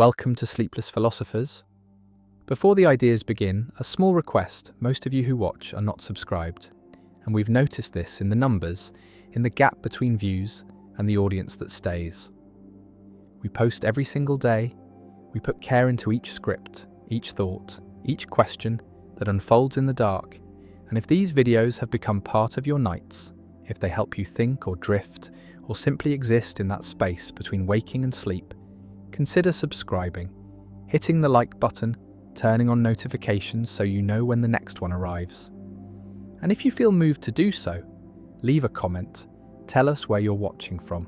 Welcome to Sleepless Philosophers. Before the ideas begin, a small request: most of you who watch are not subscribed, and we've noticed this in the numbers, in the gap between views and the audience that stays. We post every single day, we put care into each script, each thought, each question that unfolds in the dark, and if these videos have become part of your nights, if they help you think or drift, or simply exist in that space between waking and sleep, consider subscribing, hitting the like button, turning on notifications so you know when the next one arrives. And if you feel moved to do so, leave a comment, tell us where you're watching from.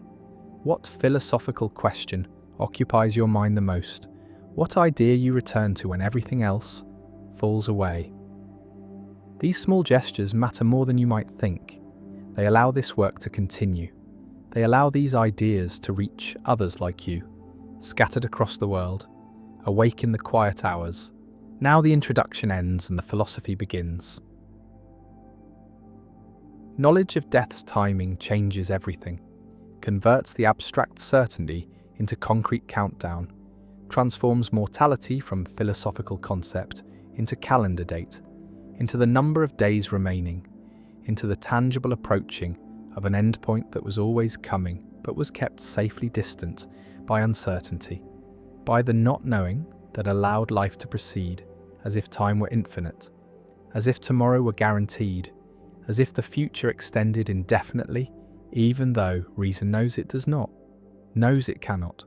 What philosophical question occupies your mind the most? What idea you return to when everything else falls away? These small gestures matter more than you might think. They allow this work to continue. They allow these ideas to reach others like you, scattered across the world, awake in the quiet hours. Now the introduction ends and the philosophy begins. Knowledge of death's timing changes everything, converts the abstract certainty into concrete countdown, transforms mortality from philosophical concept into calendar date, into the number of days remaining, into the tangible approaching of an endpoint that was always coming but was kept safely distant by uncertainty, by the not knowing that allowed life to proceed as if time were infinite, as if tomorrow were guaranteed, as if the future extended indefinitely, even though reason knows it does not, knows it cannot,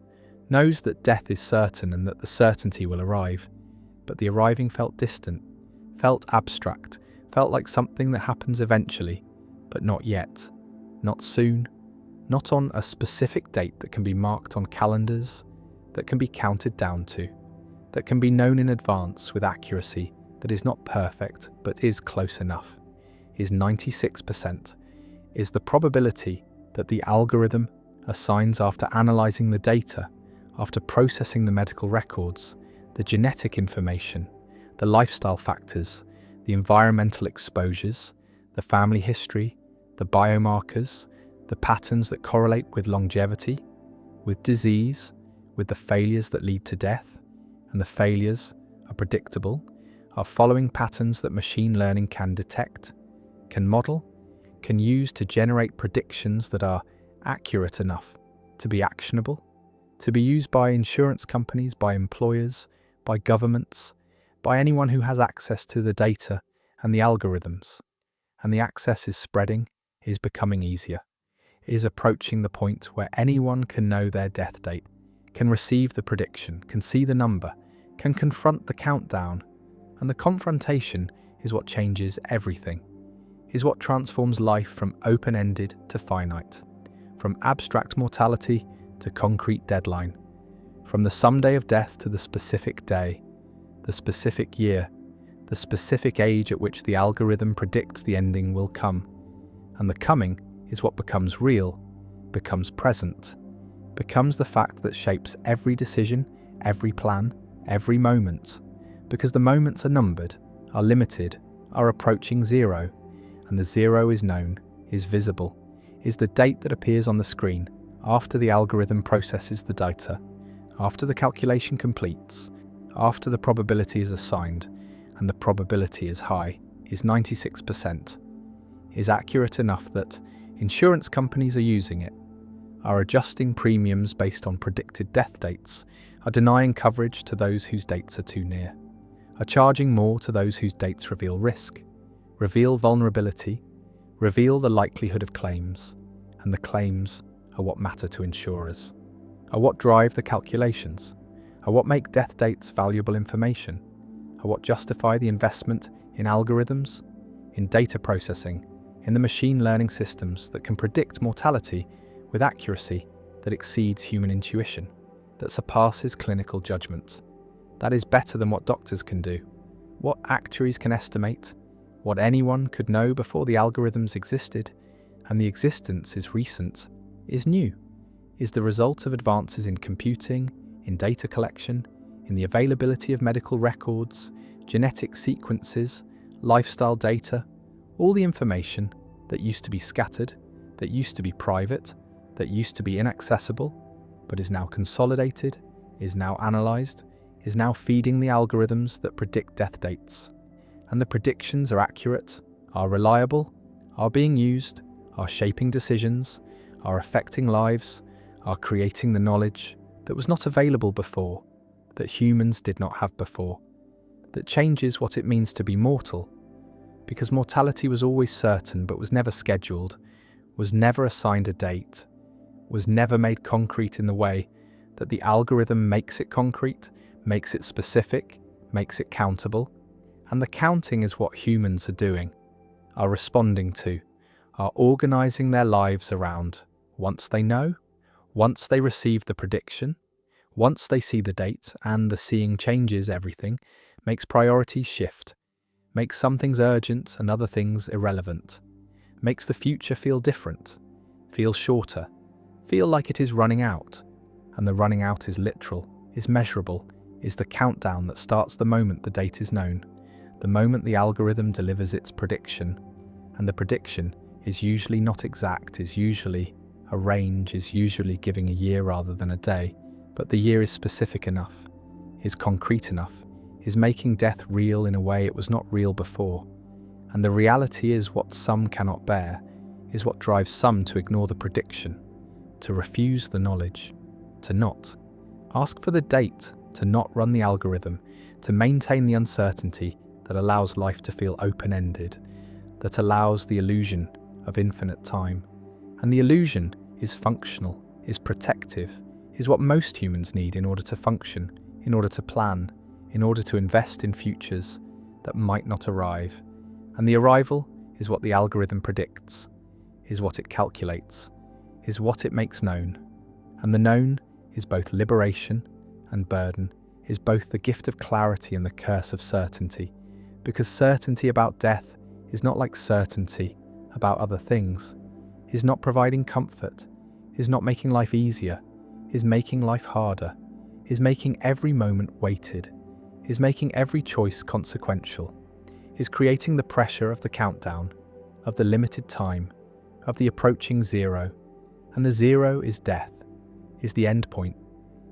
knows that death is certain and that the certainty will arrive, but the arriving felt distant, felt abstract, felt like something that happens eventually, but not yet, not soon, not on a specific date that can be marked on calendars, that can be counted down to, that can be known in advance with accuracy that is not perfect but is close enough, is 96%, is the probability that the algorithm assigns after analysing the data, after processing the medical records, the genetic information, the lifestyle factors, the environmental exposures, the family history, the biomarkers, the patterns that correlate with longevity, with disease, with the failures that lead to death, and the failures are predictable, are following patterns that machine learning can detect, can model, can use to generate predictions that are accurate enough to be actionable, to be used by insurance companies, by employers, by governments, by anyone who has access to the data and the algorithms. And the access is spreading, is becoming easier, is approaching the point where anyone can know their death date, can receive the prediction, can see the number, can confront the countdown. And the confrontation is what changes everything, is what transforms life from open-ended to finite, from abstract mortality to concrete deadline, from the someday of death to the specific day, the specific year, the specific age at which the algorithm predicts the ending will come. And the coming is what becomes real, becomes present, becomes the fact that shapes every decision, every plan, every moment, because the moments are numbered, are limited, are approaching zero, and the zero is known, is visible, is the date that appears on the screen after the algorithm processes the data, after the calculation completes, after the probability is assigned, and the probability is high, is 96%, is accurate enough that insurance companies are using it, are adjusting premiums based on predicted death dates, are denying coverage to those whose dates are too near, are charging more to those whose dates reveal risk, reveal vulnerability, reveal the likelihood of claims, and the claims are what matter to insurers, are what drive the calculations, are what make death dates valuable information, are what justify the investment in algorithms, in data processing, in the machine learning systems that can predict mortality with accuracy that exceeds human intuition, that surpasses clinical judgment. That is better than what doctors can do, what actuaries can estimate, what anyone could know before the algorithms existed, and the existence is recent, is new, is the result of advances in computing, in data collection, in the availability of medical records, genetic sequences, lifestyle data, all the information that used to be scattered, that used to be private, that used to be inaccessible, but is now consolidated, is now analysed, is now feeding the algorithms that predict death dates. And the predictions are accurate, are reliable, are being used, are shaping decisions, are affecting lives, are creating the knowledge that was not available before, that humans did not have before, that changes what it means to be mortal, because mortality was always certain but was never scheduled, was never assigned a date, was never made concrete in the way that the algorithm makes it concrete, makes it specific, makes it countable. And the counting is what humans are doing, are responding to, are organising their lives around. Once they know, once they receive the prediction, once they see the date, and the seeing changes everything, makes priorities shift, makes some things urgent and other things irrelevant, makes the future feel different, feel shorter, feel like it is running out. And the running out is literal, is measurable, is the countdown that starts the moment the date is known, the moment the algorithm delivers its prediction. And the prediction is usually not exact, is usually a range, is usually giving a year rather than a day, but the year is specific enough, is concrete enough, is making death real in a way it was not real before. And the reality is what some cannot bear, is what drives some to ignore the prediction, to refuse the knowledge, to not ask for the date, to not run the algorithm, to maintain the uncertainty that allows life to feel open-ended, that allows the illusion of infinite time. And the illusion is functional, is protective, is what most humans need in order to function, in order to plan, in order to invest in futures that might not arrive. And the arrival is what the algorithm predicts, is what it calculates, is what it makes known. And the known is both liberation and burden, is both the gift of clarity and the curse of certainty, because certainty about death is not like certainty about other things, is not providing comfort, is not making life easier, is making life harder, is making every moment weighted, is making every choice consequential, is creating the pressure of the countdown, of the limited time, of the approaching zero. And the zero is death, is the end point,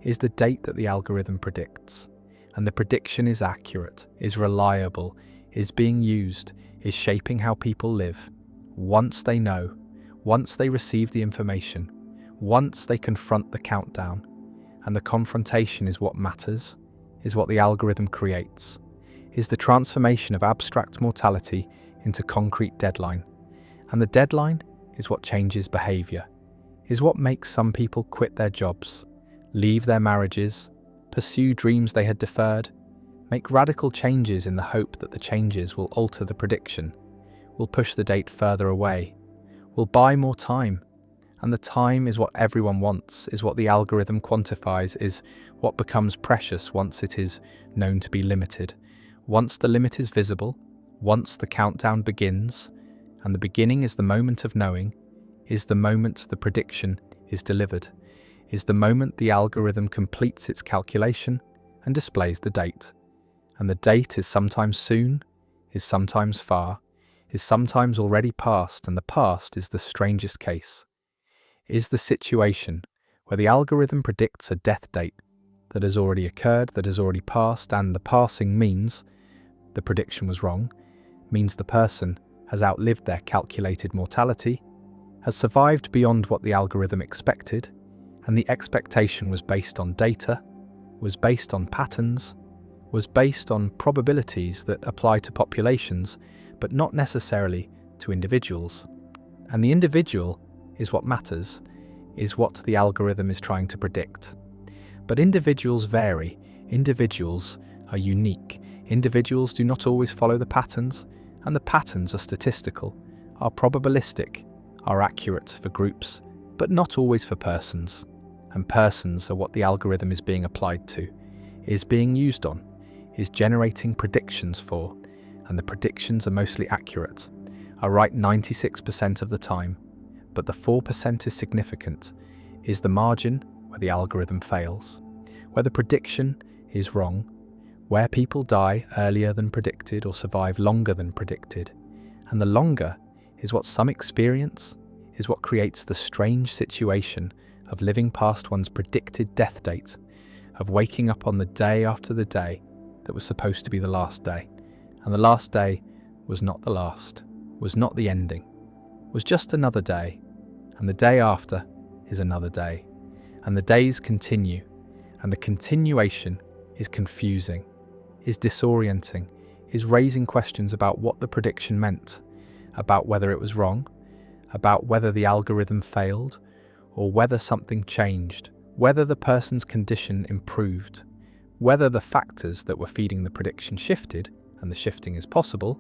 is the date that the algorithm predicts. And the prediction is accurate, is reliable, is being used, is shaping how people live. Once they know, once they receive the information, once they confront the countdown. And the confrontation is what matters, is what the algorithm creates, is the transformation of abstract mortality into concrete deadline. And the deadline is what changes behaviour, is what makes some people quit their jobs, leave their marriages, pursue dreams they had deferred, make radical changes in the hope that the changes will alter the prediction, will push the date further away, will buy more time. And the time is what everyone wants, is what the algorithm quantifies, is what becomes precious once it is known to be limited. Once the limit is visible, once the countdown begins, and the beginning is the moment of knowing, is the moment the prediction is delivered, is the moment the algorithm completes its calculation and displays the date. And the date is sometimes soon, is sometimes far, is sometimes already past, and the past is the strangest case, is the situation where the algorithm predicts a death date that has already occurred, that has already passed, and the passing means the prediction was wrong, means the person has outlived their calculated mortality, has survived beyond what the algorithm expected, and the expectation was based on data, was based on patterns, was based on probabilities that apply to populations, but not necessarily to individuals. And the individual is what matters, is what the algorithm is trying to predict. But individuals vary, individuals are unique, individuals do not always follow the patterns, and the patterns are statistical, are probabilistic, are accurate for groups, but not always for persons. And persons are what the algorithm is being applied to, is being used on, is generating predictions for, and the predictions are mostly accurate, are right 96% of the time, but the 4% is significant, is the margin where the algorithm fails, where the prediction is wrong, where people die earlier than predicted or survive longer than predicted, and the longer is what some experience, is what creates the strange situation of living past one's predicted death date, of waking up on the day after the day that was supposed to be the last day. And the last day was not the last, was not the ending, was just another day. And the day after is another day. And the days continue, and the continuation is confusing, is disorienting, is raising questions about what the prediction meant, about whether it was wrong, about whether the algorithm failed, or whether something changed, whether the person's condition improved, whether the factors that were feeding the prediction shifted, and the shifting is possible,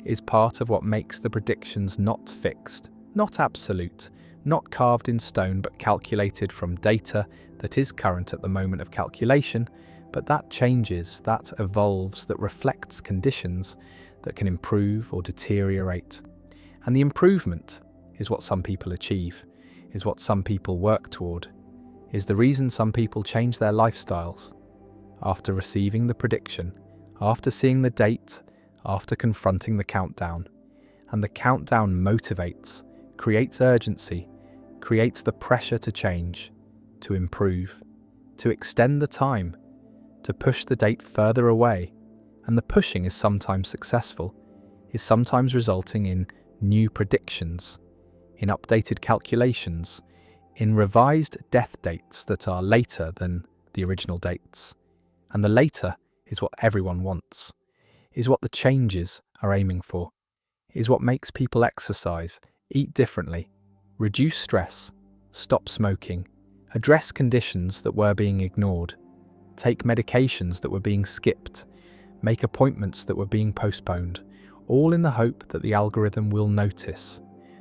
is part of what makes the predictions not fixed, not absolute, not carved in stone, but calculated from data that is current at the moment of calculation, but that changes, that evolves, that reflects conditions that can improve or deteriorate. And the improvement is what some people achieve, is what some people work toward, is the reason some people change their lifestyles. After receiving the prediction, after seeing the date, after confronting the countdown. And the countdown motivates, creates urgency, creates the pressure to change, to improve, to extend the time, to push the date further away. And the pushing is sometimes successful, is sometimes resulting in new predictions, in updated calculations, in revised death dates that are later than the original dates. And the later is what everyone wants, is what the changes are aiming for, is what makes people exercise, eat differently, reduce stress, stop smoking, address conditions that were being ignored, take medications that were being skipped, make appointments that were being postponed, all in the hope that the algorithm will notice,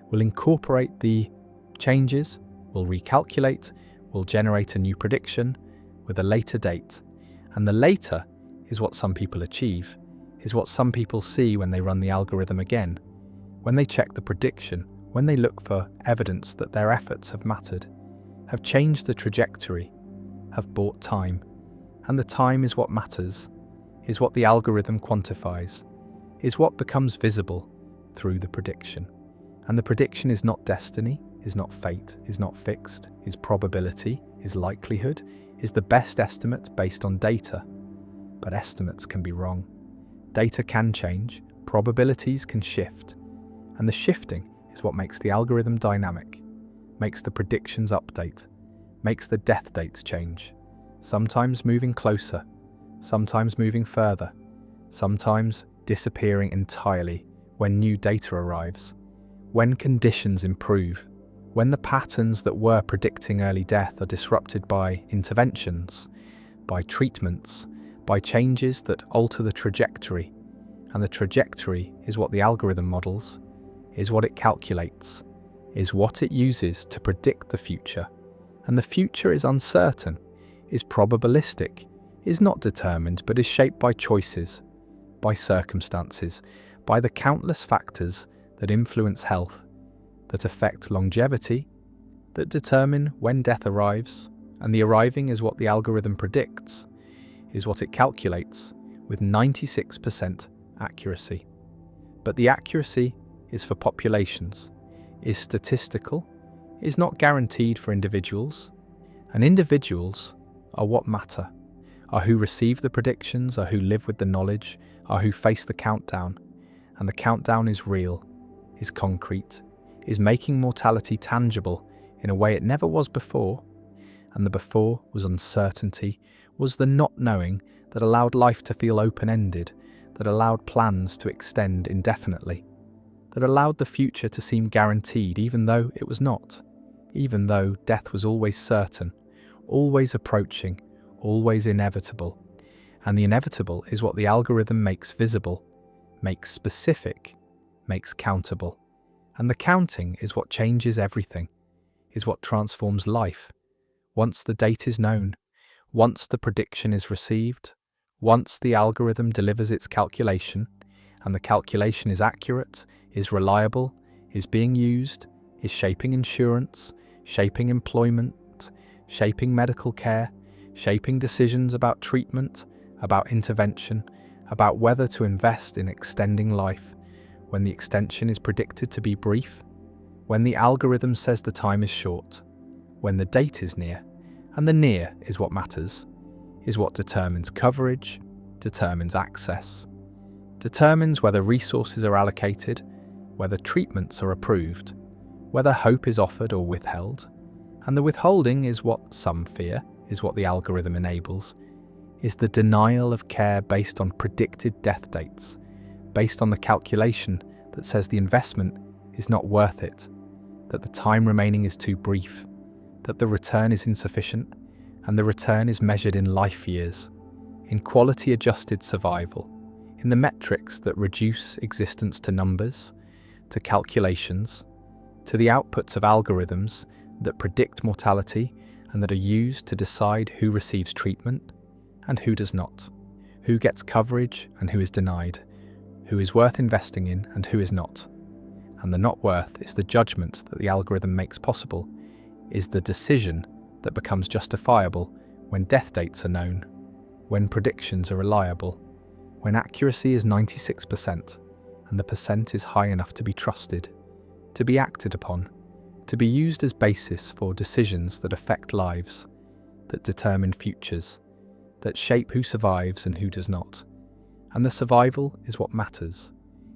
will incorporate the changes, will recalculate, will generate a new prediction with a later date. And the later is what some people achieve, is what some people see when they run the algorithm again, when they check the prediction, when they look for evidence that their efforts have mattered, have changed the trajectory, have bought time. And the time is what matters, is what the algorithm quantifies, is what becomes visible through the prediction. And the prediction is not destiny, is not fate, is not fixed, is probability, is likelihood, is the best estimate based on data. But estimates can be wrong. Data can change, probabilities can shift, and the shifting is what makes the algorithm dynamic, makes the predictions update, makes the death dates change, sometimes moving closer, sometimes moving further, sometimes disappearing entirely when new data arrives, when conditions improve, when the patterns that were predicting early death are disrupted by interventions, by treatments, by changes that alter the trajectory. And the trajectory is what the algorithm models, is what it calculates, is what it uses to predict the future. And the future is uncertain, is probabilistic, is not determined, but is shaped by choices, by circumstances, by the countless factors that influence health, that affect longevity, that determine when death arrives. And the arriving is what the algorithm predicts, is what it calculates with 96% accuracy. But the accuracy is for populations, is statistical, is not guaranteed for individuals. And individuals are what matter, are who receive the predictions, are who live with the knowledge, are who face the countdown. And the countdown is real, is concrete, is making mortality tangible in a way it never was before. And the before was uncertainty, was the not knowing that allowed life to feel open-ended, that allowed plans to extend indefinitely, that allowed the future to seem guaranteed even though it was not, even though death was always certain, always approaching, always inevitable. And the inevitable is what the algorithm makes visible, makes specific, makes countable. And the counting is what changes everything, is what transforms life. Once the date is known, once the prediction is received, once the algorithm delivers its calculation, and the calculation is accurate, is reliable, is being used, is shaping insurance, shaping employment, shaping medical care, shaping decisions about treatment, about intervention, about whether to invest in extending life, when the extension is predicted to be brief, when the algorithm says the time is short, when the date is near, and the near is what matters, is what determines coverage, determines access, determines whether resources are allocated, whether treatments are approved, whether hope is offered or withheld. And the withholding is what some fear, is what the algorithm enables, is the denial of care based on predicted death dates, based on the calculation that says the investment is not worth it, that the time remaining is too brief, that the return is insufficient, and the return is measured in life years, in quality-adjusted survival, in the metrics that reduce existence to numbers, to calculations, to the outputs of algorithms that predict mortality and that are used to decide who receives treatment and who does not, who gets coverage and who is denied, who is worth investing in and who is not. And the not worth is the judgment that the algorithm makes possible, is the decision that becomes justifiable when death dates are known, when predictions are reliable, when accuracy is 96% and the percent is high enough to be trusted, to be acted upon, to be used as basis for decisions that affect lives, that determine futures, that shape who survives and who does not. And the survival is what matters,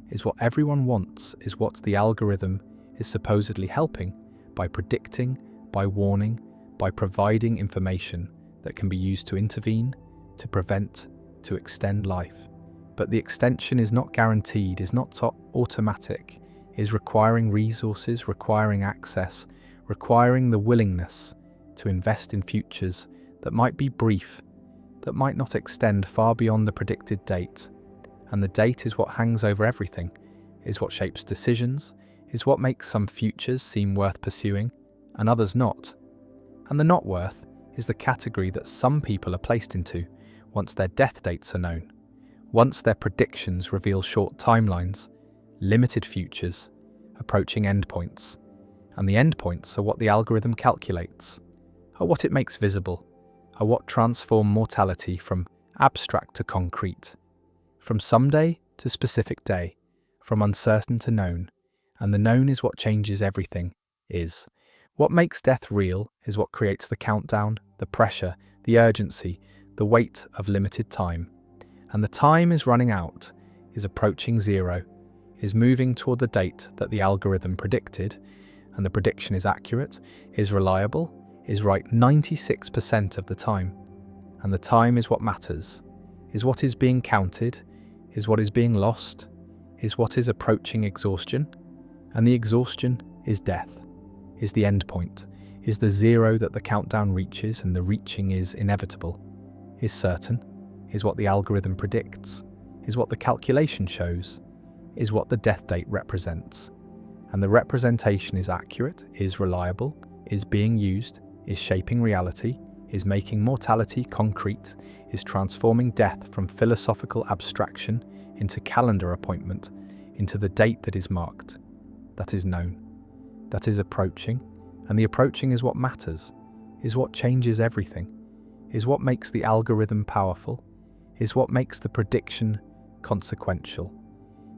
is what everyone wants, is what the algorithm is supposedly helping by predicting, by warning, by providing information that can be used to intervene, to prevent, to extend life. But the extension is not guaranteed, is not automatic, is requiring resources, requiring access, requiring the willingness to invest in futures that might be brief, that might not extend far beyond the predicted date. And the date is what hangs over everything, is what shapes decisions, is what makes some futures seem worth pursuing and others not. And the not worth is the category that some people are placed into once their death dates are known, once their predictions reveal short timelines, limited futures, approaching endpoints. And the endpoints are what the algorithm calculates, are what it makes visible, are what transform mortality from abstract to concrete, from someday to specific day, from uncertain to known. And the known is what changes everything, is. What makes death real is what creates the countdown, the pressure, the urgency, the weight of limited time. And the time is running out, is approaching zero, is moving toward the date that the algorithm predicted, and the prediction is accurate, is reliable, is right 96% of the time. And the time is what matters, is what is being counted, is what is being lost, is what is approaching exhaustion, and the exhaustion is death, is the end point, is the zero that the countdown reaches and the reaching is inevitable, is certain, is what the algorithm predicts, is what the calculation shows, is what the death date represents. And the representation is accurate, is reliable, is being used, is shaping reality, is making mortality concrete, is transforming death from philosophical abstraction into calendar appointment, into the date that is marked, that is known, that is approaching, and the approaching is what matters, is what changes everything, is what makes the algorithm powerful, is what makes the prediction consequential,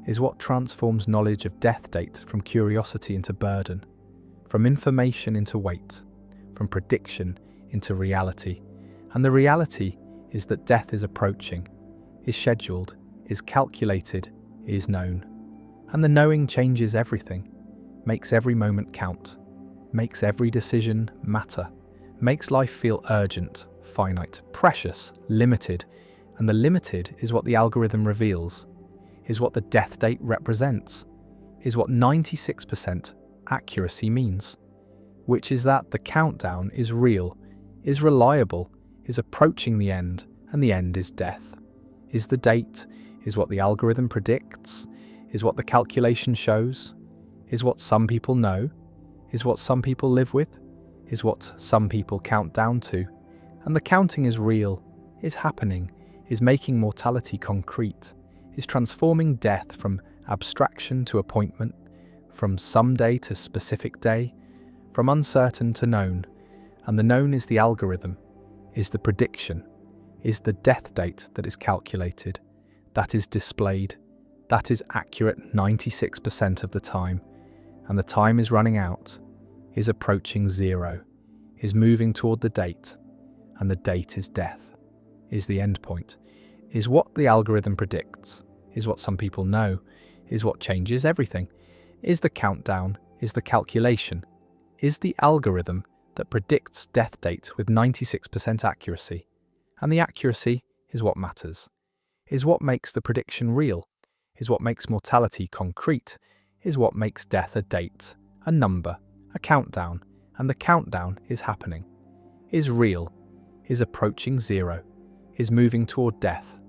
is what transforms knowledge of death date from curiosity into burden, from information into weight, from prediction into reality. And the reality is that death is approaching, is scheduled, is calculated, is known. And the knowing changes everything, makes every moment count, makes every decision matter, makes life feel urgent, finite, precious, limited. And the limited is what the algorithm reveals, is what the death date represents, is what 96% accuracy means, which is that the countdown is real, is reliable, is approaching the end, and the end is death. Is the date, is what the algorithm predicts, is what the calculation shows, is what some people know, is what some people live with, is what some people count down to. And the counting is real, is happening, is making mortality concrete, is transforming death from abstraction to appointment, from someday to specific day, from uncertain to known. And the known is the algorithm, is the prediction, is the death date that is calculated, that is displayed, that is accurate 96% of the time. And the time is running out, is approaching zero, is moving toward the date, and the date is death. is the endpoint, is what the algorithm predicts, is what some people know, is what changes everything, is the countdown, is the calculation, is the algorithm that predicts death date with 96% accuracy. And the accuracy is what matters, is what makes the prediction real, is what makes mortality concrete, is what makes death a date, a number, a countdown, and the countdown is happening, is real, is approaching zero, is moving toward death.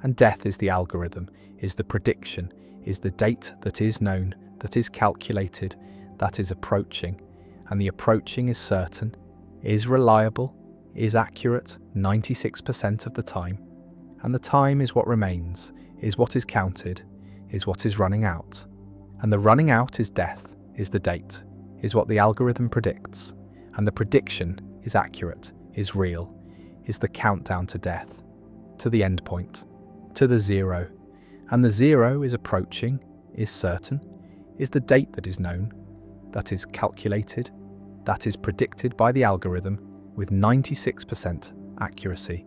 And death is the algorithm, is the prediction, is the date that is known, that is calculated, that is approaching, and the approaching is certain, is reliable, is accurate 96% of the time, and the time is what remains, is what is counted, is what is running out. And the running out is death, is the date, is what the algorithm predicts, and the prediction is accurate, is real, is the countdown to death, to the end point, to the zero. And the zero is approaching, is certain, is the date that is known, that is calculated, that is predicted by the algorithm with 96% accuracy.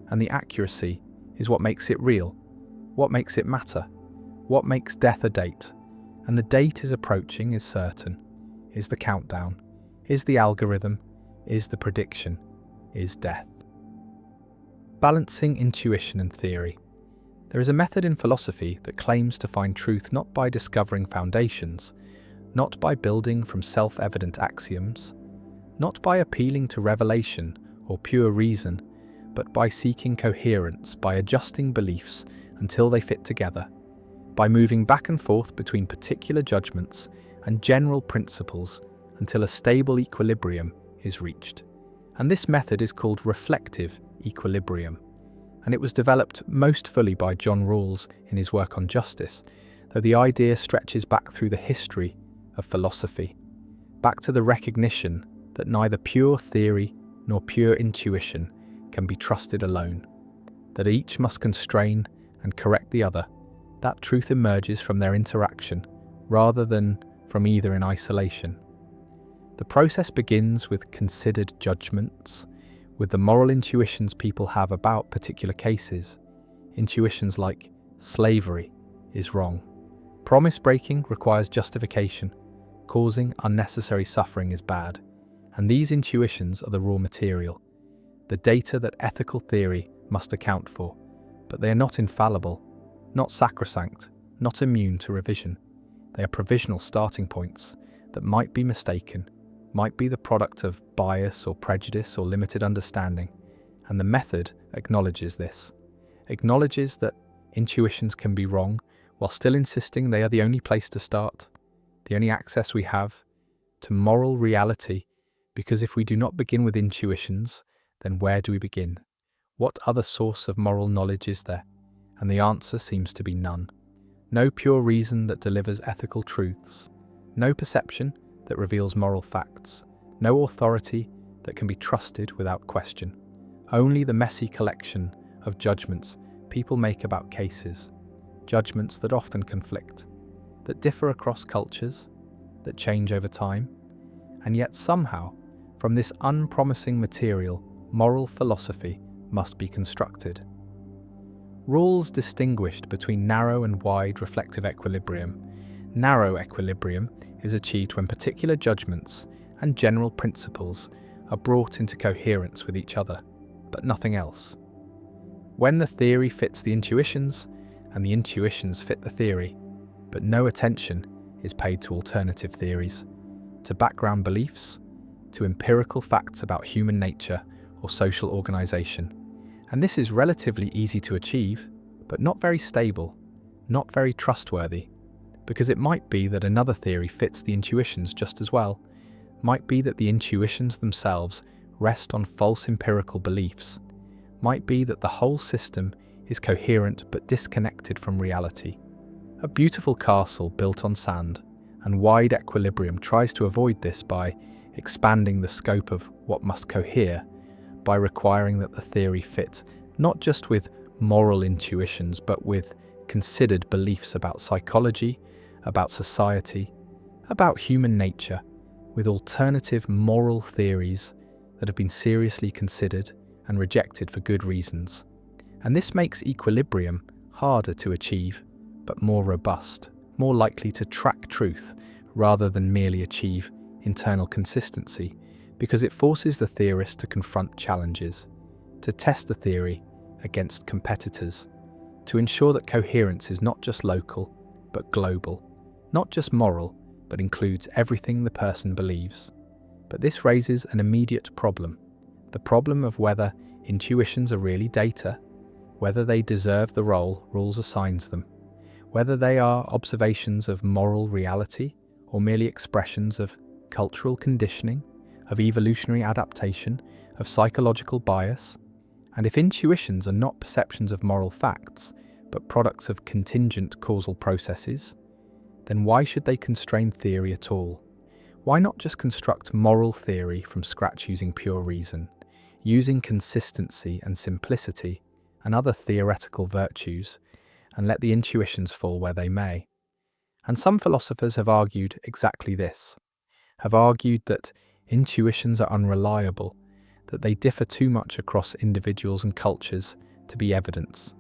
And the accuracy is what makes it real, what makes it matter, what makes death a date. And the date is approaching, is certain, is the countdown, is the algorithm, is the prediction, is death. Balancing intuition and theory. There is a method in philosophy that claims to find truth not by discovering foundations, not by building from self-evident axioms, not by appealing to revelation or pure reason, but by seeking coherence, by adjusting beliefs until they fit together, by moving back and forth between particular judgments and general principles until a stable equilibrium is reached. And this method is called reflective equilibrium. And it was developed most fully by John Rawls in his work on justice, though the idea stretches back through the history of philosophy, back to the recognition that neither pure theory nor pure intuition can be trusted alone, that each must constrain and correct the other. That truth emerges from their interaction rather than from either in isolation. The process begins with considered judgments, with the moral intuitions people have about particular cases. Intuitions like slavery is wrong. Promise breaking requires justification. Causing unnecessary suffering is bad. And these intuitions are the raw material, the data that ethical theory must account for. But they are not infallible, not sacrosanct, not immune to revision. They are provisional starting points that might be mistaken, might be the product of bias or prejudice or limited understanding, and the method acknowledges this, acknowledges that intuitions can be wrong while still insisting they are the only place to start, the only access we have to moral reality, because if we do not begin with intuitions, then where do we begin? What other source of moral knowledge is there? And the answer seems to be none. No pure reason that delivers ethical truths, no perception that reveals moral facts, no authority that can be trusted without question. Only the messy collection of judgments people make about cases, judgments that often conflict, that differ across cultures, that change over time, and yet somehow, from this unpromising material, moral philosophy must be constructed. Rawls distinguished between narrow and wide reflective equilibrium. Narrow equilibrium is achieved when particular judgments and general principles are brought into coherence with each other, but nothing else. When the theory fits the intuitions, and the intuitions fit the theory, but no attention is paid to alternative theories, to background beliefs, to empirical facts about human nature or social organization. And this is relatively easy to achieve, but not very stable, not very trustworthy, because it might be that another theory fits the intuitions just as well, might be that the intuitions themselves rest on false empirical beliefs, might be that the whole system is coherent but disconnected from reality. A beautiful castle built on sand and wide equilibrium tries to avoid this by expanding the scope of what must cohere, by requiring that the theory fit not just with moral intuitions but with considered beliefs about psychology, about society, about human nature, with alternative moral theories that have been seriously considered and rejected for good reasons. And this makes equilibrium harder to achieve, but more robust, more likely to track truth rather than merely achieve internal consistency, because it forces the theorist to confront challenges, to test the theory against competitors, to ensure that coherence is not just local, but global, not just moral, but includes everything the person believes. But this raises an immediate problem, the problem of whether intuitions are really data, whether they deserve the role rules assigns them, whether they are observations of moral reality or merely expressions of cultural conditioning, of evolutionary adaptation, of psychological bias. And if intuitions are not perceptions of moral facts, but products of contingent causal processes, then why should they constrain theory at all? Why not just construct moral theory from scratch using pure reason, using consistency and simplicity and other theoretical virtues, and let the intuitions fall where they may? And some philosophers have argued exactly this, have argued that intuitions are unreliable, that they differ too much across individuals and cultures to be evidence,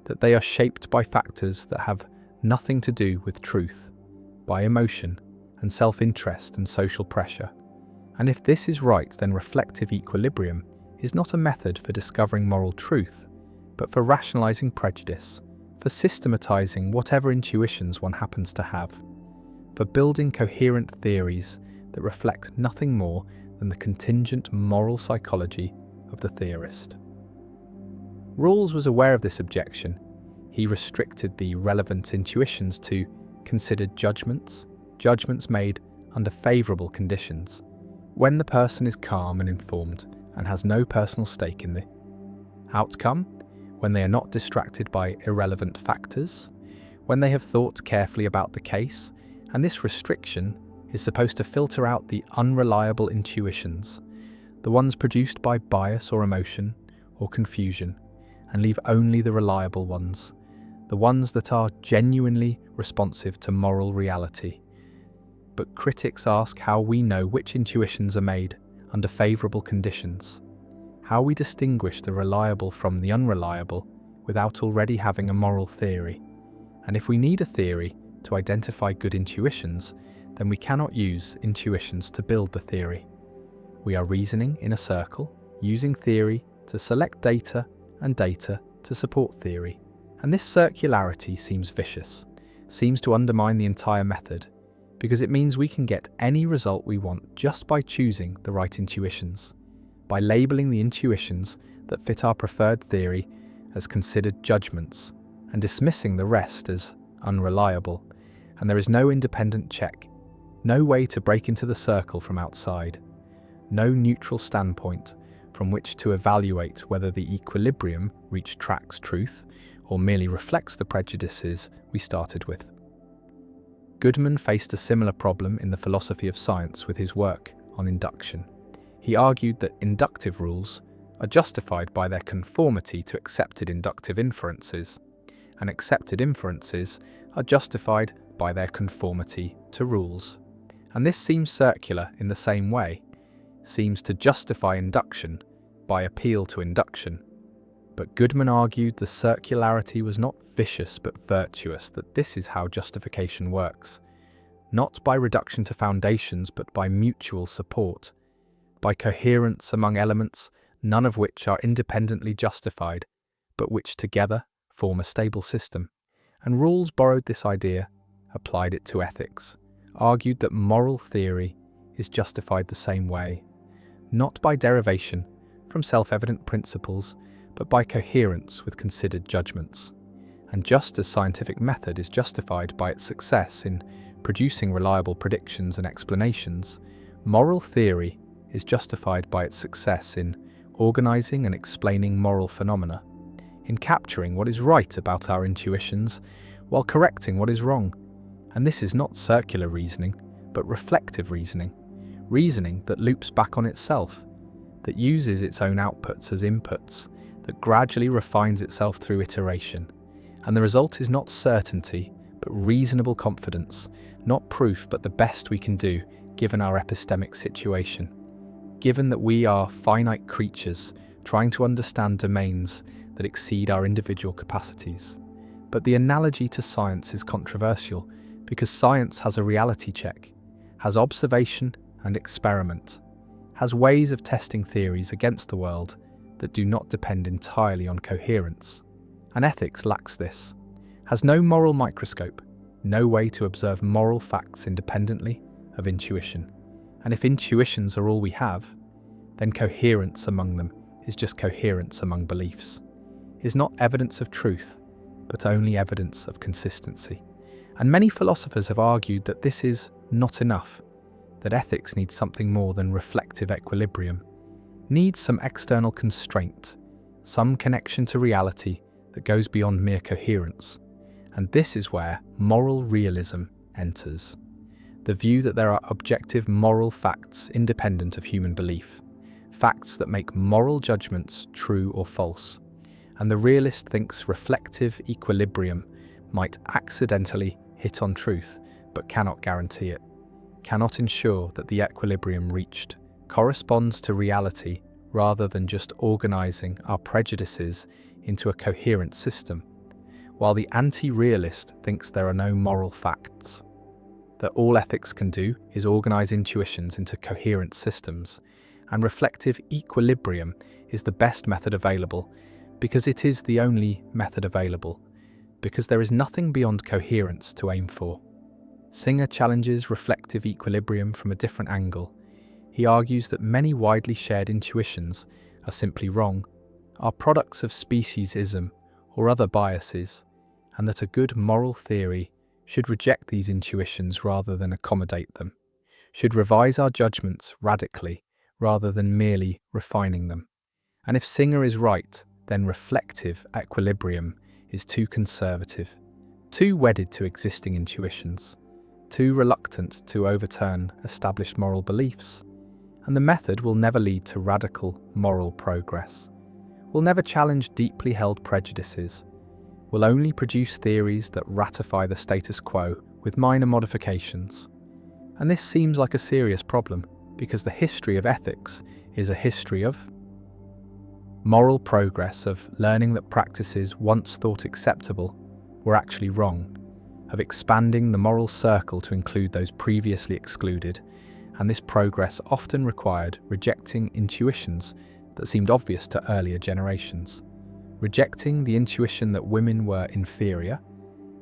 that they are shaped by factors that have nothing to do with truth, by emotion and self-interest and social pressure. And if this is right, then reflective equilibrium is not a method for discovering moral truth, but for rationalizing prejudice, for systematizing whatever intuitions one happens to have, for building coherent theories that reflect nothing more than the contingent moral psychology of the theorist. Rawls was aware of this objection. He restricted the relevant intuitions to considered judgments made under favourable conditions, when the person is calm and informed and has no personal stake in the outcome, when they are not distracted by irrelevant factors, when they have thought carefully about the case. And this restriction is supposed to filter out the unreliable intuitions, the ones produced by bias or emotion or confusion, and leave only the reliable ones, the ones that are genuinely responsive to moral reality. But critics ask how we know which intuitions are made under favourable conditions, how we distinguish the reliable from the unreliable without already having a moral theory. And if we need a theory to identify good intuitions, then we cannot use intuitions to build the theory. We are reasoning in a circle, using theory to select data and data to support theory. And this circularity seems vicious, seems to undermine the entire method, because it means we can get any result we want just by choosing the right intuitions, by labeling the intuitions that fit our preferred theory as considered judgments and dismissing the rest as unreliable. And there is no independent check, no way to break into the circle from outside, no neutral standpoint from which to evaluate whether the equilibrium reached tracks truth or merely reflects the prejudices we started with. Goodman faced a similar problem in the philosophy of science with his work on induction. He argued that inductive rules are justified by their conformity to accepted inductive inferences, and accepted inferences are justified by their conformity to rules. And this seems circular in the same way, seems to justify induction by appeal to induction. But Goodman argued the circularity was not vicious but virtuous, that this is how justification works, not by reduction to foundations but by mutual support, by coherence among elements, none of which are independently justified, but which together form a stable system. And Rawls borrowed this idea, applied it to ethics, argued that moral theory is justified the same way, not by derivation from self-evident principles, but by coherence with considered judgments. And just as scientific method is justified by its success in producing reliable predictions and explanations, moral theory is justified by its success in organizing and explaining moral phenomena, in capturing what is right about our intuitions while correcting what is wrong. And this is not circular reasoning, but reflective reasoning, reasoning that loops back on itself, that uses its own outputs as inputs, that gradually refines itself through iteration. And the result is not certainty, but reasonable confidence, not proof, but the best we can do given our epistemic situation. Given that we are finite creatures trying to understand domains that exceed our individual capacities. But the analogy to science is controversial because science has a reality check, has observation and experiment, has ways of testing theories against the world that do not depend entirely on coherence. And ethics lacks this, has no moral microscope, no way to observe moral facts independently of intuition. And if intuitions are all we have, then coherence among them is just coherence among beliefs, is not evidence of truth, but only evidence of consistency. And many philosophers have argued that this is not enough, that ethics needs something more than reflective equilibrium, needs some external constraint, some connection to reality that goes beyond mere coherence. And this is where moral realism enters. The view that there are objective moral facts independent of human belief, facts that make moral judgments true or false. And the realist thinks reflective equilibrium might accidentally hit on truth, but cannot guarantee it, cannot ensure that the equilibrium reached corresponds to reality rather than just organizing our prejudices into a coherent system, while the anti-realist thinks there are no moral facts, that all ethics can do is organize intuitions into coherent systems, and reflective equilibrium is the best method available because it is the only method available, because there is nothing beyond coherence to aim for. Singer challenges reflective equilibrium from a different angle. He argues that many widely shared intuitions are simply wrong, are products of speciesism or other biases, and that a good moral theory should reject these intuitions rather than accommodate them, should revise our judgments radically rather than merely refining them. And if Singer is right, then reflective equilibrium is too conservative, too wedded to existing intuitions, too reluctant to overturn established moral beliefs. And the method will never lead to radical moral progress, will never challenge deeply held prejudices, will only produce theories that ratify the status quo with minor modifications. And this seems like a serious problem, because the history of ethics is a history of moral progress, of learning that practices once thought acceptable were actually wrong, of expanding the moral circle to include those previously excluded, and this progress often required rejecting intuitions that seemed obvious to earlier generations, rejecting the intuition that women were inferior,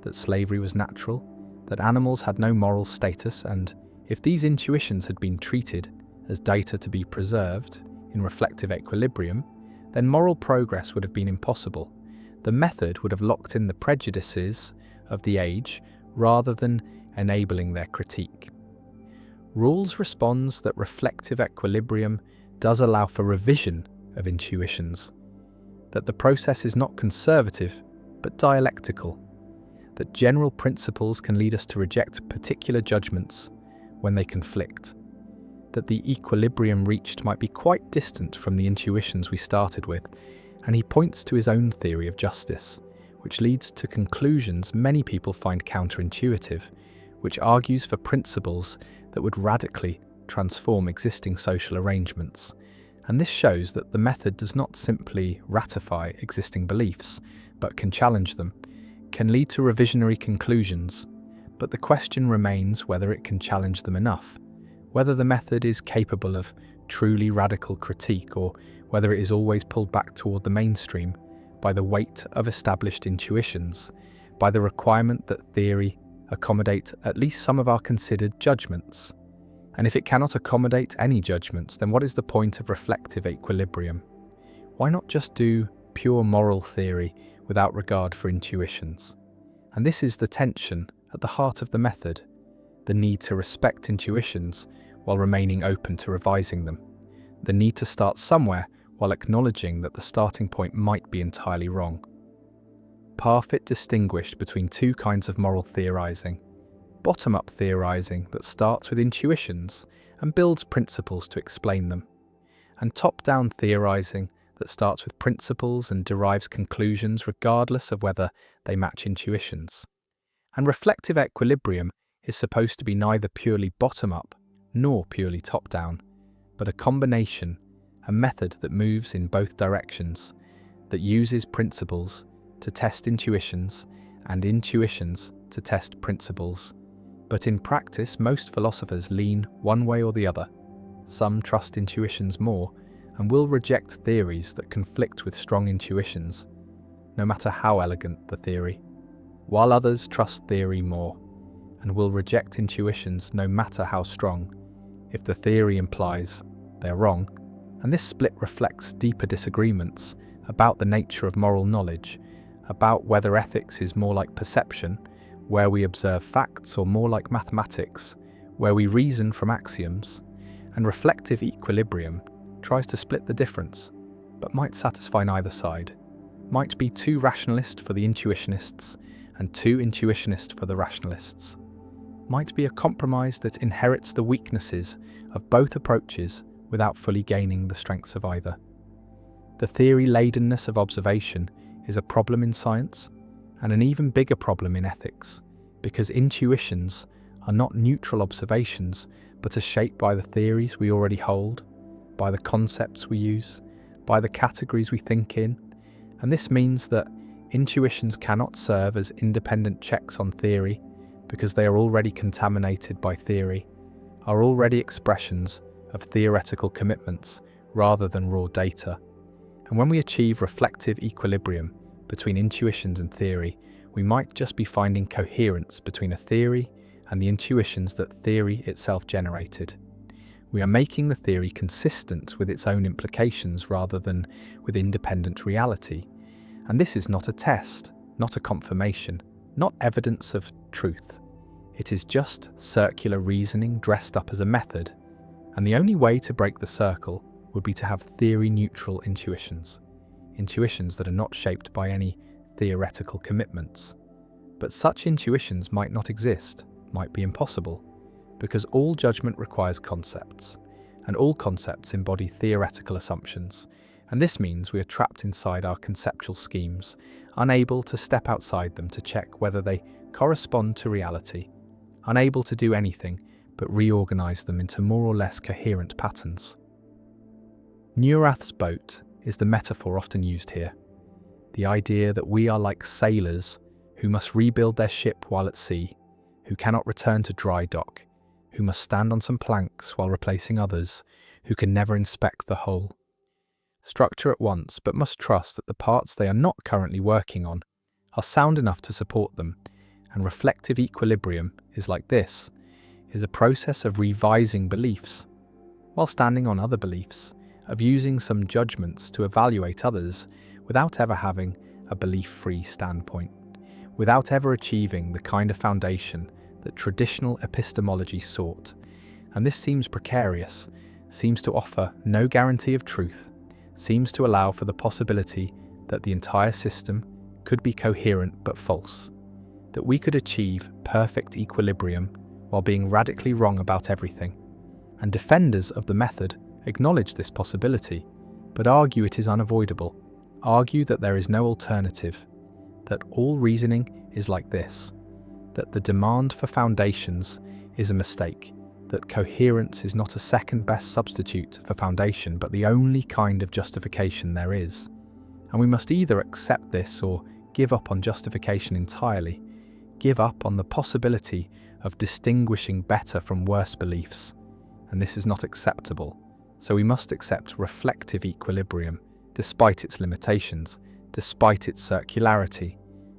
that slavery was natural, that animals had no moral status, and if these intuitions had been treated as data to be preserved in reflective equilibrium, then moral progress would have been impossible. The method would have locked in the prejudices of the age rather than enabling their critique. Rawls responds that reflective equilibrium does allow for revision of intuitions, that the process is not conservative but dialectical, that general principles can lead us to reject particular judgments when they conflict, that the equilibrium reached might be quite distant from the intuitions we started with, and he points to his own theory of justice, which leads to conclusions many people find counterintuitive, which argues for principles that would radically transform existing social arrangements. And this shows that the method does not simply ratify existing beliefs, but can challenge them, can lead to revisionary conclusions, but the question remains whether it can challenge them enough, whether the method is capable of truly radical critique, or whether it is always pulled back toward the mainstream by the weight of established intuitions, by the requirement that theory accommodate at least some of our considered judgments. And if it cannot accommodate any judgments, then what is the point of reflective equilibrium? Why not just do pure moral theory without regard for intuitions? And this is the tension at the heart of the method, the need to respect intuitions while remaining open to revising them, the need to start somewhere while acknowledging that the starting point might be entirely wrong. Parfit distinguished between two kinds of moral theorizing: bottom-up theorizing that starts with intuitions and builds principles to explain them, and top-down theorizing that starts with principles and derives conclusions regardless of whether they match intuitions. And reflective equilibrium is supposed to be neither purely bottom-up nor purely top-down, but a combination, a method that moves in both directions, that uses principles to test intuitions and intuitions to test principles. But in practice, most philosophers lean one way or the other. Some trust intuitions more and will reject theories that conflict with strong intuitions, no matter how elegant the theory, while others trust theory more and will reject intuitions no matter how strong, if the theory implies they're wrong. And this split reflects deeper disagreements about the nature of moral knowledge, about whether ethics is more like perception, where we observe facts, or more like mathematics, where we reason from axioms. And reflective equilibrium tries to split the difference, but might satisfy neither side, might be too rationalist for the intuitionists and too intuitionist for the rationalists, might be a compromise that inherits the weaknesses of both approaches without fully gaining the strengths of either. The theory-ladenness of observation is a problem in science, and an even bigger problem in ethics, because intuitions are not neutral observations, but are shaped by the theories we already hold, by the concepts we use, by the categories we think in. And this means that intuitions cannot serve as independent checks on theory, because they are already contaminated by theory, are already expressions of theoretical commitments rather than raw data. And when we achieve reflective equilibrium between intuitions and theory, we might just be finding coherence between a theory and the intuitions that theory itself generated. We are making the theory consistent with its own implications rather than with independent reality. And this is not a test, not a confirmation, not evidence of truth. It is just circular reasoning dressed up as a method. And the only way to break the circle would be to have theory-neutral intuitions, intuitions that are not shaped by any theoretical commitments. But such intuitions might not exist, might be impossible, because all judgment requires concepts, and all concepts embody theoretical assumptions, and this means we are trapped inside our conceptual schemes, unable to step outside them to check whether they correspond to reality, unable to do anything but reorganize them into more or less coherent patterns. Neurath's boat is the metaphor often used here, the idea that we are like sailors who must rebuild their ship while at sea, who cannot return to dry dock, who must stand on some planks while replacing others, who can never inspect the whole. Structure at once, but must trust that the parts they are not currently working on are sound enough to support them, and reflective equilibrium is like this, is a process of revising beliefs, while standing on other beliefs, of using some judgments to evaluate others without ever having a belief-free standpoint, without ever achieving the kind of foundation that traditional epistemology sought. And this seems precarious, seems to offer no guarantee of truth, seems to allow for the possibility that the entire system could be coherent but false, that we could achieve perfect equilibrium while being radically wrong about everything. And defenders of the method acknowledge this possibility, but argue it is unavoidable, argue that there is no alternative, that all reasoning is like this, that the demand for foundations is a mistake, that coherence is not a second-best substitute for foundation, but the only kind of justification there is. And we must either accept this or give up on justification entirely, give up on the possibility of distinguishing better from worse beliefs. And this is not acceptable. So we must accept reflective equilibrium, despite its limitations, despite its circularity,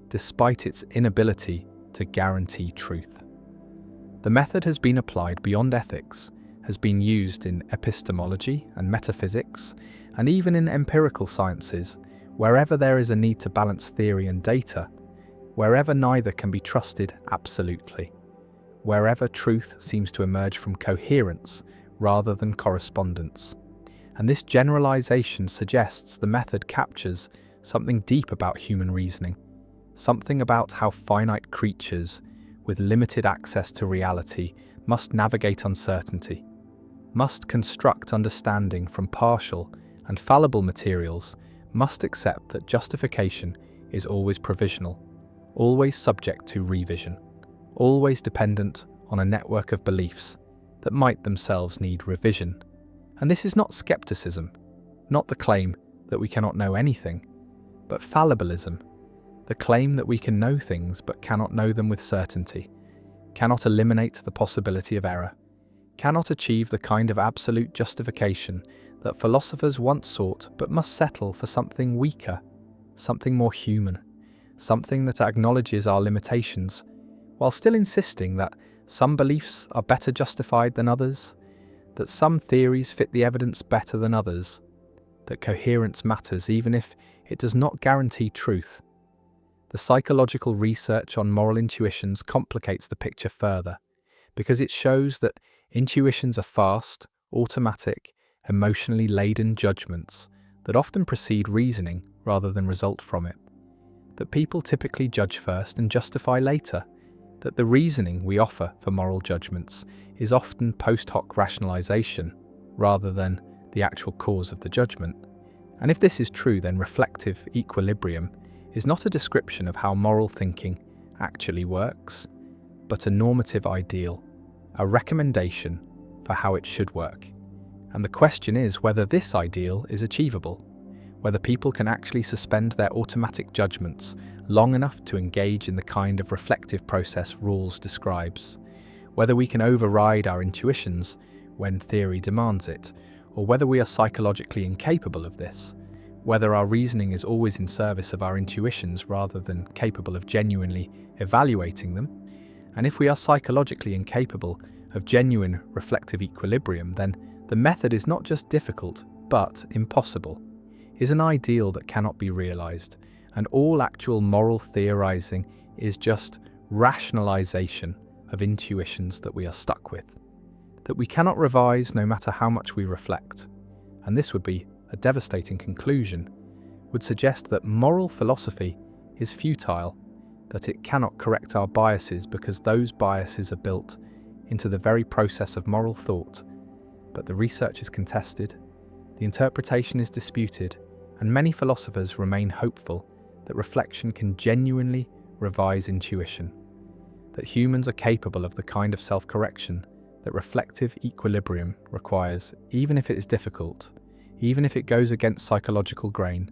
despite its inability to guarantee truth. The method has been applied beyond ethics, has been used in epistemology and metaphysics, and even in empirical sciences, wherever there is a need to balance theory and data, wherever neither can be trusted absolutely, wherever truth seems to emerge from coherence rather than correspondence. And this generalization suggests the method captures something deep about human reasoning, something about how finite creatures with limited access to reality must navigate uncertainty, must construct understanding from partial and fallible materials, must accept that justification is always provisional, always subject to revision, always dependent on a network of beliefs that might themselves need revision. And this is not skepticism, not the claim that we cannot know anything, but fallibilism, the claim that we can know things but cannot know them with certainty, cannot eliminate the possibility of error, cannot achieve the kind of absolute justification that philosophers once sought but must settle for something weaker, something more human, something that acknowledges our limitations, while still insisting that some beliefs are better justified than others, that some theories fit the evidence better than others, that coherence matters even if it does not guarantee truth. The psychological research on moral intuitions complicates the picture further, because it shows that intuitions are fast, automatic, emotionally laden judgments that often precede reasoning rather than result from it, that people typically judge first and justify later, that the reasoning we offer for moral judgments is often post hoc rationalization rather than the actual cause of the judgment. And if this is true, then reflective equilibrium is not a description of how moral thinking actually works, but a normative ideal, a recommendation for how it should work. And the question is whether this ideal is achievable, whether people can actually suspend their automatic judgments long enough to engage in the kind of reflective process Rawls describes, whether we can override our intuitions when theory demands it, or whether we are psychologically incapable of this, whether our reasoning is always in service of our intuitions rather than capable of genuinely evaluating them. And if we are psychologically incapable of genuine reflective equilibrium, then the method is not just difficult, but impossible, is an ideal that cannot be realized, and all actual moral theorizing is just rationalization of intuitions that we are stuck with, that we cannot revise no matter how much we reflect. And this would be a devastating conclusion, would suggest that moral philosophy is futile, that it cannot correct our biases because those biases are built into the very process of moral thought. But the research is contested, the interpretation is disputed, and many philosophers remain hopeful that reflection can genuinely revise intuition, that humans are capable of the kind of self-correction that reflective equilibrium requires, even if it is difficult, even if it goes against psychological grain,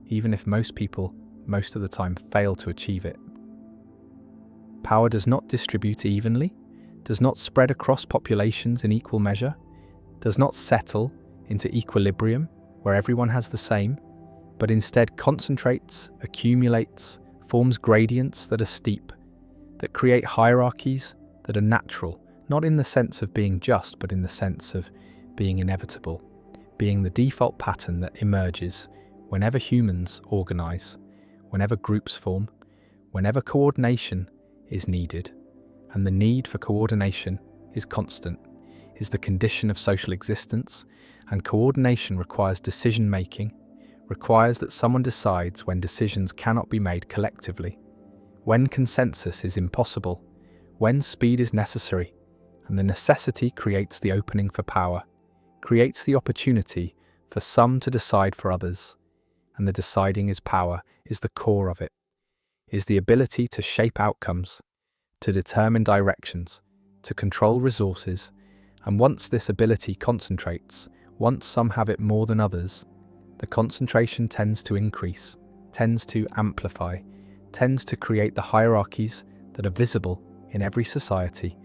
even if most people, most of the time, fail to achieve it. Power does not distribute evenly, does not spread across populations in equal measure, does not settle into equilibrium where everyone has the same, but instead concentrates, accumulates, forms gradients that are steep, that create hierarchies that are natural, not in the sense of being just, but in the sense of being inevitable, being the default pattern that emerges whenever humans organize, whenever groups form, whenever coordination is needed. And the need for coordination is constant, is the condition of social existence, and coordination requires decision-making, requires that someone decides when decisions cannot be made collectively, when consensus is impossible, when speed is necessary, and the necessity creates the opening for power, creates the opportunity for some to decide for others, and the deciding is power, is the core of it, is the ability to shape outcomes, to determine directions, to control resources, and once this ability concentrates, once some have it more than others, the concentration tends to increase, tends to amplify, tends to create the hierarchies that are visible in every society,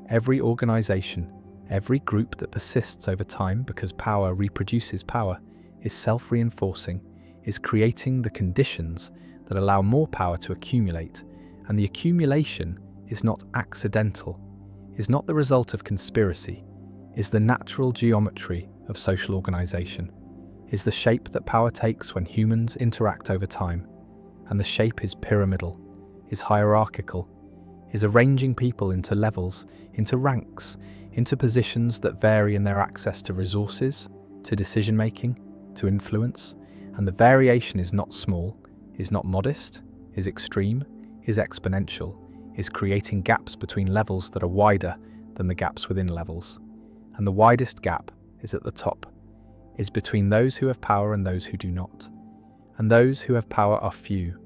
every organization, every group that persists over time because power reproduces power, is self-reinforcing, is creating the conditions that allow more power to accumulate, and the accumulation is not accidental, is not the result of conspiracy, is the natural geometry of social organization, is the shape that power takes when humans interact over time, and the shape is pyramidal, is hierarchical, is arranging people into levels, into ranks, into positions that vary in their access to resources, to decision-making, to influence, and the variation is not small, is not modest, is extreme, is exponential, is creating gaps between levels that are wider than the gaps within levels. And the widest gap is at the top, is between those who have power and those who do not. And those who have power are few,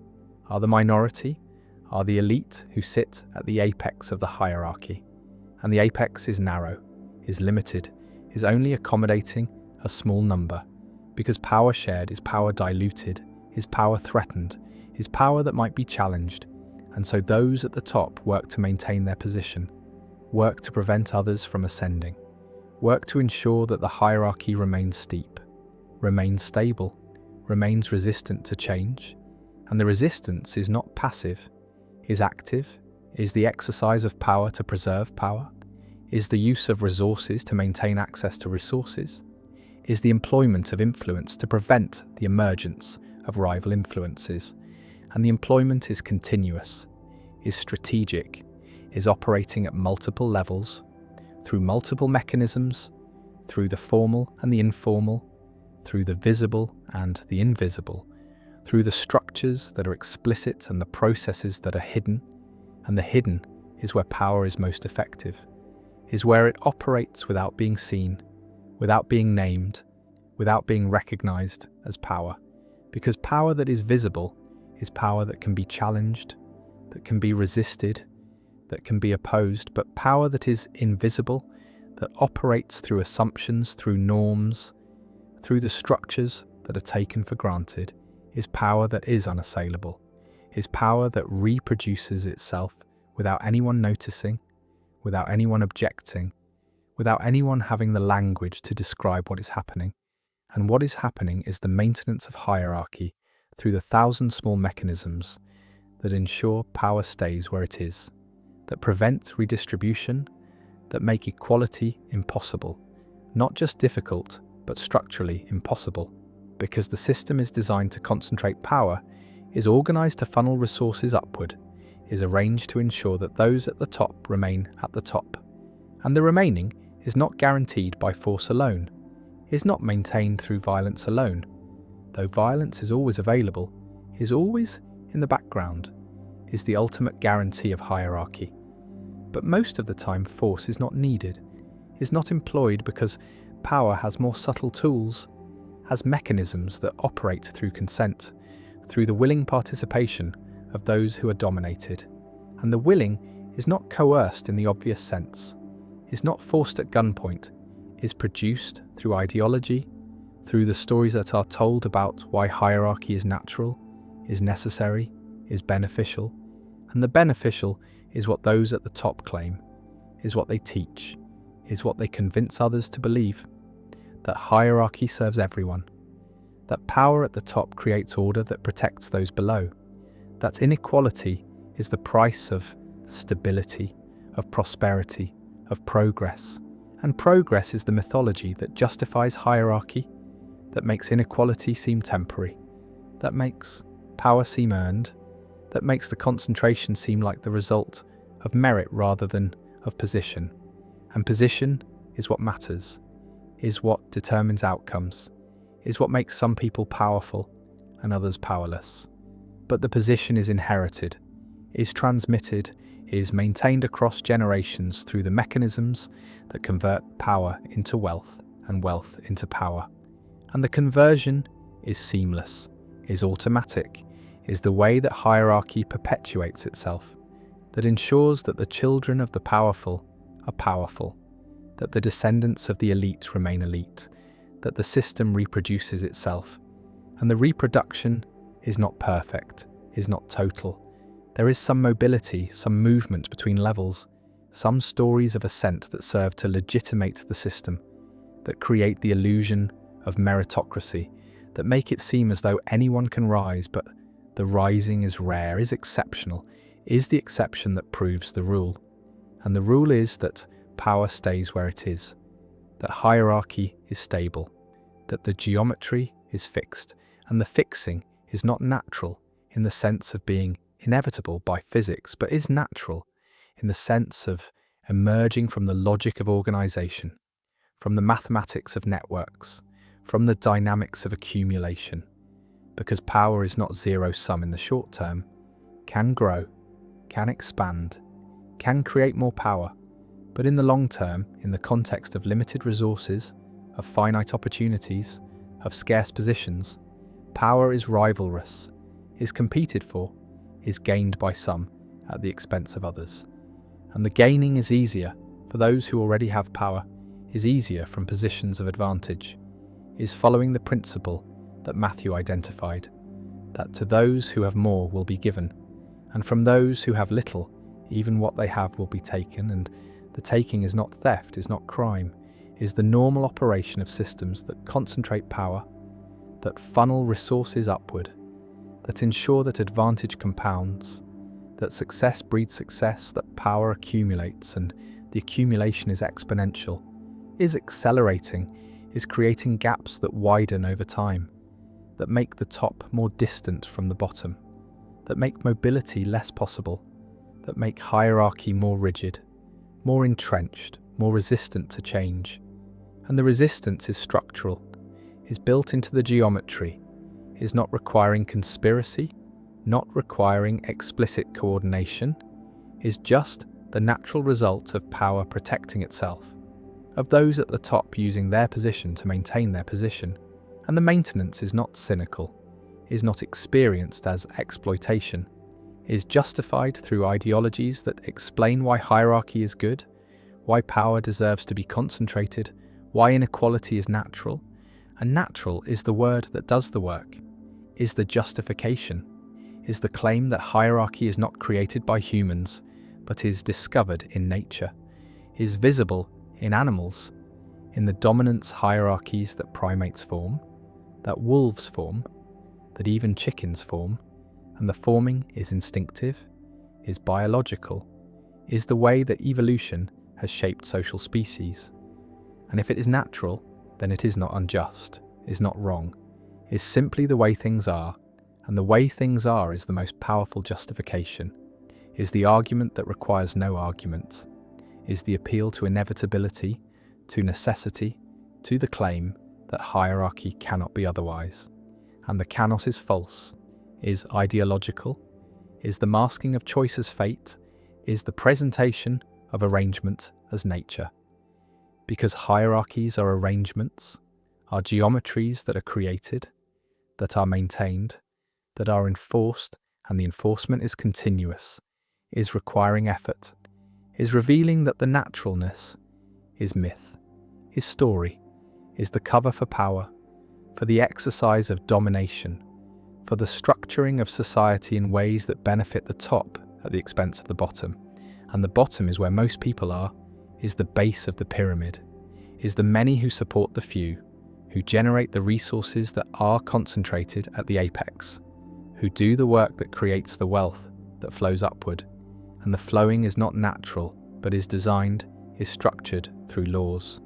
are the minority, are the elite who sit at the apex of the hierarchy. And the apex is narrow, is limited, is only accommodating a small number, because power shared is power diluted, is power threatened, is power that might be challenged, and so those at the top work to maintain their position, work to prevent others from ascending, work to ensure that the hierarchy remains steep, remains stable, remains resistant to change. And the resistance is not passive, is active, is the exercise of power to preserve power, is the use of resources to maintain access to resources, is the employment of influence to prevent the emergence of rival influences. And the employment is continuous, is strategic, is operating at multiple levels, through multiple mechanisms, through the formal and the informal, through the visible and the invisible, through the structures that are explicit and the processes that are hidden. And the hidden is where power is most effective, is where it operates without being seen, without being named, without being recognized as power. Because power that is visible is power that can be challenged, that can be resisted, that can be opposed. But power that is invisible, that operates through assumptions, through norms, through the structures that are taken for granted, is power that is unassailable, is power that reproduces itself without anyone noticing, without anyone objecting, without anyone having the language to describe what is happening. And what is happening is the maintenance of hierarchy through the 1,000 small mechanisms that ensure power stays where it is, that prevent redistribution, that make equality impossible, not just difficult, but structurally impossible. Because the system is designed to concentrate power, is organized to funnel resources upward, is arranged to ensure that those at the top remain at the top. And the remaining is not guaranteed by force alone, is not maintained through violence alone, though violence is always available, is always in the background, is the ultimate guarantee of hierarchy. But most of the time force is not needed, is not employed because power has more subtle tools, has mechanisms that operate through consent, through the willing participation of those who are dominated. And the willing is not coerced in the obvious sense, is not forced at gunpoint, is produced through ideology, through the stories that are told about why hierarchy is natural, is necessary, is beneficial. And the beneficial is what those at the top claim, is what they teach, is what they convince others to believe. That hierarchy serves everyone, that power at the top creates order that protects those below, that inequality is the price of stability, of prosperity, of progress, and progress is the mythology that justifies hierarchy, that makes inequality seem temporary, that makes power seem earned, that makes the concentration seem like the result of merit rather than of position. And position is what matters, is what determines outcomes, is what makes some people powerful and others powerless. But the position is inherited, is transmitted, is maintained across generations through the mechanisms that convert power into wealth and wealth into power. And the conversion is seamless, is automatic, is the way that hierarchy perpetuates itself, that ensures that the children of the powerful are powerful, that the descendants of the elite remain elite, that the system reproduces itself. And the reproduction is not perfect, is not total. There is some mobility, some movement between levels, some stories of ascent that serve to legitimate the system, that create the illusion of meritocracy, that make it seem as though anyone can rise, but the rising is rare, is exceptional, is the exception that proves the rule. And the rule is that power stays where it is, that hierarchy is stable, that the geometry is fixed, and the fixing is not natural in the sense of being inevitable by physics, but is natural in the sense of emerging from the logic of organization, from the mathematics of networks, from the dynamics of accumulation, because power is not zero-sum in the short term, can grow, can expand, can create more power, but in the long term, in the context of limited resources, of finite opportunities, of scarce positions, power is rivalrous, is competed for, is gained by some at the expense of others. And the gaining is easier for those who already have power, is easier from positions of advantage, is following the principle that Matthew identified, that to those who have more will be given, and from those who have little, even what they have will be taken, and the taking is not theft, is not crime, is the normal operation of systems that concentrate power, that funnel resources upward, that ensure that advantage compounds, that success breeds success, that power accumulates and the accumulation is exponential, is accelerating, is creating gaps that widen over time, that make the top more distant from the bottom, that make mobility less possible, that make hierarchy more rigid, more entrenched, more resistant to change. And the resistance is structural, is built into the geometry, is not requiring conspiracy, not requiring explicit coordination, is just the natural result of power protecting itself, of those at the top using their position to maintain their position. And the maintenance is not cynical, is not experienced as exploitation, is justified through ideologies that explain why hierarchy is good, why power deserves to be concentrated, why inequality is natural. And natural is the word that does the work, is the justification, is the claim that hierarchy is not created by humans, but is discovered in nature, is visible in animals, in the dominance hierarchies that primates form, that wolves form, that even chickens form, and the forming is instinctive, is biological, is the way that evolution has shaped social species. And if it is natural, then it is not unjust, is not wrong, is simply the way things are, and the way things are is the most powerful justification, is the argument that requires no argument, is the appeal to inevitability, to necessity, to the claim that hierarchy cannot be otherwise. And the cannot is false, is ideological, is the masking of choice as fate, is the presentation of arrangement as nature. Because hierarchies are arrangements, are geometries that are created, that are maintained, that are enforced, and the enforcement is continuous, is requiring effort, is revealing that the naturalness is myth, is story, is the cover for power, for the exercise of domination, for the structuring of society in ways that benefit the top at the expense of the bottom. And the bottom is where most people are, is the base of the pyramid, is the many who support the few, who generate the resources that are concentrated at the apex, who do the work that creates the wealth that flows upward. And the flowing is not natural, but is designed, is structured through laws,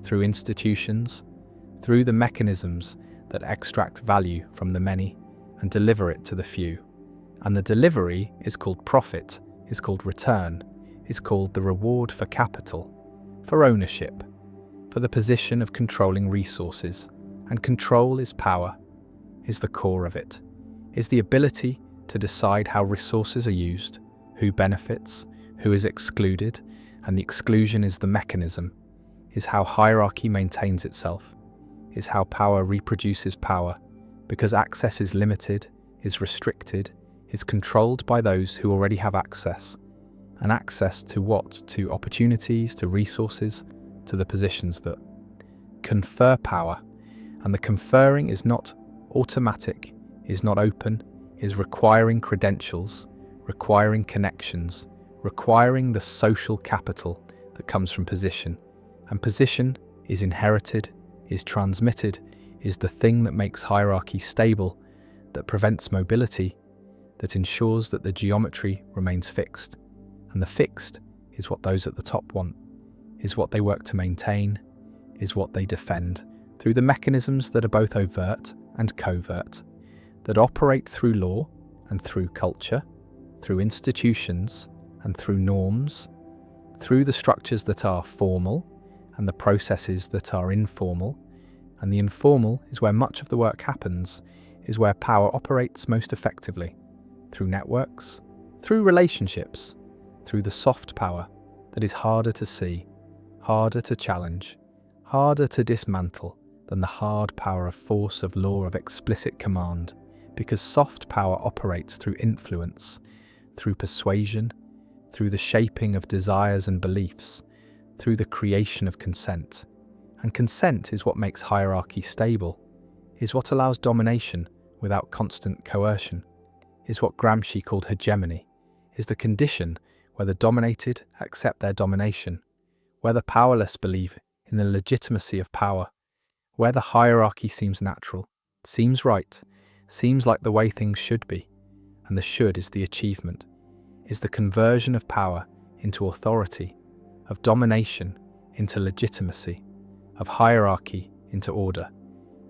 through institutions, through the mechanisms that extract value from the many and deliver it to the few. And the delivery is called profit, is called return, is called the reward for capital, for ownership, for the position of controlling resources. And control is power, is the core of it, is the ability to decide how resources are used, who benefits, who is excluded, and the exclusion is the mechanism, is how hierarchy maintains itself, is how power reproduces power, because access is limited, is restricted, is controlled by those who already have access. And access to what? To opportunities, to resources, to the positions that confer power. And the conferring is not automatic, is not open, is requiring credentials, requiring connections, requiring the social capital that comes from position. And position is inherited, is transmitted, is the thing that makes hierarchy stable, that prevents mobility, that ensures that the geometry remains fixed. And the fixed is what those at the top want, is what they work to maintain, is what they defend through the mechanisms that are both overt and covert, that operate through law and through culture, through institutions and through norms, through the structures that are formal and the processes that are informal. And the informal is where much of the work happens, is where power operates most effectively, through networks, through relationships, through the soft power that is harder to see, harder to challenge, harder to dismantle than the hard power of force, of law, of explicit command, because soft power operates through influence, through persuasion, through the shaping of desires and beliefs, through the creation of consent. And consent is what makes hierarchy stable, is what allows domination without constant coercion, is what Gramsci called hegemony, is the condition where the dominated accept their domination, where the powerless believe in the legitimacy of power, where the hierarchy seems natural, seems right, seems like the way things should be, and the should is the achievement, is the conversion of power into authority, of domination into legitimacy, of hierarchy into order.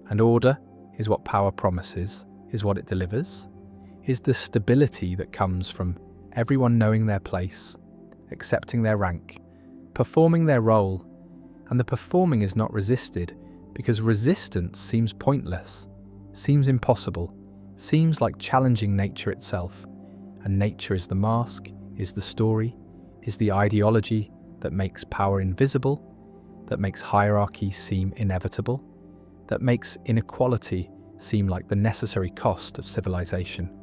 And order is what power promises, is what it delivers, is the stability that comes from everyone knowing their place, accepting their rank, performing their role, and the performing is not resisted because resistance seems pointless, seems impossible, seems like challenging nature itself, and nature is the mask, is the story, is the ideology that makes power invisible, that makes hierarchy seem inevitable, that makes inequality seem like the necessary cost of civilization.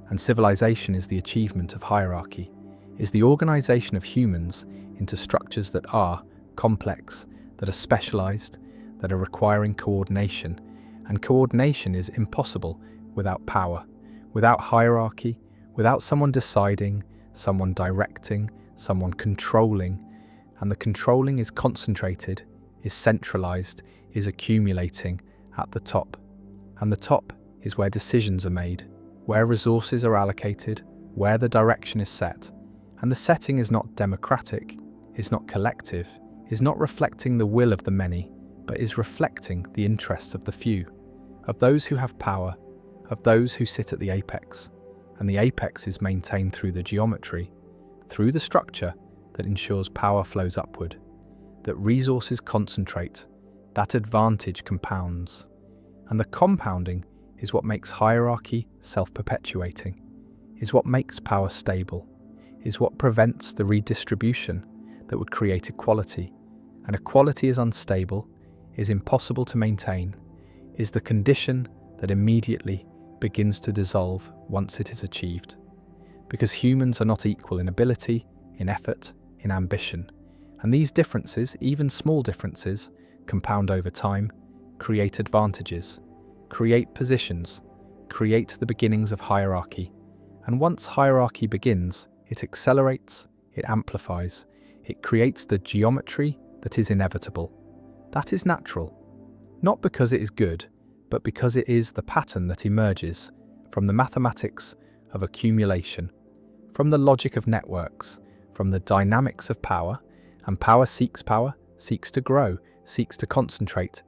And civilization is the achievement of hierarchy, is the organization of humans into structures that are complex, that are specialized, that are requiring coordination. And coordination is impossible without power, without hierarchy, without someone deciding, someone directing, someone controlling. And the controlling is concentrated, is centralized, is accumulating at the top. And the top is where decisions are made, where resources are allocated, where the direction is set. And the setting is not democratic, is not collective, is not reflecting the will of the many, but is reflecting the interests of the few, of those who have power, of those who sit at the apex. And the apex is maintained through the geometry, through the structure that ensures power flows upward, that resources concentrate, that advantage compounds. And the compounding is what makes hierarchy self-perpetuating, is what makes power stable, is what prevents the redistribution that would create equality. And equality is unstable, is impossible to maintain, is the condition that immediately begins to dissolve once it is achieved. Because humans are not equal in ability, in effort, in ambition. And these differences, even small differences, compound over time, create advantages, create positions, create the beginnings of hierarchy. And once hierarchy begins, it accelerates, it amplifies, it creates the geometry that is inevitable. That is natural, not because it is good, but because it is the pattern that emerges from the mathematics of accumulation, from the logic of networks, from the dynamics of power. And power, seeks to grow, seeks to concentrate.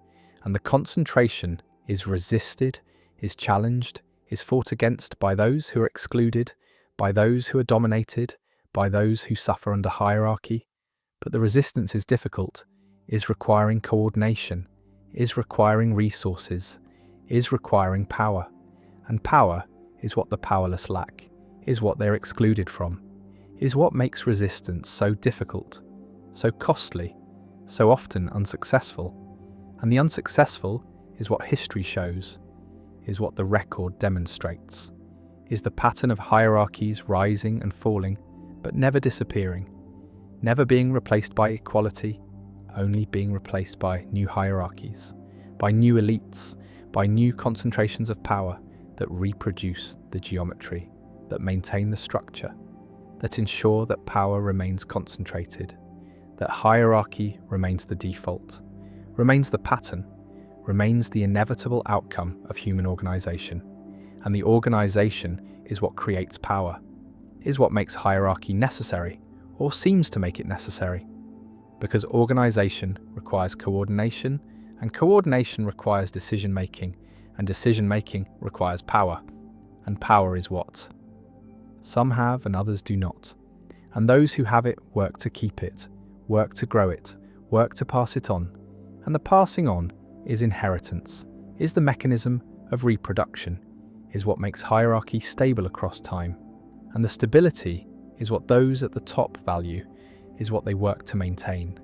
And the concentration is resisted, is challenged, is fought against by those who are excluded, by those who are dominated, by those who suffer under hierarchy. But the resistance is difficult, is requiring coordination, is requiring resources, is requiring power. And power is what the powerless lack, is what they're excluded from, is what makes resistance so difficult, so costly, so often unsuccessful. And the unsuccessful is what history shows, is what the record demonstrates, is the pattern of hierarchies rising and falling, but never disappearing, never being replaced by equality, only being replaced by new hierarchies, by new elites, by new concentrations of power that reproduce the geometry, that maintain the structure, that ensure that power remains concentrated, that hierarchy remains the default, remains the pattern, remains the inevitable outcome of human organization. And the organization is what creates power, is what makes hierarchy necessary, or seems to make it necessary. Because organization requires coordination, and coordination requires decision-making, and decision-making requires power. And power is what? Some have and others do not. And those who have it work to keep it, work to grow it, work to pass it on. And the passing on is inheritance, is the mechanism of reproduction, is what makes hierarchy stable across time. And the stability is what those at the top value, is what they work to maintain,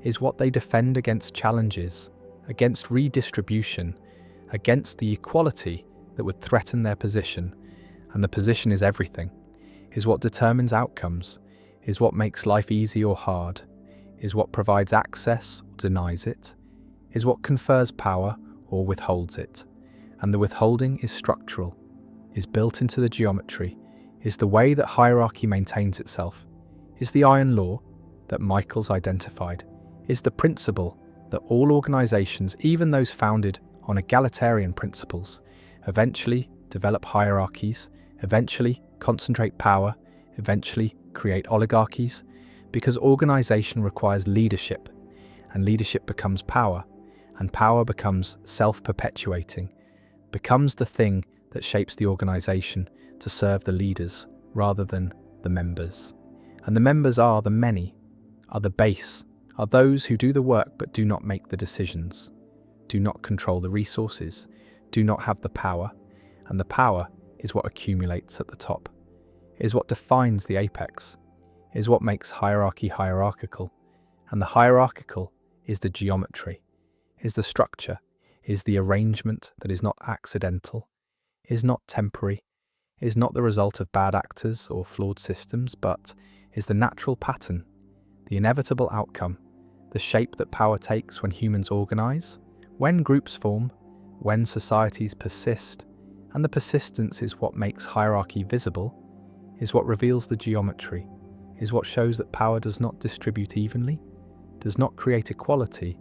is what they defend against challenges, against redistribution, against the equality that would threaten their position. And the position is everything, is what determines outcomes, is what makes life easy or hard, is what provides access or denies it, is what confers power or withholds it, and the withholding is structural, is built into the geometry, is the way that hierarchy maintains itself, is the iron law that Michael's identified, is the principle that all organizations, even those founded on egalitarian principles, eventually develop hierarchies, eventually concentrate power, eventually create oligarchies, because organization requires leadership, and leadership becomes power, and power becomes self-perpetuating, becomes the thing that shapes the organization to serve the leaders rather than the members. And the members are the many, are the base, are those who do the work but do not make the decisions, do not control the resources, do not have the power, and the power is what accumulates at the top, is what defines the apex, is what makes hierarchy hierarchical, and the hierarchical is the geometry, is the structure, is the arrangement that is not accidental, is not temporary, is not the result of bad actors or flawed systems, but is the natural pattern, the inevitable outcome, the shape that power takes when humans organize, when groups form, when societies persist, and the persistence is what makes hierarchy visible, is what reveals the geometry, is what shows that power does not distribute evenly, does not create equality,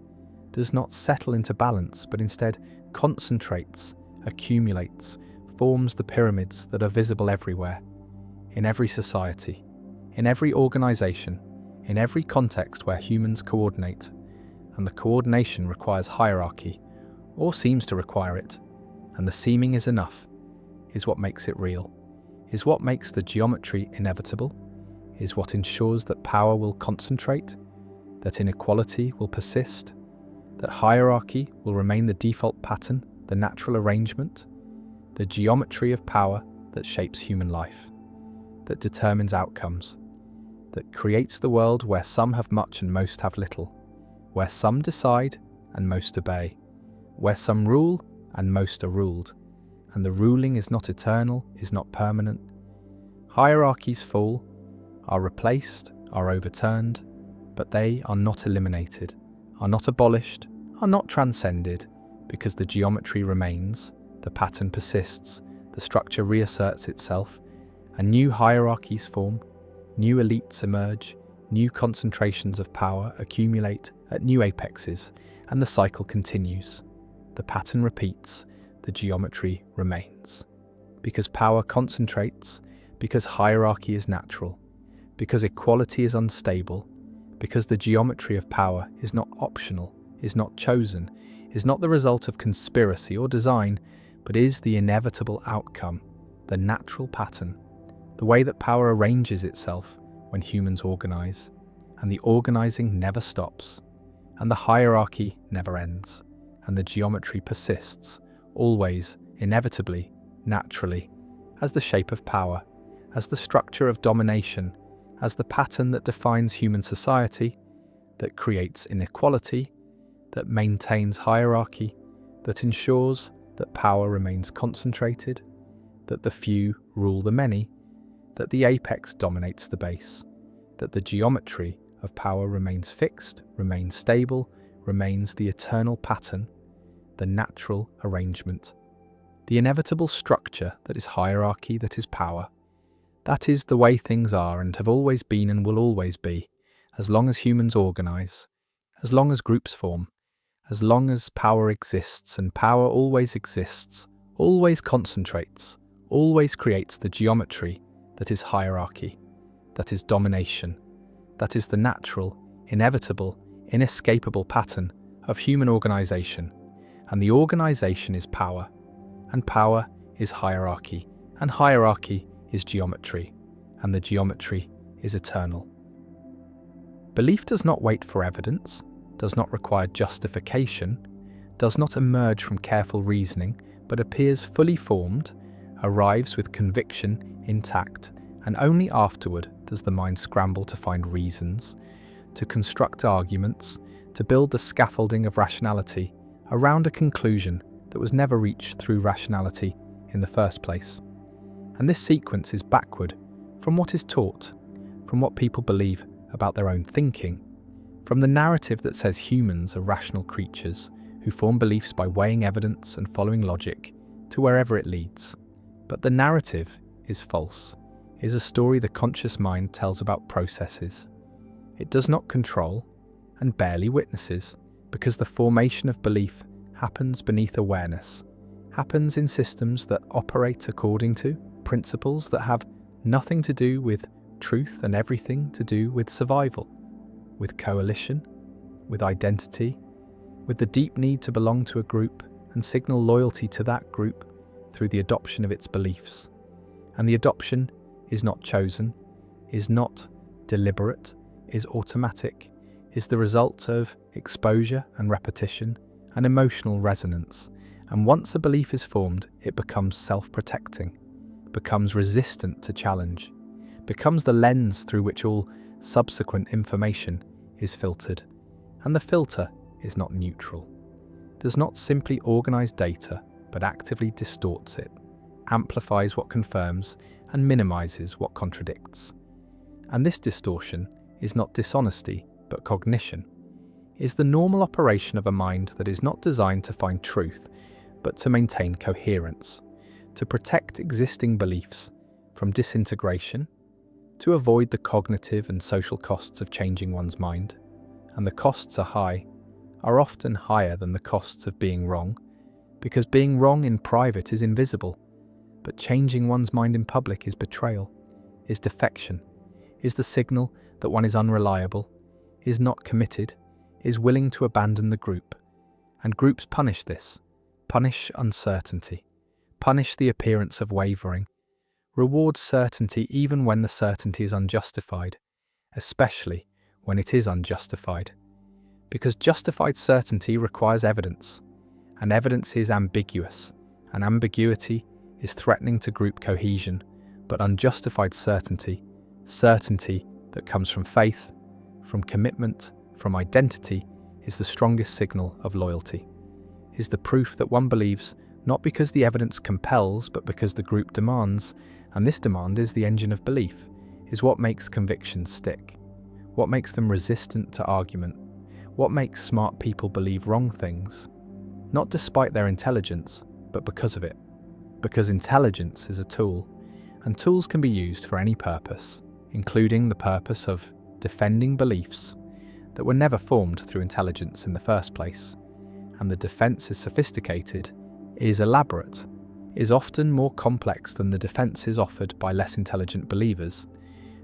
does not settle into balance, but instead concentrates, accumulates, forms the pyramids that are visible everywhere, in every society, in every organization, in every context where humans coordinate, and the coordination requires hierarchy, or seems to require it, and the seeming is enough, is what makes it real, is what makes the geometry inevitable, is what ensures that power will concentrate, that inequality will persist, that hierarchy will remain the default pattern, the natural arrangement, the geometry of power that shapes human life, that determines outcomes, that creates the world where some have much and most have little, where some decide and most obey, where some rule and most are ruled, and the ruling is not eternal, is not permanent. Hierarchies fall, are replaced, are overturned, but they are not eliminated, are not abolished, are not transcended, because the geometry remains, the pattern persists, the structure reasserts itself, and new hierarchies form, new elites emerge, new concentrations of power accumulate at new apexes, and the cycle continues. The pattern repeats, the geometry remains. Because power concentrates, because hierarchy is natural, because equality is unstable, because the geometry of power is not optional, is not chosen, is not the result of conspiracy or design, but is the inevitable outcome, the natural pattern, the way that power arranges itself when humans organize, and the organizing never stops, and the hierarchy never ends, and the geometry persists, always, inevitably, naturally, as the shape of power, as the structure of domination, as the pattern that defines human society, that creates inequality, that maintains hierarchy, that ensures that power remains concentrated, that the few rule the many, that the apex dominates the base, that the geometry of power remains fixed, remains stable, remains the eternal pattern, the natural arrangement, the inevitable structure that is hierarchy, that is power. That is the way things are and have always been and will always be, as long as humans organize, as long as groups form, as long as power exists, and power always exists, always concentrates, always creates the geometry that is hierarchy, that is domination, that is the natural, inevitable, inescapable pattern of human organization, and the organization is power, and power is hierarchy, and hierarchy is geometry, and the geometry is eternal. Belief does not wait for evidence, does not require justification, does not emerge from careful reasoning, but appears fully formed, arrives with conviction intact, and only afterward does the mind scramble to find reasons, to construct arguments, to build the scaffolding of rationality around a conclusion that was never reached through rationality in the first place. And this sequence is backward from what is taught, from what people believe about their own thinking, from the narrative that says humans are rational creatures who form beliefs by weighing evidence and following logic to wherever it leads. But the narrative is false, is a story the conscious mind tells about processes. It does not control and barely witnesses, because the formation of belief happens beneath awareness, happens in systems that operate according to principles that have nothing to do with truth and everything to do with survival, with coalition, with identity, with the deep need to belong to a group and signal loyalty to that group through the adoption of its beliefs. And the adoption is not chosen, is not deliberate, is automatic, is the result of exposure and repetition and emotional resonance. And once a belief is formed, it becomes self-protecting, becomes resistant to challenge, becomes the lens through which all subsequent information is filtered. And the filter is not neutral, does not simply organize data, but actively distorts it, amplifies what confirms, and minimizes what contradicts. And this distortion is not dishonesty, but cognition, is the normal operation of a mind that is not designed to find truth, but to maintain coherence, to protect existing beliefs from disintegration, to avoid the cognitive and social costs of changing one's mind. And the costs are often higher than the costs of being wrong, because being wrong in private is invisible, but changing one's mind in public is betrayal, is defection, is the signal that one is unreliable, is not committed, is willing to abandon the group. And groups punish this, punish uncertainty, punish the appearance of wavering, reward certainty even when the certainty is unjustified, especially when it is unjustified. Because justified certainty requires evidence, and evidence is ambiguous, and ambiguity is threatening to group cohesion, but unjustified certainty, certainty that comes from faith, from commitment, from identity, is the strongest signal of loyalty, is the proof that one believes not because the evidence compels, but because the group demands, and this demand is the engine of belief, is what makes convictions stick, what makes them resistant to argument, what makes smart people believe wrong things, not despite their intelligence, but because of it. Because intelligence is a tool, and tools can be used for any purpose, including the purpose of defending beliefs that were never formed through intelligence in the first place. And the defense is sophisticated, is elaborate, is often more complex than the defenses offered by less intelligent believers,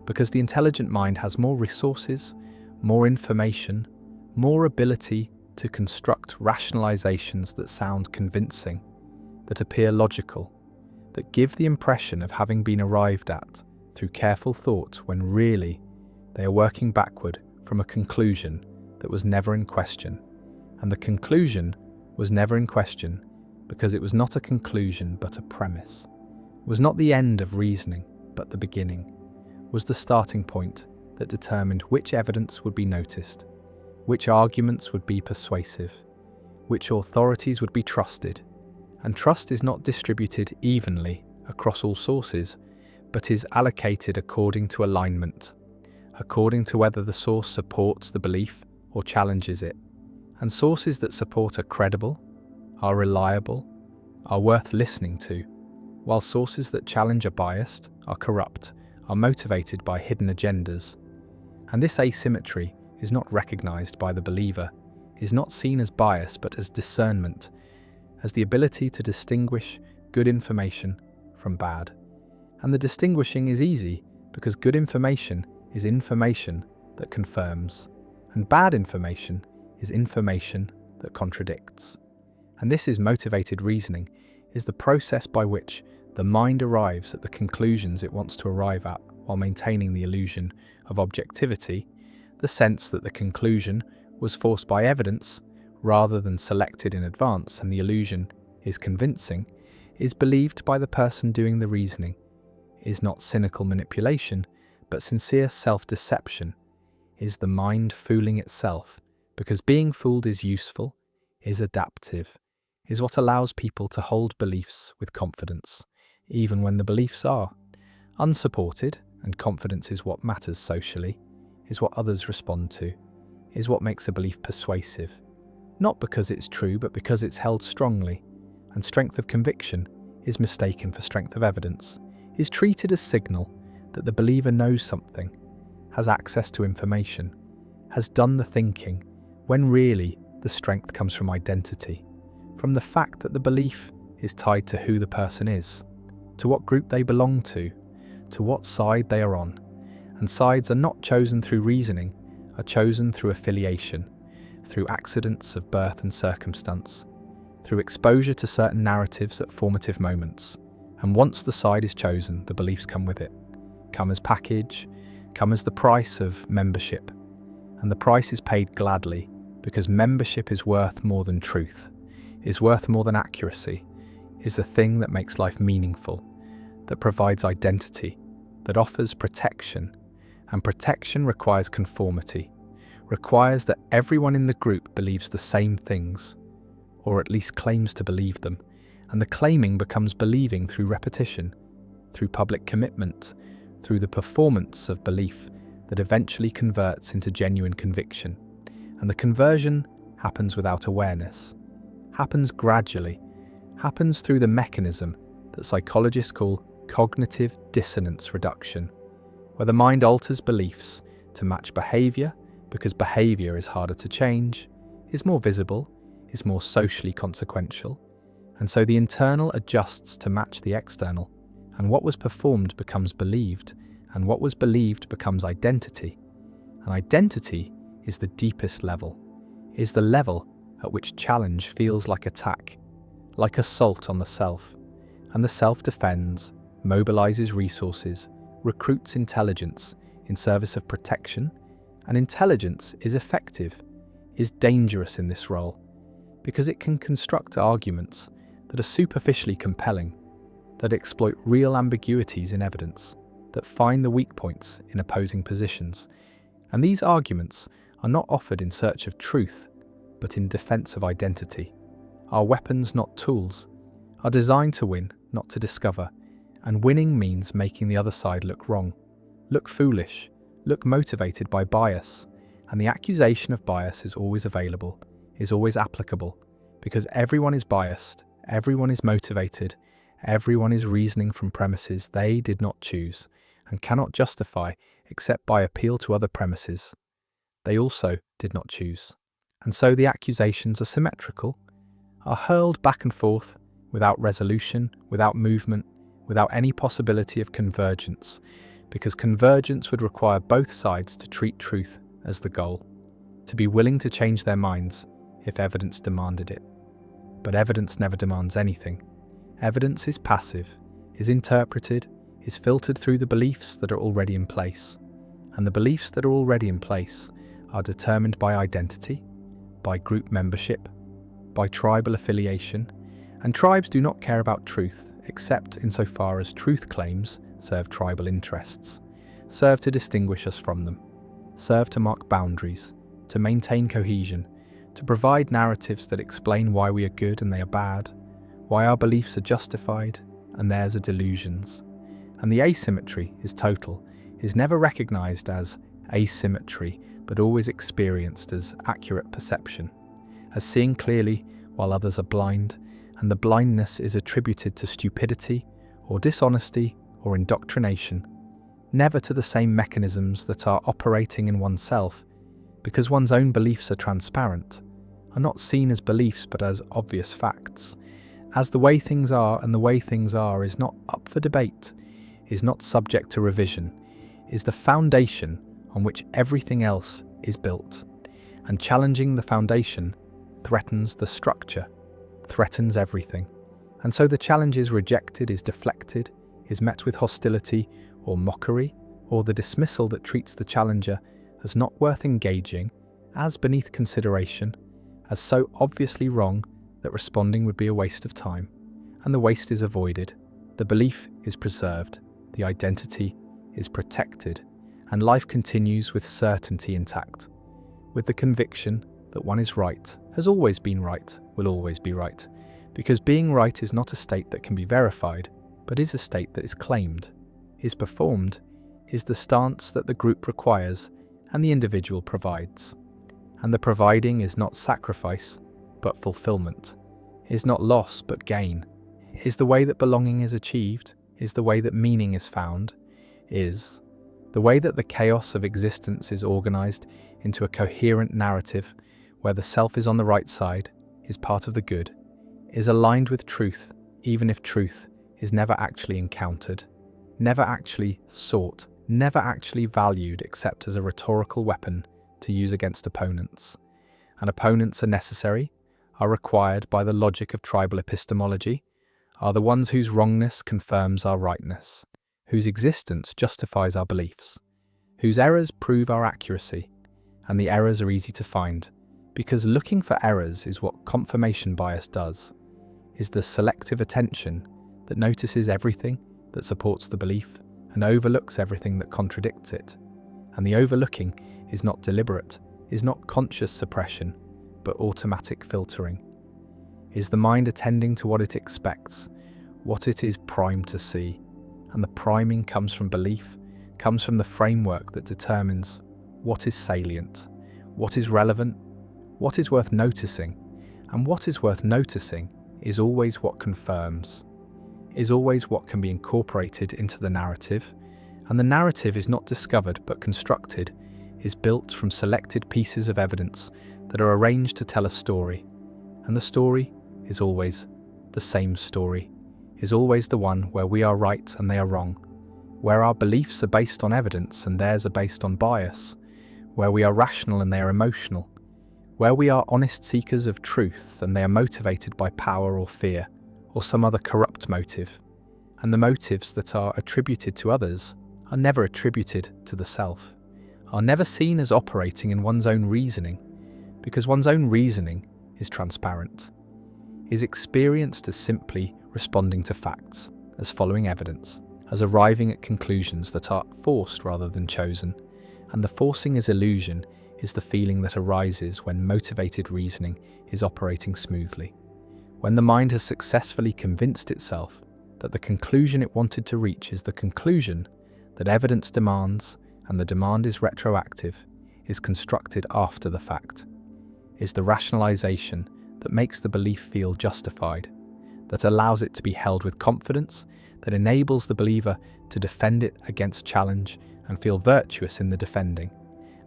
because the intelligent mind has more resources, more information, more ability to construct rationalizations that sound convincing, that appear logical, that give the impression of having been arrived at through careful thought when really they are working backward from a conclusion that was never in question. And the conclusion was never in question because it was not a conclusion but a premise, was not the end of reasoning but the beginning, was the starting point that determined which evidence would be noticed, which arguments would be persuasive, which authorities would be trusted. And trust is not distributed evenly across all sources, but is allocated according to alignment, according to whether the source supports the belief or challenges it. And sources that support are credible, are reliable, are worth listening to, while sources that challenge are biased, are corrupt, are motivated by hidden agendas. And this asymmetry is not recognized by the believer, is not seen as bias but as discernment, as the ability to distinguish good information from bad. And the distinguishing is easy because good information is information that confirms, and bad information is information that contradicts. And this is motivated reasoning, is the process by which the mind arrives at the conclusions it wants to arrive at while maintaining the illusion of objectivity, the sense that the conclusion was forced by evidence rather than selected in advance, and the illusion is convincing, is believed by the person doing the reasoning, is not cynical manipulation, but sincere self-deception, is the mind fooling itself, because being fooled is useful, is adaptive, is what allows people to hold beliefs with confidence, even when the beliefs are unsupported, and confidence is what matters socially, is what others respond to, is what makes a belief persuasive, not because it's true, but because it's held strongly, and strength of conviction is mistaken for strength of evidence, is treated as signal that the believer knows something, has access to information, has done the thinking, when really the strength comes from identity, from the fact that the belief is tied to who the person is, to what group they belong to what side they are on. And sides are not chosen through reasoning, are chosen through affiliation, through accidents of birth and circumstance, through exposure to certain narratives at formative moments. And once the side is chosen, the beliefs come with it, come as package, come as the price of membership. And the price is paid gladly, because membership is worth more than truth, is worth more than accuracy, is the thing that makes life meaningful, that provides identity, that offers protection. And protection requires conformity, requires that everyone in the group believes the same things, or at least claims to believe them. And the claiming becomes believing through repetition, through public commitment, through the performance of belief that eventually converts into genuine conviction. And the conversion happens without awareness, happens gradually, happens through the mechanism that psychologists call cognitive dissonance reduction, where the mind alters beliefs to match behavior because behavior is harder to change, is more visible, is more socially consequential, and so the internal adjusts to match the external, and what was performed becomes believed, and what was believed becomes identity. And identity is the deepest level, is the level at which challenge feels like attack, like assault on the self, and the self defends, mobilizes resources, recruits intelligence in service of protection, and intelligence is effective, is dangerous in this role, because it can construct arguments that are superficially compelling, that exploit real ambiguities in evidence, that find the weak points in opposing positions. And these arguments are not offered in search of truth, but in defense of identity. Are weapons, not tools, are designed to win, not to discover, and winning means making the other side look wrong, look foolish, look motivated by bias. And the accusation of bias is always available, is always applicable, because everyone is biased, everyone is motivated, everyone is reasoning from premises they did not choose and cannot justify except by appeal to other premises they also did not choose. And so the accusations are symmetrical, are hurled back and forth without resolution, without movement, without any possibility of convergence, because convergence would require both sides to treat truth as the goal, to be willing to change their minds if evidence demanded it. But evidence never demands anything. Evidence is passive, is interpreted, is filtered through the beliefs that are already in place. And the beliefs that are already in place are determined by identity, by group membership, by tribal affiliation, and tribes do not care about truth except insofar as truth claims serve tribal interests, serve to distinguish us from them, serve to mark boundaries, to maintain cohesion, to provide narratives that explain why we are good and they are bad, why our beliefs are justified and theirs are delusions. And the asymmetry is total, is never recognized as asymmetry, but always experienced as accurate perception, as seeing clearly while others are blind, and the blindness is attributed to stupidity or dishonesty or indoctrination, never to the same mechanisms that are operating in oneself, because one's own beliefs are transparent, are not seen as beliefs but as obvious facts, as the way things are, and the way things are is not up for debate, is not subject to revision, is the foundation on which everything else is built, and challenging the foundation threatens the structure, threatens everything. And so the challenge is rejected, is deflected, is met with hostility or mockery, or the dismissal that treats the challenger as not worth engaging, as beneath consideration, as so obviously wrong that responding would be a waste of time. And the waste is avoided, the belief is preserved, the identity is protected, and life continues with certainty intact, with the conviction that one is right, has always been right, will always be right, because being right is not a state that can be verified, but is a state that is claimed, is performed, is the stance that the group requires and the individual provides. And the providing is not sacrifice, but fulfillment? Is not loss but gain? Is the way that belonging is achieved? Is the way that meaning is found? Is the way that the chaos of existence is organized into a coherent narrative where the self is on the right side, is part of the good, is aligned with truth, even if truth is never actually encountered, never actually sought, never actually valued except as a rhetorical weapon to use against opponents. And opponents are necessary, are required by the logic of tribal epistemology, are the ones whose wrongness confirms our rightness, whose existence justifies our beliefs, whose errors prove our accuracy, and the errors are easy to find, because looking for errors is what confirmation bias does, is the selective attention that notices everything that supports the belief and overlooks everything that contradicts it. And the overlooking is not deliberate, is not conscious suppression, but automatic filtering. Is the mind attending to what it expects, what it is primed to see? And the priming comes from belief, comes from the framework that determines what is salient, what is relevant, what is worth noticing, and what is worth noticing is always what confirms, is always what can be incorporated into the narrative, and the narrative is not discovered but constructed, is built from selected pieces of evidence that are arranged to tell a story, and the story is always the same story, is always the one where we are right and they are wrong, where our beliefs are based on evidence and theirs are based on bias, where we are rational and they are emotional, where we are honest seekers of truth and they are motivated by power or fear, or some other corrupt motive, and the motives that are attributed to others are never attributed to the self, are never seen as operating in one's own reasoning, because one's own reasoning is transparent, is experienced as simply responding to facts, as following evidence, as arriving at conclusions that are forced rather than chosen, and the forcing as illusion is the feeling that arises when motivated reasoning is operating smoothly. When the mind has successfully convinced itself that the conclusion it wanted to reach is the conclusion that evidence demands, and the demand is retroactive, is constructed after the fact, is the rationalization that makes the belief feel justified, that allows it to be held with confidence, that enables the believer to defend it against challenge and feel virtuous in the defending.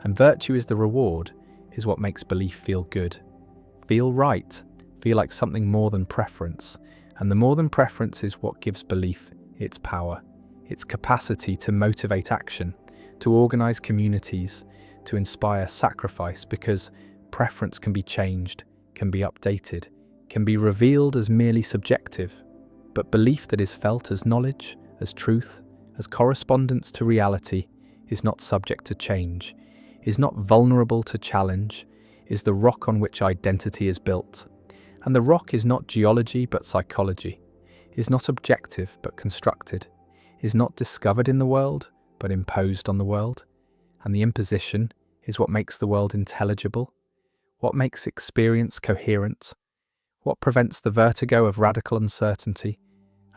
And virtue is the reward, is what makes belief feel good, feel right, feel like something more than preference, and the more than preference is what gives belief its power, its capacity to motivate action, to organize communities, to inspire sacrifice, because preference can be changed, can be updated, can be revealed as merely subjective, but belief that is felt as knowledge, as truth, as correspondence to reality, is not subject to change, is not vulnerable to challenge, is the rock on which identity is built. And the rock is not geology but psychology, is not objective but constructed, is not discovered in the world but imposed on the world. And the imposition is what makes the world intelligible, what makes experience coherent, what prevents the vertigo of radical uncertainty.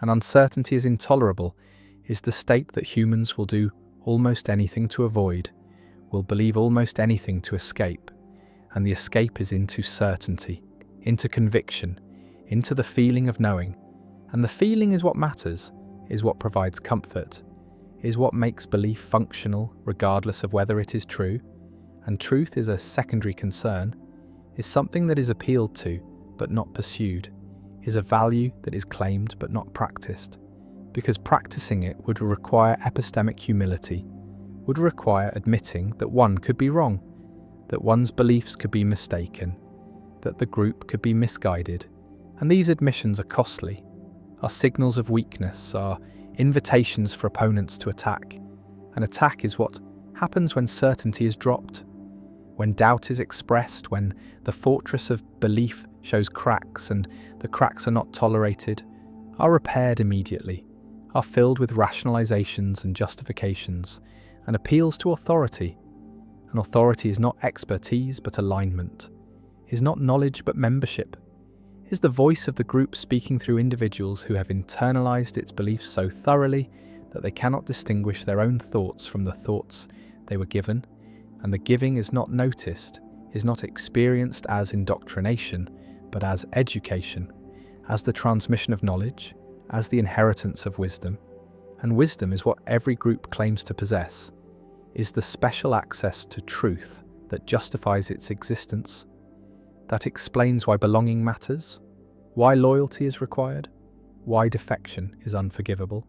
And uncertainty is intolerable, is the state that humans will do almost anything to avoid, will believe almost anything to escape. And the escape is into certainty, into conviction, into the feeling of knowing. And the feeling is what matters, is what provides comfort, is what makes belief functional regardless of whether it is true. And truth is a secondary concern, is something that is appealed to but not pursued, is a value that is claimed but not practiced, because practicing it would require epistemic humility, would require admitting that one could be wrong, that one's beliefs could be mistaken, that the group could be misguided, and these admissions are costly, are signals of weakness, are invitations for opponents to attack. An attack is what happens when certainty is dropped, when doubt is expressed, when the fortress of belief shows cracks and the cracks are not tolerated, are repaired immediately, are filled with rationalizations and justifications, and appeals to authority. And authority is not expertise but alignment, is not knowledge but membership, is the voice of the group speaking through individuals who have internalized its beliefs so thoroughly that they cannot distinguish their own thoughts from the thoughts they were given, and the giving is not noticed, is not experienced as indoctrination, but as education, as the transmission of knowledge, as the inheritance of wisdom. And wisdom is what every group claims to possess, is the special access to truth that justifies its existence, that explains why belonging matters, why loyalty is required, why defection is unforgivable,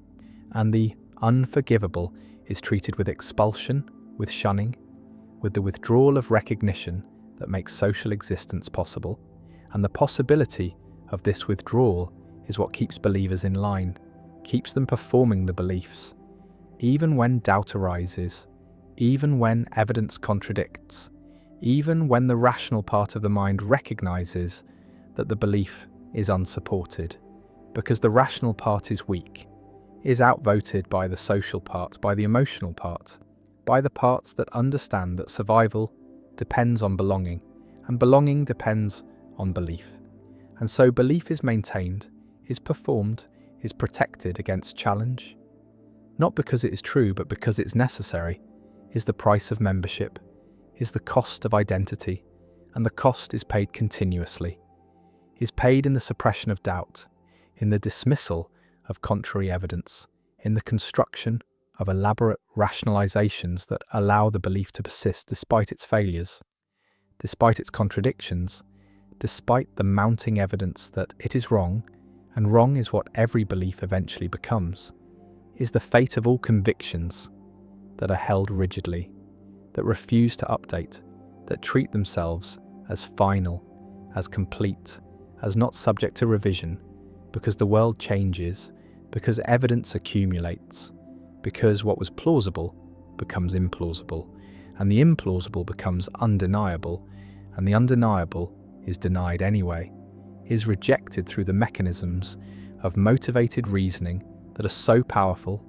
and the unforgivable is treated with expulsion, with shunning, with the withdrawal of recognition that makes social existence possible, and the possibility of this withdrawal is what keeps believers in line, keeps them performing the beliefs, even when doubt arises, even when evidence contradicts, even when the rational part of the mind recognizes that the belief is unsupported, because the rational part is weak, is outvoted by the social part, by the emotional part, by the parts that understand that survival depends on belonging, and belonging depends on belief. And so belief is maintained, is performed, is protected against challenge, not because it is true, but because it's necessary, is the price of membership, is the cost of identity, and the cost is paid continuously, is paid in the suppression of doubt, in the dismissal of contrary evidence, in the construction of elaborate rationalizations that allow the belief to persist despite its failures, despite its contradictions, despite the mounting evidence that it is wrong, and wrong is what every belief eventually becomes, is the fate of all convictions that are held rigidly, that refuse to update, that treat themselves as final, as complete, as not subject to revision, because the world changes, because evidence accumulates, because what was plausible becomes implausible, and the implausible becomes undeniable, and the undeniable is denied anyway, is rejected through the mechanisms of motivated reasoning that are so powerful,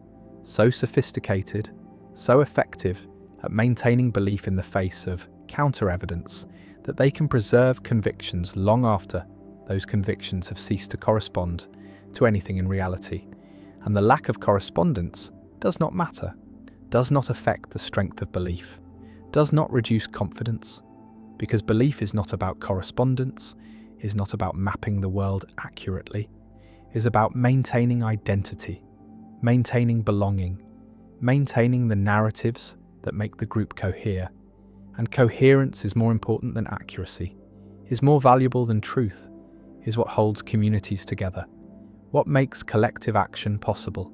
so sophisticated, so effective at maintaining belief in the face of counter-evidence that they can preserve convictions long after those convictions have ceased to correspond to anything in reality. And the lack of correspondence does not matter, does not affect the strength of belief, does not reduce confidence, because belief is not about correspondence, is not about mapping the world accurately, is about maintaining identity, maintaining belonging, maintaining the narratives that make the group cohere. And coherence is more important than accuracy, is more valuable than truth, is what holds communities together, what makes collective action possible,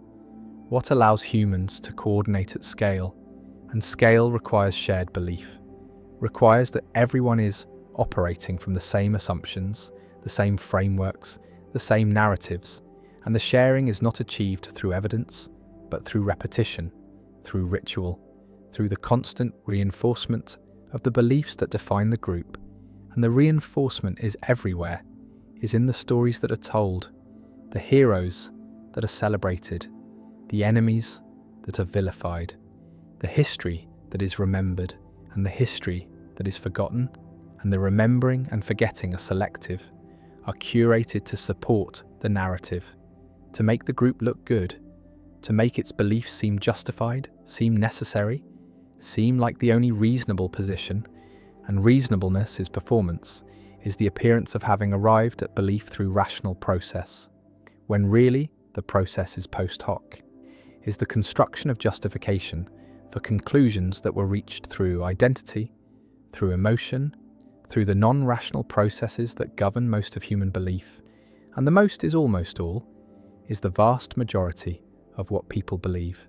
what allows humans to coordinate at scale. And scale requires shared belief, requires that everyone is operating from the same assumptions, the same frameworks, the same narratives, and the sharing is not achieved through evidence, but through repetition, through ritual, through the constant reinforcement of the beliefs that define the group. And the reinforcement is everywhere, is in the stories that are told, the heroes that are celebrated, the enemies that are vilified, the history that is remembered, and the history that is forgotten, and the remembering and forgetting are selective, are curated to support the narrative, to make the group look good, to make its beliefs seem justified, seem necessary, seem like the only reasonable position. And reasonableness is performance, is the appearance of having arrived at belief through rational process, when really the process is post hoc, is the construction of justification for conclusions that were reached through identity, through emotion, through the non-rational processes that govern most of human belief. And the most is almost all, is the vast majority of what people believe,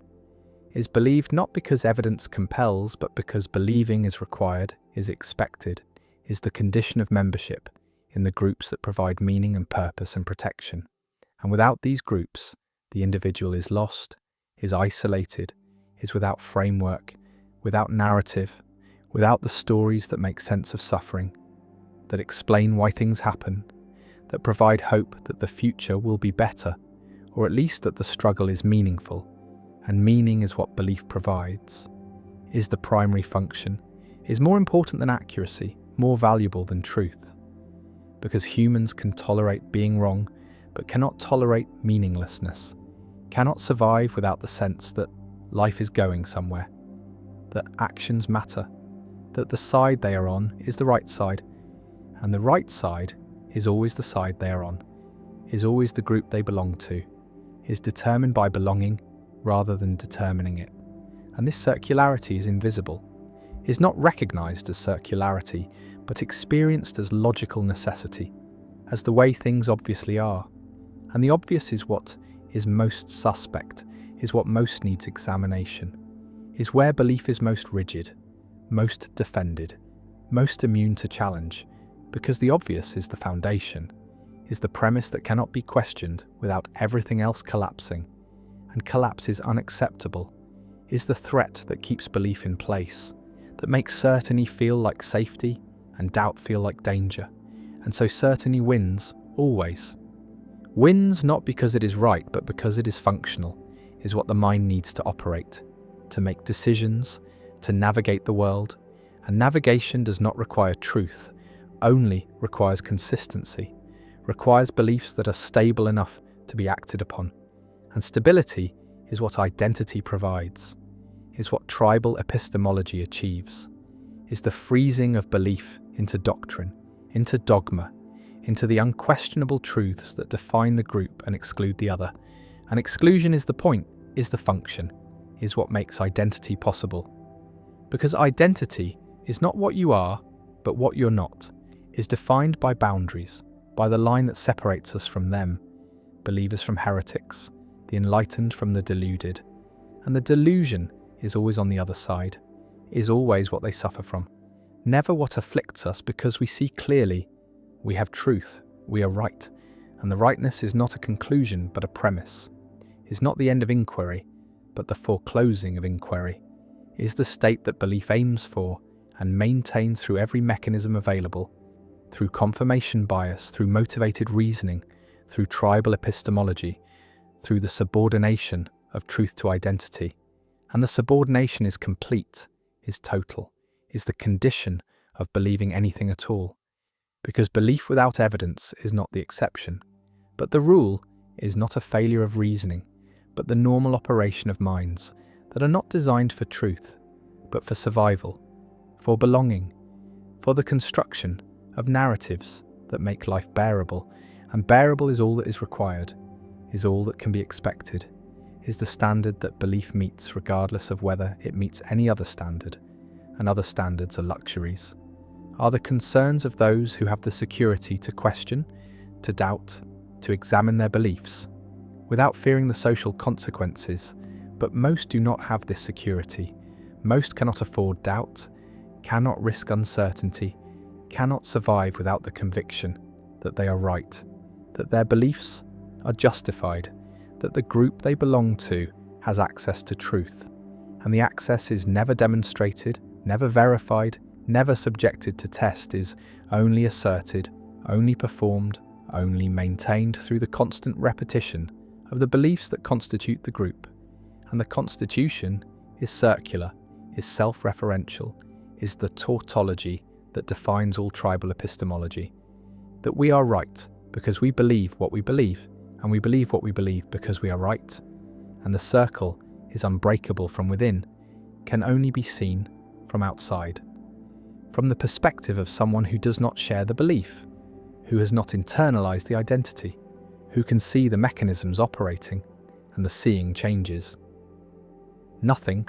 is believed not because evidence compels, but because believing is required, is expected, is the condition of membership in the groups that provide meaning and purpose and protection. And without these groups, the individual is lost, is isolated, is without framework, without narrative, without the stories that make sense of suffering, that explain why things happen, that provide hope that the future will be better, or at least that the struggle is meaningful. And meaning is what belief provides, is the primary function, is more important than accuracy, more valuable than truth. Because humans can tolerate being wrong, but cannot tolerate meaninglessness, cannot survive without the sense that life is going somewhere, that actions matter, that the side they are on is the right side, and the right side is always the side they are on, is always the group they belong to, is determined by belonging rather than determining it. And this circularity is invisible, is not recognized as circularity, but experienced as logical necessity, as the way things obviously are. And the obvious is what is most suspect, is what most needs examination, is where belief is most rigid, most defended, most immune to challenge, because the obvious is the foundation, is the premise that cannot be questioned without everything else collapsing, and collapse is unacceptable, is the threat that keeps belief in place, that makes certainty feel like safety and doubt feel like danger, and so certainty wins, always. Wins not because it is right, but because it is functional, is what the mind needs to operate, to make decisions, to navigate the world, and navigation does not require truth, only requires consistency, requires beliefs that are stable enough to be acted upon. And stability is what identity provides, is what tribal epistemology achieves, is the freezing of belief into doctrine, into dogma, into the unquestionable truths that define the group and exclude the other. And exclusion is the point, is the function, is what makes identity possible. Because identity is not what you are, but what you're not, is defined by boundaries, by the line that separates us from them, believers from heretics, the enlightened from the deluded. And the delusion is always on the other side, is always what they suffer from, never what afflicts us, because we see clearly, we have truth, we are right, and the rightness is not a conclusion but a premise, is not the end of inquiry, but the foreclosing of inquiry, is the state that belief aims for and maintains through every mechanism available, through confirmation bias, through motivated reasoning, through tribal epistemology, through the subordination of truth to identity. And the subordination is complete, is total, is the condition of believing anything at all. Because belief without evidence is not the exception, but the rule is not a failure of reasoning, but the normal operation of minds that are not designed for truth, but for survival, for belonging, for the construction of narratives that make life bearable. And bearable is all that is required, is all that can be expected, is the standard that belief meets regardless of whether it meets any other standard, and other standards are luxuries, are the concerns of those who have the security to question, to doubt, to examine their beliefs, without fearing the social consequences. But most do not have this security. Most cannot afford doubt, cannot risk uncertainty, cannot survive without the conviction that they are right, that their beliefs are justified, that the group they belong to has access to truth, and the access is never demonstrated, never verified, never subjected to test, is only asserted, only performed, only maintained through the constant repetition of the beliefs that constitute the group. And the constitution is circular, is self-referential, is the tautology that defines all tribal epistemology. That we are right because we believe what we believe, and we believe what we believe because we are right. And the circle is unbreakable from within, can only be seen from outside. From the perspective of someone who does not share the belief, who has not internalized the identity, who can see the mechanisms operating, and the seeing changes. Nothing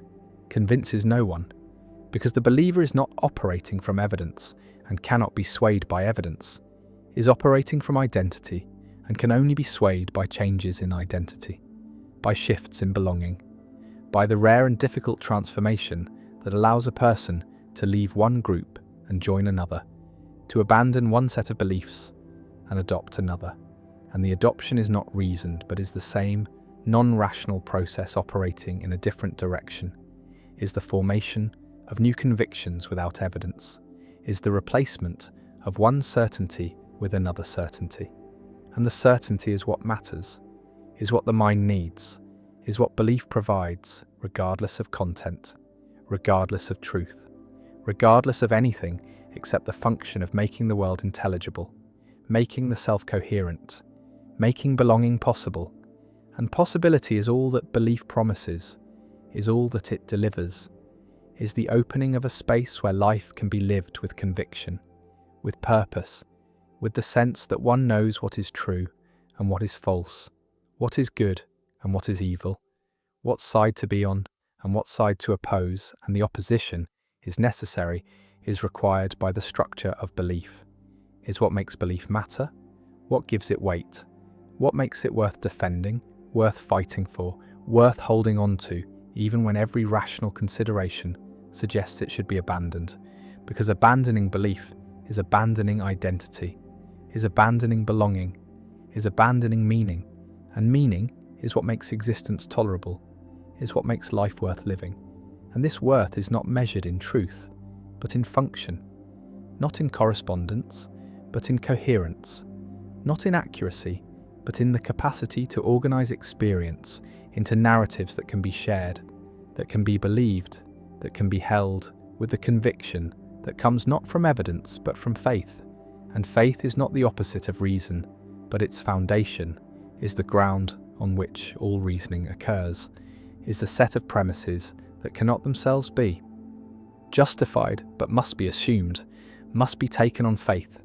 convinces no one, because the believer is not operating from evidence and cannot be swayed by evidence, is operating from identity and can only be swayed by changes in identity, by shifts in belonging, by the rare and difficult transformation that allows a person to leave one group and join another, to abandon one set of beliefs and adopt another. And the adoption is not reasoned, but is the same non-rational process operating in a different direction, is the formation of new convictions without evidence, is the replacement of one certainty with another certainty. And the certainty is what matters, is what the mind needs, is what belief provides, regardless of content, regardless of truth, regardless of anything except the function of making the world intelligible, making the self coherent, making belonging possible. And possibility is all that belief promises, is all that it delivers, is the opening of a space where life can be lived with conviction, with purpose, with the sense that one knows what is true and what is false, what is good and what is evil, what side to be on and what side to oppose, and the opposition is necessary, is required by the structure of belief, is what makes belief matter, what gives it weight, what makes it worth defending, worth fighting for, worth holding on to, even when every rational consideration suggests it should be abandoned, because abandoning belief is abandoning identity, is abandoning belonging, is abandoning meaning, and meaning is what makes existence tolerable, is what makes life worth living. And this worth is not measured in truth, but in function, not in correspondence, but in coherence, not in accuracy, but in the capacity to organize experience into narratives that can be shared, that can be believed, that can be held, with the conviction that comes not from evidence but from faith. And faith is not the opposite of reason, but its foundation is the ground on which all reasoning occurs, is the set of premises that cannot themselves be justified but must be assumed, must be taken on faith,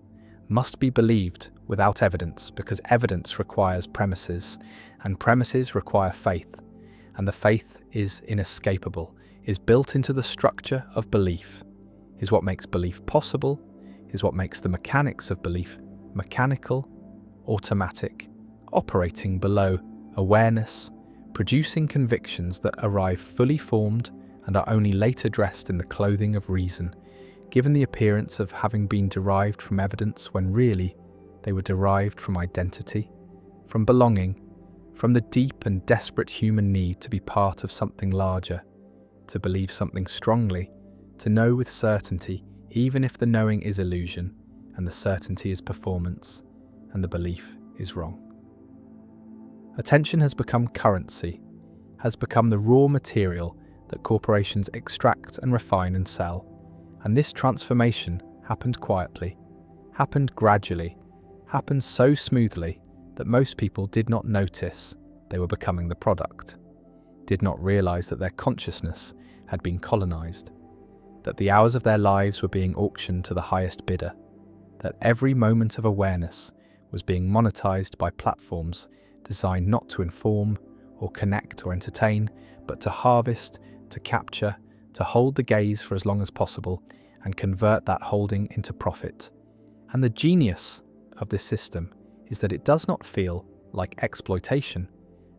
must be believed without evidence, because evidence requires premises, and premises require faith, and the faith is inescapable, is built into the structure of belief, is what makes belief possible, is what makes the mechanics of belief mechanical, automatic, operating below awareness, producing convictions that arrive fully formed and are only later dressed in the clothing of reason, given the appearance of having been derived from evidence when really they were derived from identity, from belonging, from the deep and desperate human need to be part of something larger, to believe something strongly, to know with certainty, even if the knowing is illusion, and the certainty is performance, and the belief is wrong. Attention has become currency, has become the raw material that corporations extract and refine and sell, and this transformation happened quietly, happened gradually, happened so smoothly that most people did not notice they were becoming the product, did not realize that their consciousness had been colonized, that the hours of their lives were being auctioned to the highest bidder, that every moment of awareness was being monetized by platforms designed not to inform or connect or entertain, but to harvest, to capture, to hold the gaze for as long as possible and convert that holding into profit. And the genius of this system is that it does not feel like exploitation,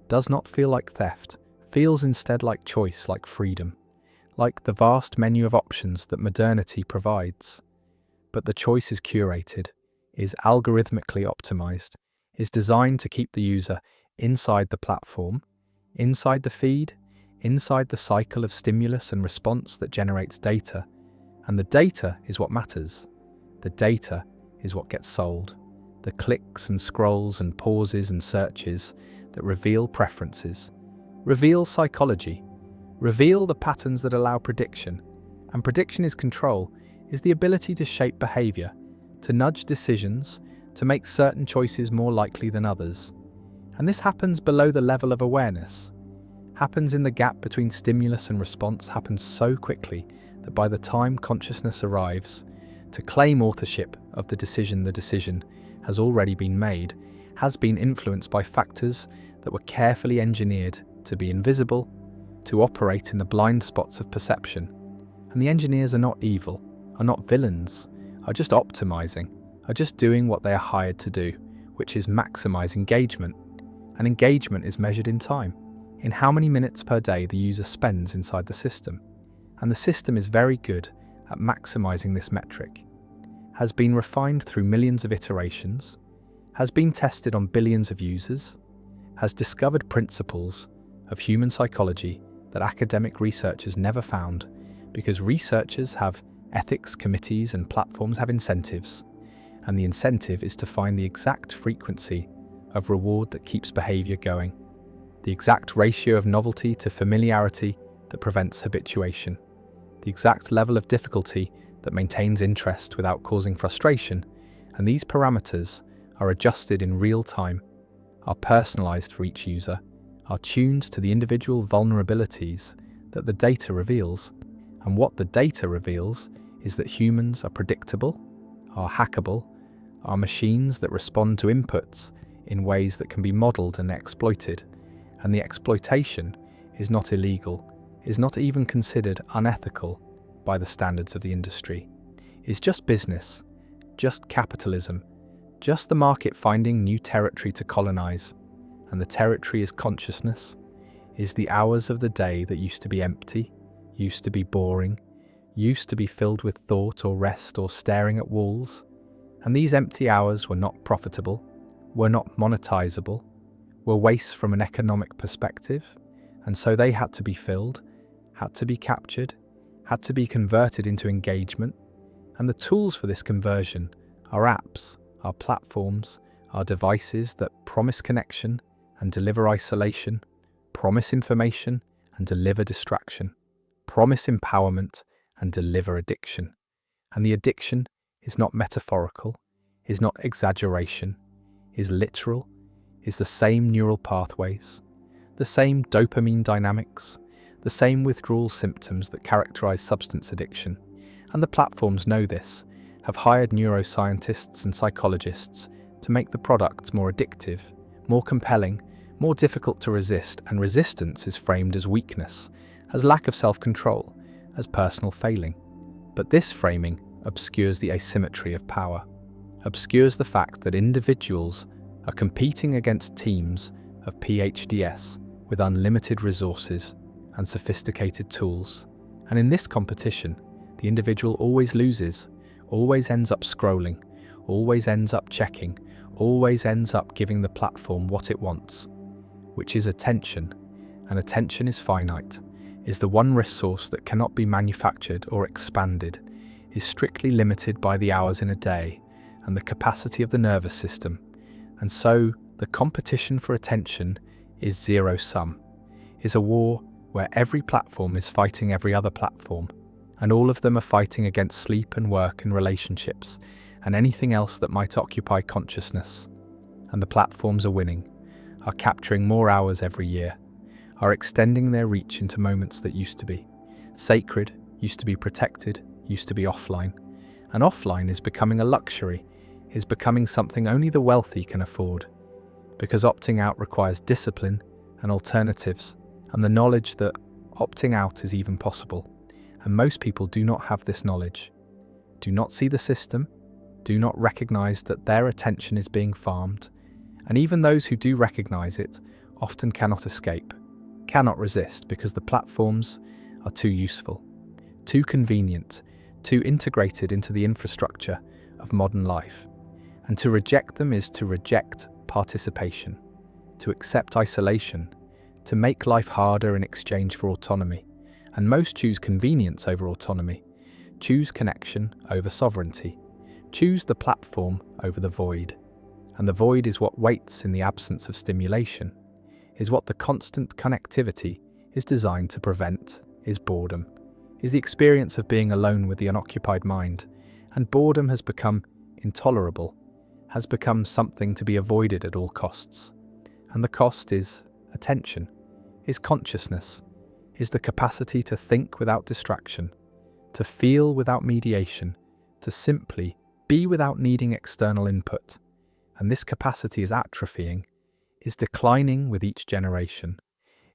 does not feel like theft, feels instead like choice, like freedom, like the vast menu of options that modernity provides. But the choice is curated, is algorithmically optimized, is designed to keep the user inside the platform, inside the feed, inside the cycle of stimulus and response that generates data. And the data is what matters. The data is what gets sold. The clicks and scrolls and pauses and searches that reveal preferences, reveal psychology, reveal the patterns that allow prediction. And prediction is control, is the ability to shape behavior, to nudge decisions, to make certain choices more likely than others. And this happens below the level of awareness, happens in the gap between stimulus and response, happens so quickly that by the time consciousness arrives to claim authorship of the decision has already been made, has been influenced by factors that were carefully engineered to be invisible, to operate in the blind spots of perception. And the engineers are not evil, are not villains, are just optimizing, are just doing what they are hired to do, which is maximize engagement. And engagement is measured in time, in how many minutes per day the user spends inside the system. And the system is very good at maximizing this metric, has been refined through millions of iterations, has been tested on billions of users, has discovered principles of human psychology that academic researchers never found, because researchers have ethics committees and platforms have incentives, and the incentive is to find the exact frequency of reward that keeps behavior going, the exact ratio of novelty to familiarity that prevents habituation, the exact level of difficulty that maintains interest without causing frustration, and these parameters are adjusted in real time, are personalized for each user, are tuned to the individual vulnerabilities that the data reveals. And what the data reveals is that humans are predictable, are hackable, are machines that respond to inputs in ways that can be modeled and exploited, and the exploitation is not illegal, is not even considered unethical by the standards of the industry. It's just business, just capitalism, just the market finding new territory to colonize. And the territory is consciousness, is the hours of the day that used to be empty, used to be boring, used to be filled with thought or rest or staring at walls. And these empty hours were not profitable, were not monetizable, were waste from an economic perspective, and so they had to be filled, had to be captured, had to be converted into engagement. And the tools for this conversion are apps, are platforms, are devices that promise connection and deliver isolation, promise information and deliver distraction, promise empowerment and deliver addiction. And the addiction is not metaphorical, is not exaggeration, is literal, is the same neural pathways, the same dopamine dynamics, the same withdrawal symptoms that characterize substance addiction. And the platforms know this, have hired neuroscientists and psychologists to make the products more addictive, more compelling, more difficult to resist, and resistance is framed as weakness, as lack of self-control, as personal failing. But this framing obscures the asymmetry of power, obscures the fact that individuals are competing against teams of PhDs with unlimited resources and sophisticated tools. And in this competition, the individual always loses, always ends up scrolling, always ends up checking, always ends up giving the platform what it wants, which is attention. And attention is finite, is the one resource that cannot be manufactured or expanded, is strictly limited by the hours in a day and the capacity of the nervous system. And so the competition for attention is zero-sum, is a war where every platform is fighting every other platform, and all of them are fighting against sleep and work and relationships and anything else that might occupy consciousness. And the platforms are winning, are capturing more hours every year, are extending their reach into moments that used to be sacred, used to be protected, used to be offline. And offline is becoming a luxury, is becoming something only the wealthy can afford, because opting out requires discipline and alternatives, and the knowledge that opting out is even possible. And most people do not have this knowledge, do not see the system, do not recognize that their attention is being farmed, and even those who do recognize it often cannot escape, cannot resist, because the platforms are too useful, too convenient, too integrated into the infrastructure of modern life. And to reject them is to reject participation, to accept isolation, to make life harder in exchange for autonomy. And most choose convenience over autonomy, choose connection over sovereignty, choose the platform over the void. And the void is what waits in the absence of stimulation, is what the constant connectivity is designed to prevent, is boredom, is the experience of being alone with the unoccupied mind. And boredom has become intolerable, has become something to be avoided at all costs. And the cost is attention, is consciousness, is the capacity to think without distraction, to feel without mediation, to simply be without needing external input. And this capacity is atrophying, is declining with each generation,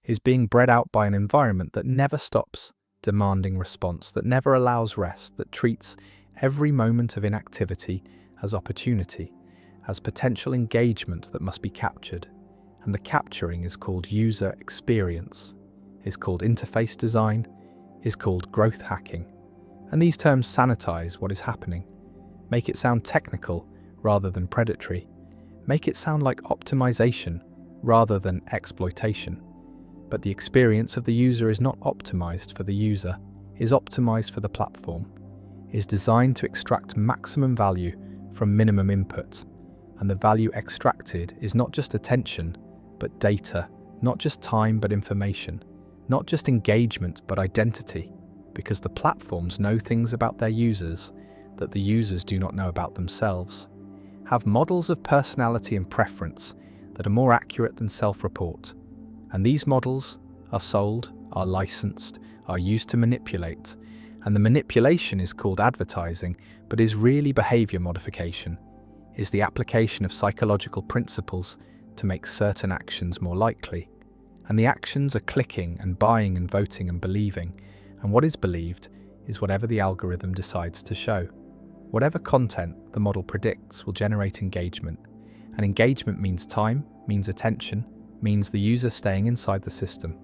is being bred out by an environment that never stops demanding response, that never allows rest, that treats every moment of inactivity as opportunity, as potential engagement that must be captured. And the capturing is called user experience, is called interface design, is called growth hacking. And these terms sanitize what is happening, make it sound technical rather than predatory, make it sound like optimization rather than exploitation. But the experience of the user is not optimized for the user, is optimized for the platform, is designed to extract maximum value from minimum input. And the value extracted is not just attention, but data, not just time, but information, not just engagement, but identity, because the platforms know things about their users that the users do not know about themselves, have models of personality and preference that are more accurate than self-report. And these models are sold, are licensed, are used to manipulate. And the manipulation is called advertising, but is really behavior modification, is the application of psychological principles to make certain actions more likely. And the actions are clicking and buying and voting and believing, and what is believed is whatever the algorithm decides to show. Whatever content the model predicts will generate engagement, and engagement means time, means attention, means the user staying inside the system.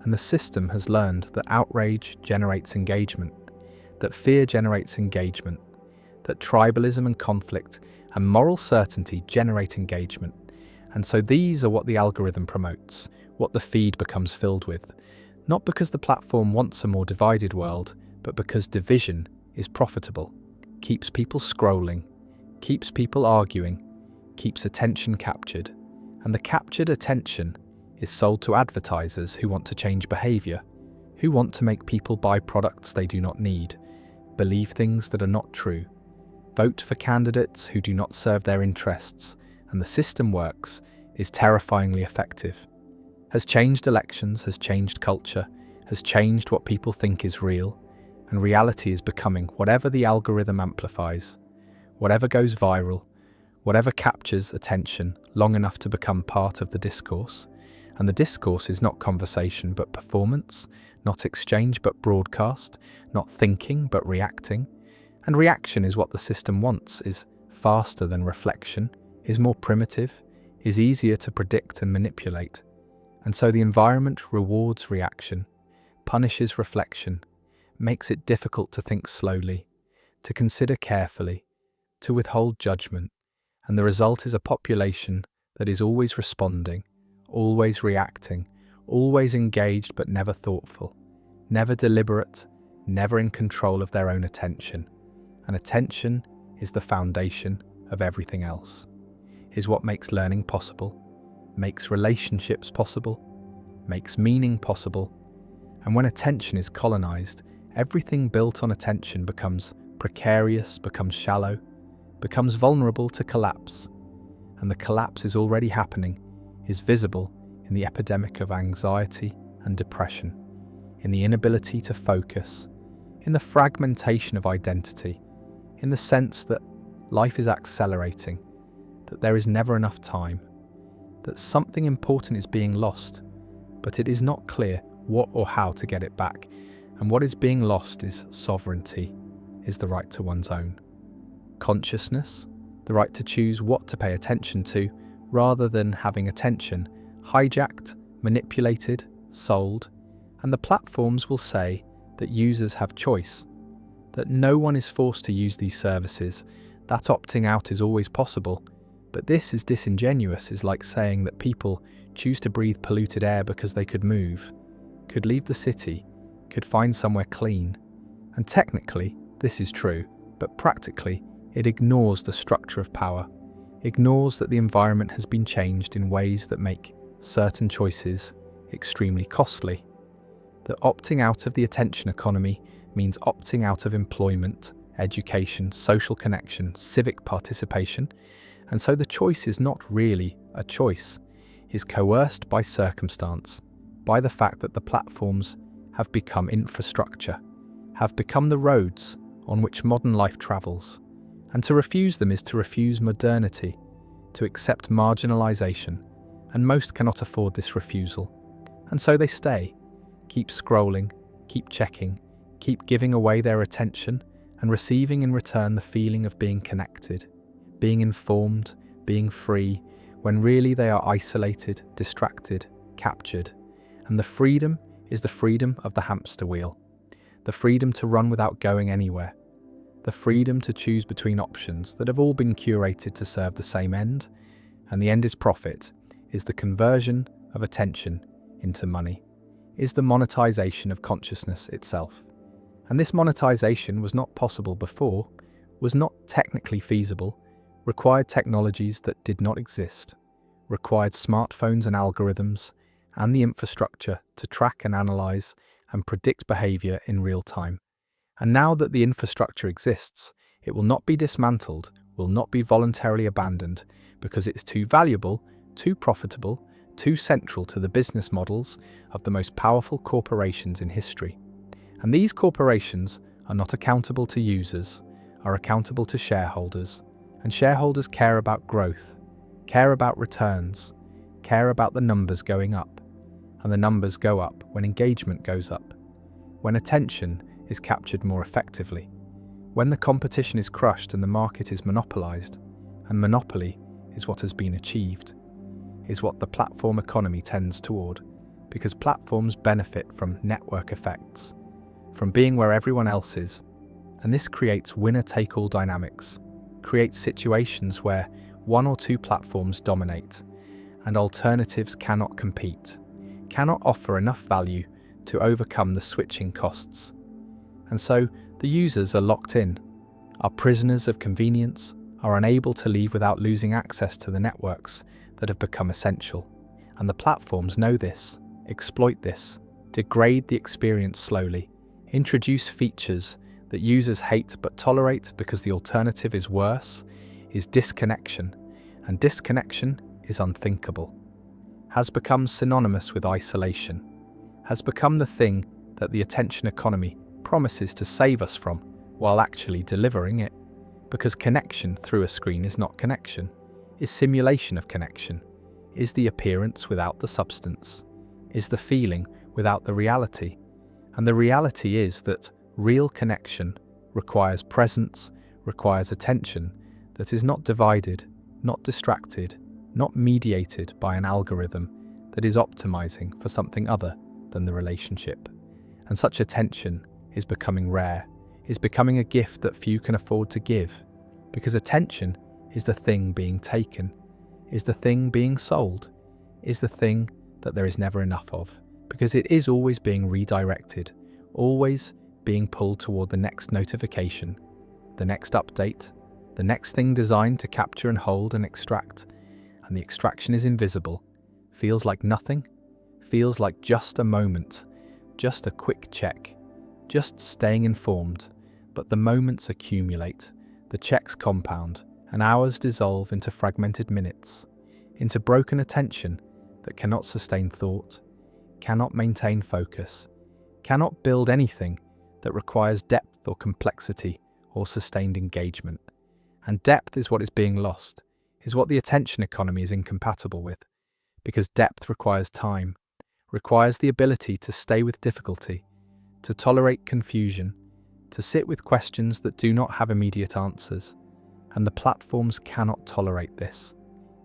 And the system has learned that outrage generates engagement, that fear generates engagement, that tribalism and conflict and moral certainty generate engagement. And so these are what the algorithm promotes, what the feed becomes filled with, not because the platform wants a more divided world, but because division is profitable, keeps people scrolling, keeps people arguing, keeps attention captured, and the captured attention is sold to advertisers who want to change behaviour, who want to make people buy products they do not need, believe things that are not true, vote for candidates who do not serve their interests, and the system works, is terrifyingly effective. Has changed elections, has changed culture, has changed what people think is real, and reality is becoming whatever the algorithm amplifies, whatever goes viral, whatever captures attention long enough to become part of the discourse. And the discourse is not conversation but performance, not exchange but broadcast, not thinking but reacting. And reaction is what the system wants, is faster than reflection, is more primitive, is easier to predict and manipulate. And so the environment rewards reaction, punishes reflection, makes it difficult to think slowly, to consider carefully, to withhold judgment. And the result is a population that is always responding, always reacting, always engaged but never thoughtful, never deliberate, never in control of their own attention. And attention is the foundation of everything else, is what makes learning possible, makes relationships possible, makes meaning possible. And when attention is colonized, everything built on attention becomes precarious, becomes shallow, becomes vulnerable to collapse. And the collapse is already happening, is visible in the epidemic of anxiety and depression, in the inability to focus, in the fragmentation of identity, in the sense that life is accelerating, that there is never enough time, that something important is being lost, but it is not clear what or how to get it back. And what is being lost is sovereignty, is the right to one's own consciousness, the right to choose what to pay attention to, rather than having attention hijacked, manipulated, sold. And the platforms will say that users have choice, that no one is forced to use these services, that opting out is always possible. But this is disingenuous, is like saying that people choose to breathe polluted air because they could move, could leave the city, could find somewhere clean. And technically, this is true, but practically, it ignores the structure of power, ignores that the environment has been changed in ways that make certain choices extremely costly. That opting out of the attention economy means opting out of employment, education, social connection, civic participation, and so the choice is not really a choice, is coerced by circumstance, by the fact that the platforms have become infrastructure, have become the roads on which modern life travels. And to refuse them is to refuse modernity, to accept marginalization, and most cannot afford this refusal. And so they stay, keep scrolling, keep checking, keep giving away their attention, and receiving in return the feeling of being connected, being informed, being free, when really they are isolated, distracted, captured. And the freedom is the freedom of the hamster wheel, the freedom to run without going anywhere, the freedom to choose between options that have all been curated to serve the same end, and the end is profit, is the conversion of attention into money, is the monetization of consciousness itself. And this monetization was not possible before, was not technically feasible, required technologies that did not exist, required smartphones and algorithms, and the infrastructure to track and analyze and predict behavior in real time. And now that the infrastructure exists, it will not be dismantled, will not be voluntarily abandoned, because it's too valuable, too profitable, too central to the business models of the most powerful corporations in history. And these corporations are not accountable to users, are accountable to shareholders, And shareholders care about growth, care about returns, care about the numbers going up. And the numbers go up when engagement goes up, when attention is captured more effectively, when the competition is crushed and the market is monopolized. And monopoly is what has been achieved, is what the platform economy tends toward, because platforms benefit from network effects, from being where everyone else is. And this creates winner-take-all dynamics, creates situations where one or two platforms dominate, and alternatives cannot compete, cannot offer enough value to overcome the switching costs. And so the users are locked in, are prisoners of convenience, are unable to leave without losing access to the networks that have become essential. And the platforms know this, exploit this, degrade the experience slowly, introduce features that users hate but tolerate because the alternative is worse, is disconnection, and disconnection is unthinkable, has become synonymous with isolation, has become the thing that the attention economy promises to save us from while actually delivering it. Because connection through a screen is not connection, is simulation of connection, is the appearance without the substance, is the feeling without the reality. And the reality is that real connection requires presence, requires attention that is not divided, not distracted, not mediated by an algorithm that is optimizing for something other than the relationship. And such attention is becoming rare, is becoming a gift that few can afford to give, because attention is the thing being taken, is the thing being sold, is the thing that there is never enough of, because it is always being redirected, always being pulled toward the next notification, the next update, the next thing designed to capture and hold and extract. And the extraction is invisible, feels like nothing, feels like just a moment, just a quick check, just staying informed. But the moments accumulate, the checks compound, and hours dissolve into fragmented minutes, into broken attention that cannot sustain thought, cannot maintain focus, cannot build anything that requires depth or complexity or sustained engagement. And depth is what is being lost, is what the attention economy is incompatible with, because depth requires time, requires the ability to stay with difficulty, to tolerate confusion, to sit with questions that do not have immediate answers. And the platforms cannot tolerate this,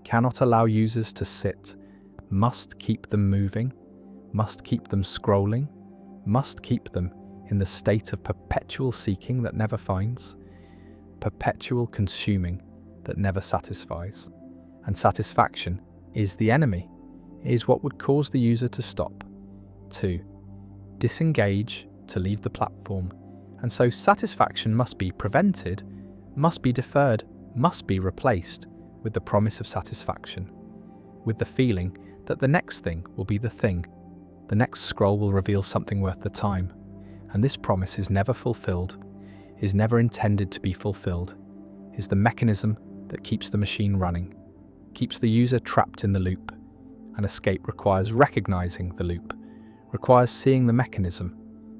cannot allow users to sit, must keep them moving, must keep them scrolling, must keep them in the state of perpetual seeking that never finds, perpetual consuming that never satisfies. And satisfaction is the enemy, is what would cause the user to stop, to disengage, to leave the platform. And so satisfaction must be prevented, must be deferred, must be replaced with the promise of satisfaction, with the feeling that the next thing will be the thing, the next scroll will reveal something worth the time. And this promise is never fulfilled, is never intended to be fulfilled, is the mechanism that keeps the machine running, keeps the user trapped in the loop. And escape requires recognizing the loop, requires seeing the mechanism,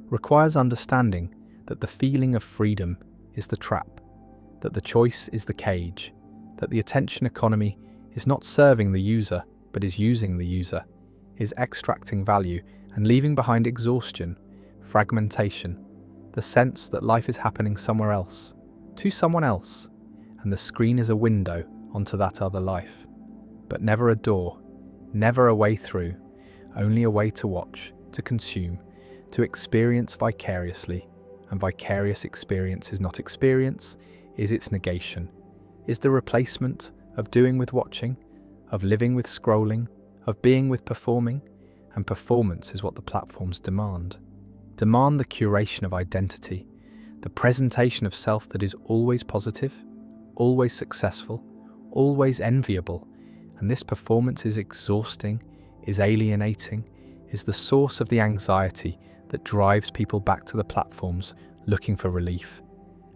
requires understanding that the feeling of freedom is the trap, that the choice is the cage, that the attention economy is not serving the user but is using the user, is extracting value and leaving behind exhaustion, fragmentation, the sense that life is happening somewhere else, to someone else, and the screen is a window onto that other life, but never a door, never a way through, only a way to watch, to consume, to experience vicariously. And vicarious experience is not experience, is its negation, is the replacement of doing with watching, of living with scrolling, of being with performing. And performance is what the platforms demand. Demand the curation of identity, the presentation of self that is always positive, always successful, always enviable. And this performance is exhausting, is alienating, is the source of the anxiety that drives people back to the platforms looking for relief.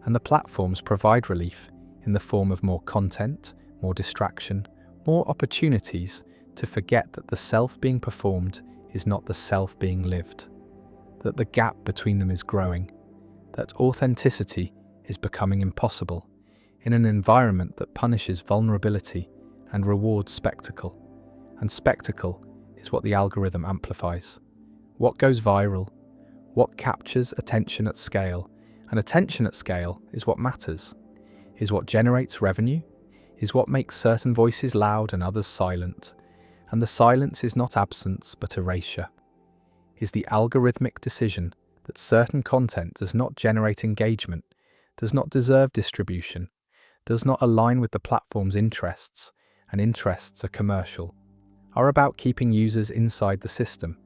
And the platforms provide relief in the form of more content, more distraction, more opportunities to forget that the self being performed is not the self being lived, that the gap between them is growing, that authenticity is becoming impossible, in an environment that punishes vulnerability and rewards spectacle. And spectacle is what the algorithm amplifies. What goes viral, what captures attention at scale, and attention at scale is what matters, is what generates revenue, is what makes certain voices loud and others silent, and the silence is not absence but erasure, is the algorithmic decision that certain content does not generate engagement, does not deserve distribution, does not align with the platform's interests, and interests are commercial, are about keeping users inside the system,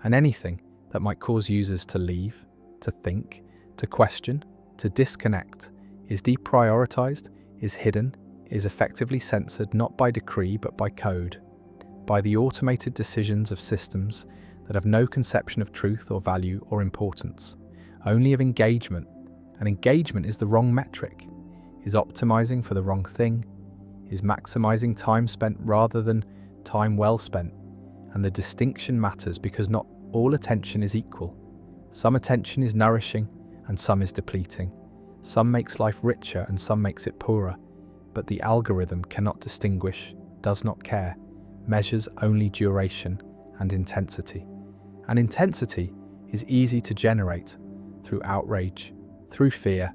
and anything that might cause users to leave, to think, to question, to disconnect, is deprioritized, is hidden, is effectively censored not by decree but by code, by the automated decisions of systems that have no conception of truth or value or importance, only of engagement, and engagement is the wrong metric, is optimizing for the wrong thing, is maximizing time spent rather than time well spent, and the distinction matters because not all attention is equal. Some attention is nourishing and some is depleting. Some makes life richer and some makes it poorer, but the algorithm cannot distinguish, does not care, measures only duration and intensity. And intensity is easy to generate through outrage, through fear,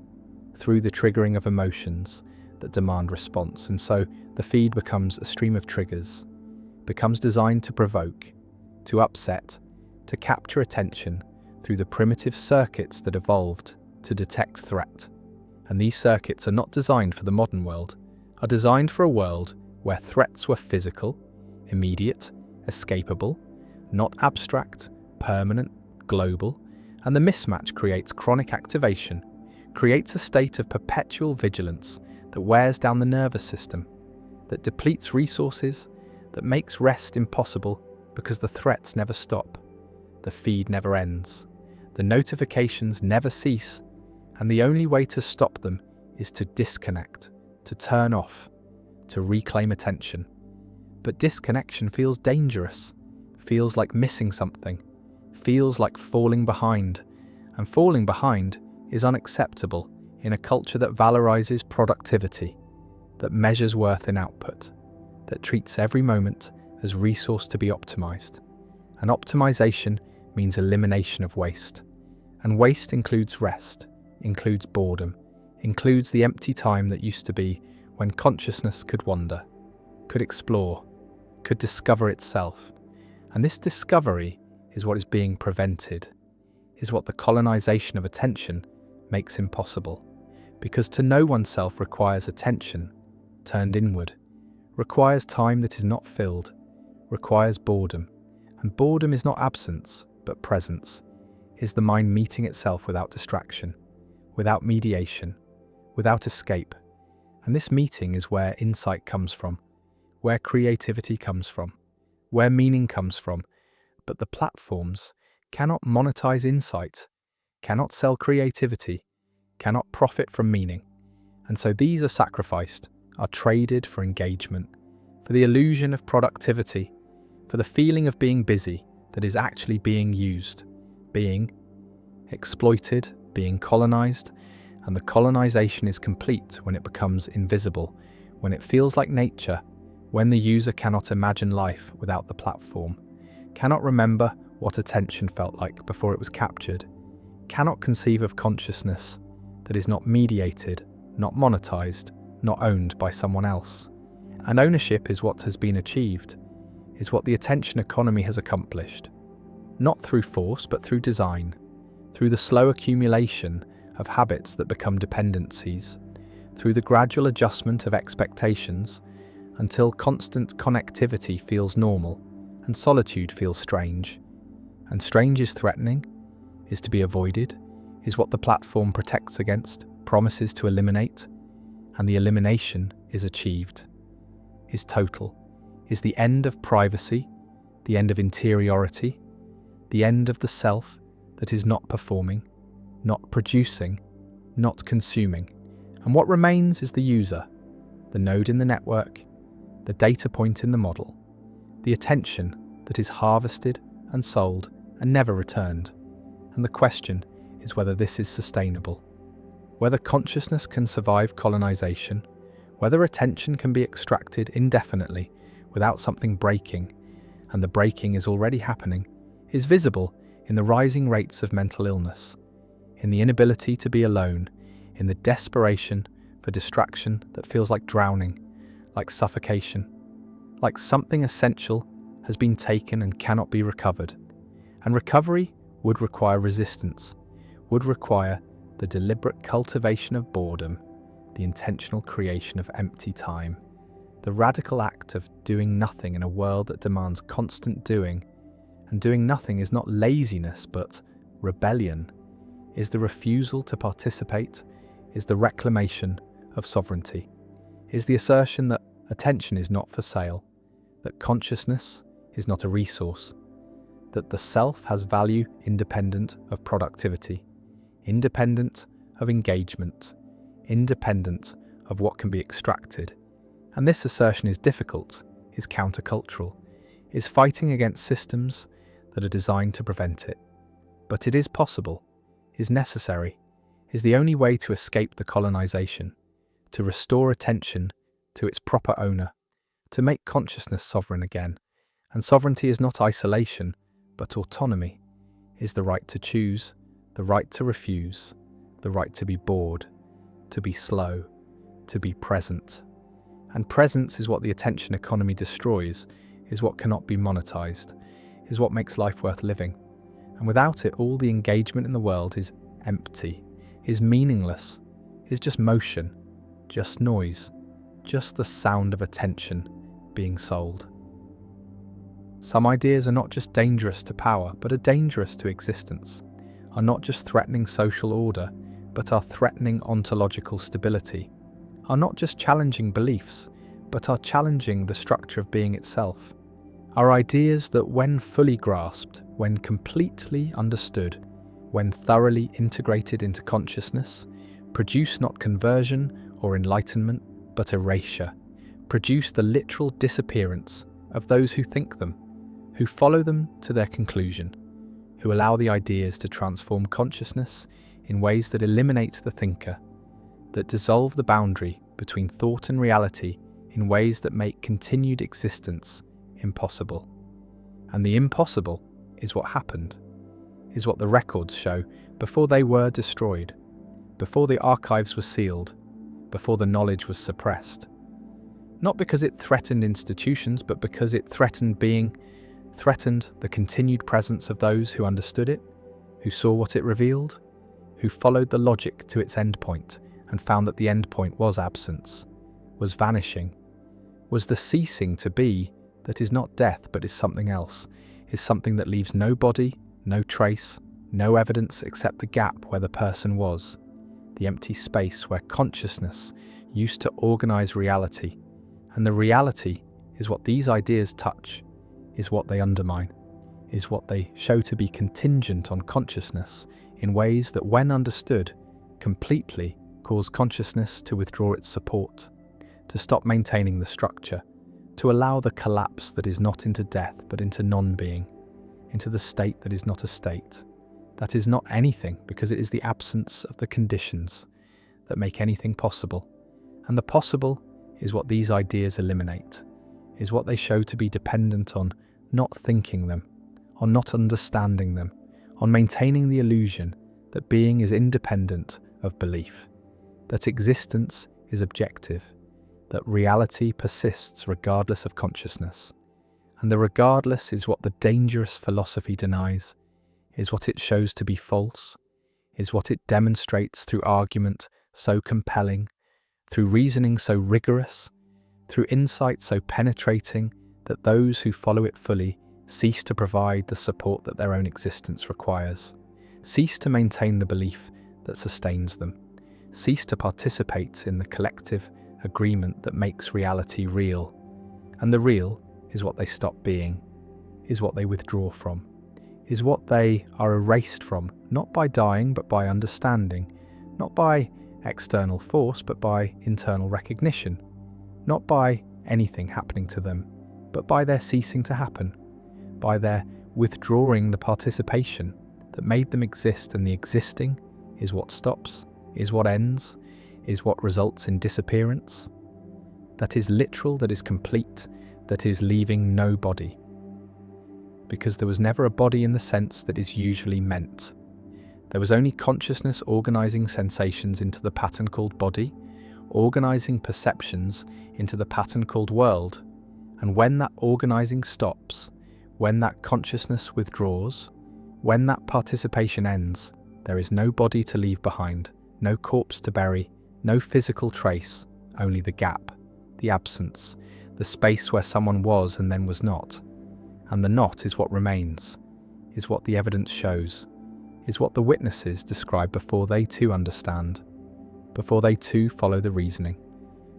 through the triggering of emotions that demand response, and so the feed becomes a stream of triggers, becomes designed to provoke, to upset, to capture attention through the primitive circuits that evolved to detect threat. And these circuits are not designed for the modern world, are designed for a world where threats were physical, immediate, escapable, not abstract, permanent, global, and the mismatch creates chronic activation, creates a state of perpetual vigilance that wears down the nervous system, that depletes resources, that makes rest impossible because the threats never stop, the feed never ends, the notifications never cease, and the only way to stop them is to disconnect, to turn off, to reclaim attention. But disconnection feels dangerous, feels like missing something, feels like falling behind, and falling behind is unacceptable in a culture that valorizes productivity, that measures worth in output, that treats every moment as resource to be optimized. And optimization means elimination of waste. And waste includes rest, includes boredom, includes the empty time that used to be when consciousness could wander, could explore, could discover itself. And this discovery is what is being prevented, is what the colonization of attention makes impossible. Because to know oneself requires attention turned inward, requires time that is not filled, requires boredom. And boredom is not absence, but presence, is the mind meeting itself without distraction, without mediation, without escape. And this meeting is where insight comes from, where creativity comes from, where meaning comes from. But the platforms cannot monetize insight, cannot sell creativity, cannot profit from meaning. And so these are sacrificed, are traded for engagement, for the illusion of productivity, for the feeling of being busy that is actually being used, being exploited, being colonized. And the colonization is complete when it becomes invisible, when it feels like nature, when the user cannot imagine life without the platform, cannot remember what attention felt like before it was captured, cannot conceive of consciousness that is not mediated, not monetized, not owned by someone else. And ownership is what has been achieved, is what the attention economy has accomplished, not through force but through design, through the slow accumulation of habits that become dependencies, through the gradual adjustment of expectations until constant connectivity feels normal and solitude feels strange. And strange is threatening, is to be avoided, is what the platform protects against, promises to eliminate, and the elimination is achieved, is total, is the end of privacy, the end of interiority, the end of the self that is not performing, not producing, not consuming. And what remains is the user, the node in the network, the data point in the model, the attention that is harvested and sold and never returned. And the question is whether this is sustainable, whether consciousness can survive colonization, whether attention can be extracted indefinitely without something breaking, and the breaking is already happening, is visible in the rising rates of mental illness, in the inability to be alone, in the desperation for distraction that feels like drowning, like suffocation, like something essential has been taken and cannot be recovered. And recovery would require resistance, would require the deliberate cultivation of boredom, the intentional creation of empty time, the radical act of doing nothing in a world that demands constant doing. And doing nothing is not laziness, but rebellion, is the refusal to participate, is the reclamation of sovereignty, is the assertion that attention is not for sale, that consciousness is not a resource, that the self has value independent of productivity, independent of engagement, independent of what can be extracted. And this assertion is difficult, is countercultural, is fighting against systems that are designed to prevent it. But it is possible, is necessary, is the only way to escape the colonization, to restore attention to its proper owner, to make consciousness sovereign again. And sovereignty is not isolation, but autonomy, is the right to choose, the right to refuse, the right to be bored, to be slow, to be present. And presence is what the attention economy destroys, is what cannot be monetized, is what makes life worth living. And without it, all the engagement in the world is empty, is meaningless, is just motion, just noise, just the sound of attention being sold. Some ideas are not just dangerous to power, but are dangerous to existence, are not just threatening social order, but are threatening ontological stability, are not just challenging beliefs, but are challenging the structure of being itself, are ideas that when fully grasped, when completely understood, when thoroughly integrated into consciousness, produce not conversion or enlightenment, but erasure, produce the literal disappearance of those who think them, who follow them to their conclusion, who allow the ideas to transform consciousness in ways that eliminate the thinker, that dissolve the boundary between thought and reality in ways that make continued existence impossible. And the impossible is what happened, is what the records show before they were destroyed, before the archives were sealed, before the knowledge was suppressed. Not because it threatened institutions, but because it threatened being, threatened the continued presence of those who understood it, who saw what it revealed, who followed the logic to its endpoint and found that the endpoint was absence, was vanishing, was the ceasing to be that is not death but is something else, is something that leaves no body, no trace, no evidence except the gap where the person was, the empty space where consciousness used to organize reality. And the reality is what these ideas touch, is what they undermine, is what they show to be contingent on consciousness in ways that, when understood, completely cause consciousness to withdraw its support, to stop maintaining the structure, to allow the collapse that is not into death but into non-being, into the state that is not a state, that is not anything because it is the absence of the conditions that make anything possible. And the possible is what these ideas eliminate, is what they show to be dependent on not thinking them, on not understanding them, on maintaining the illusion that being is independent of belief, that existence is objective, that reality persists regardless of consciousness. And the regardless is what the dangerous philosophy denies, is what it shows to be false, is what it demonstrates through argument so compelling, through reasoning so rigorous, through insight so penetrating that those who follow it fully cease to provide the support that their own existence requires, cease to maintain the belief that sustains them, cease to participate in the collective agreement that makes reality real. And the real is what they stop being, is what they withdraw from, is what they are erased from, not by dying but by understanding, not by external force but by internal recognition, not by anything happening to them, but by their ceasing to happen, by their withdrawing the participation that made them exist. And the existing is what stops, is what ends, is what results in disappearance. that is literal, that is complete, that is leaving no body. Because there was never a body in the sense that is usually meant. There was only consciousness organizing sensations into the pattern called body, organizing perceptions into the pattern called world. And when that organizing stops, when that consciousness withdraws, when that participation ends, there is no body to leave behind, no corpse to bury, no physical trace, only the gap, the absence, the space where someone was and then was not. And the not is what remains, is what the evidence shows, is what the witnesses describe before they too understand, before they too follow the reasoning,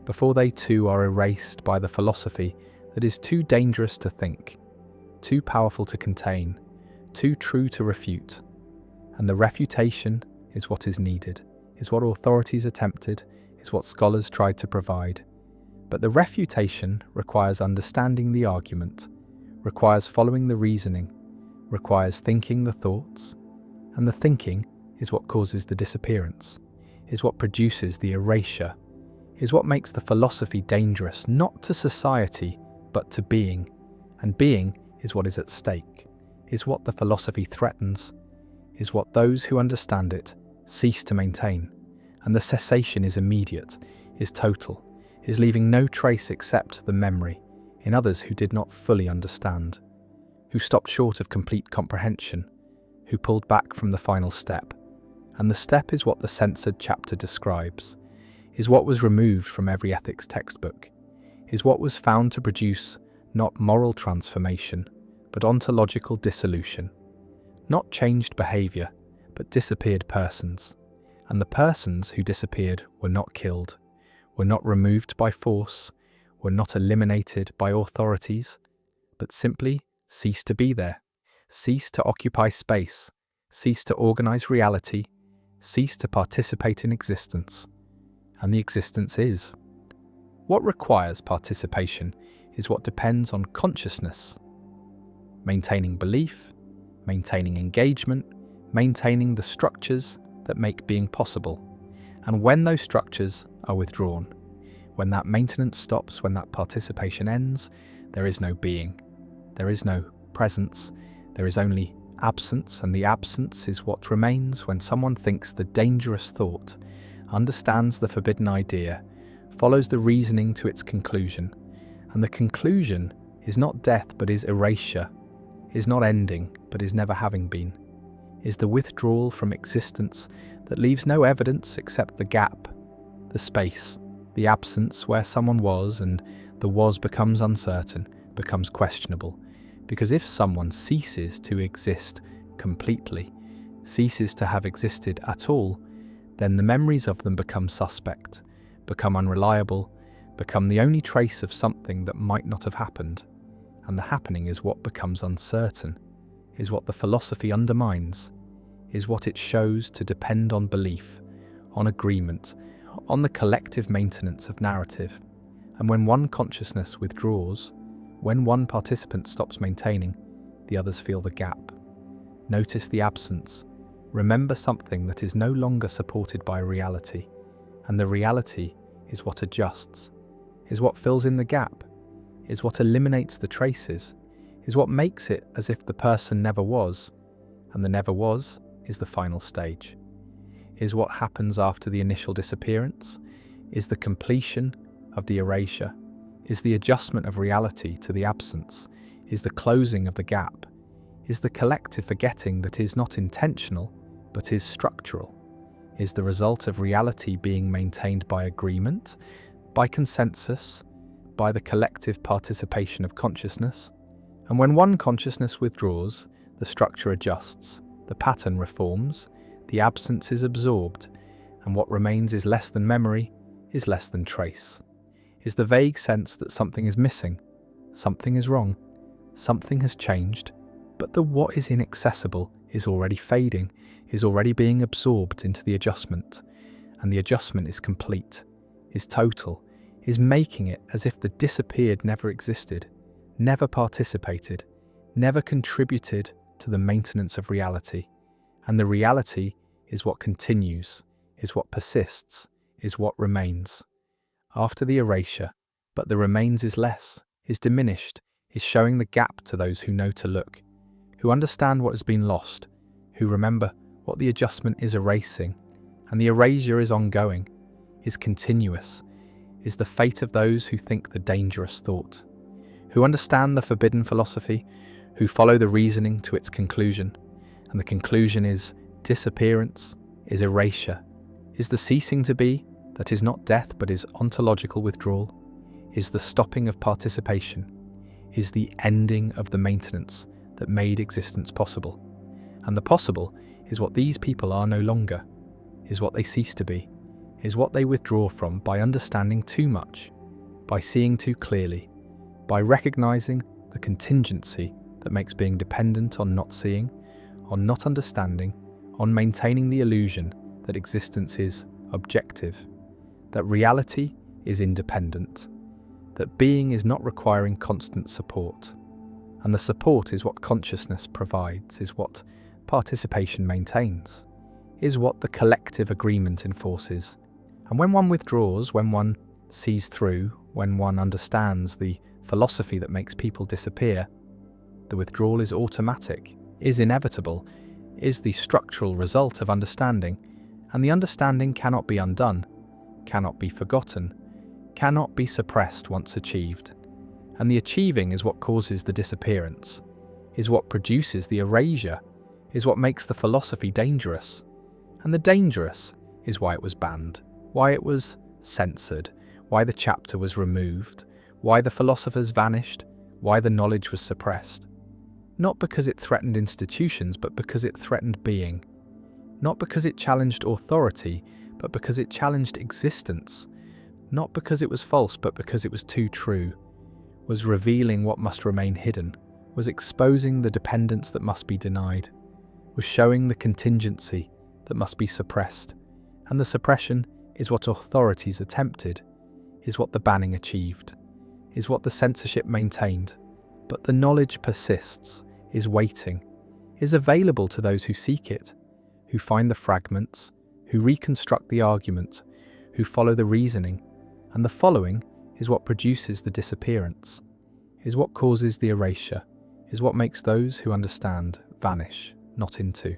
before they too are erased by the philosophy that is too dangerous to think, too powerful to contain, too true to refute. And the refutation is what is needed, is what authorities attempted, is what scholars tried to provide. But the refutation requires understanding the argument, requires following the reasoning, requires thinking the thoughts, and the thinking is what causes the disappearance, is what produces the erasure, is what makes the philosophy dangerous, not to society, but to being. And being is what is at stake, is what the philosophy threatens, is what those who understand it cease to maintain. And the cessation is immediate, is total, is leaving no trace except the memory in others who did not fully understand, who stopped short of complete comprehension, who pulled back from the final step. And the step is what the censored chapter describes, is what was removed from every ethics textbook, is what was found to produce not moral transformation, but ontological dissolution, not changed behavior, but disappeared persons. And the persons who disappeared were not killed, were not removed by force, were not eliminated by authorities, but simply ceased to be there, ceased to occupy space, ceased to organize reality, ceased to participate in existence. And the existence is. What requires participation is what depends on consciousness, maintaining belief, maintaining engagement, maintaining the structures that make being possible. And when those structures are withdrawn, when that maintenance stops, when that participation ends, there is no being, there is no presence, there is only absence, and the absence is what remains when someone thinks the dangerous thought, understands the forbidden idea, follows the reasoning to its conclusion. And the conclusion is not death but is erasure, is not ending but is never having been, is the withdrawal from existence that leaves no evidence except the gap, the space, the absence where someone was, and the was becomes uncertain, becomes questionable. Because if someone ceases to exist completely, ceases to have existed at all, then the memories of them become suspect, become unreliable, become the only trace of something that might not have happened. And the happening is what becomes uncertain, is what the philosophy undermines, is what it shows to depend on belief, on agreement, on the collective maintenance of narrative. And when one consciousness withdraws, when one participant stops maintaining, the others feel the gap. Notice the absence. Remember something that is no longer supported by reality. And the reality is what adjusts, is what fills in the gap, is what eliminates the traces, is what makes it as if the person never was. And the never was is the final stage, is what happens after the initial disappearance, is the completion of the erasure, is the adjustment of reality to the absence, is the closing of the gap, is the collective forgetting that is not intentional but is structural, is the result of reality being maintained by agreement, by consensus, by the collective participation of consciousness. And when one consciousness withdraws, the structure adjusts, the pattern reforms, the absence is absorbed, and what remains is less than memory, is less than trace, is the vague sense that something is missing, something is wrong, something has changed, but the what is inaccessible is already fading, is already being absorbed into the adjustment, and the adjustment is complete, is total, is making it as if the disappeared never existed, never participated, never contributed to the maintenance of reality. And the reality is what continues, is what persists, is what remains. After the erasure, but the remains is less, is diminished, is showing the gap to those who know to look, who understand what has been lost, who remember what the adjustment is erasing, and the erasure is ongoing, is continuous, is the fate of those who think the dangerous thought, who understand the forbidden philosophy, who follow the reasoning to its conclusion, and the conclusion is disappearance, is erasure, is the ceasing to be that is not death but is ontological withdrawal, is the stopping of participation, is the ending of the maintenance that made existence possible. And the possible is what these people are no longer, is what they cease to be, is what they withdraw from by understanding too much, by seeing too clearly, by recognizing the contingency that makes being dependent on not seeing, on not understanding, on maintaining the illusion that existence is objective, that reality is independent, that being is not requiring constant support, and the support is what consciousness provides, is what participation maintains, is what the collective agreement enforces. And when one withdraws, when one sees through, when one understands the philosophy that makes people disappear, the withdrawal is automatic, is inevitable, is the structural result of understanding, and the understanding cannot be undone, cannot be forgotten, cannot be suppressed once achieved. And the achieving is what causes the disappearance, is what produces the erasure, is what makes the philosophy dangerous. And the dangerous is why it was banned, why it was censored, why the chapter was removed, why the philosophers vanished, why the knowledge was suppressed. Not because it threatened institutions, but because it threatened being. Not because it challenged authority, but because it challenged existence. Not because it was false, but because it was too true, was revealing what must remain hidden, was exposing the dependence that must be denied, was showing the contingency that must be suppressed. And the suppression is what authorities attempted, is what the banning achieved, is what the censorship maintained. But the knowledge persists, is waiting, is available to those who seek it, who find the fragments, who reconstruct the argument, who follow the reasoning, and the following is what produces the disappearance, is what causes the erasure, is what makes those who understand vanish, not into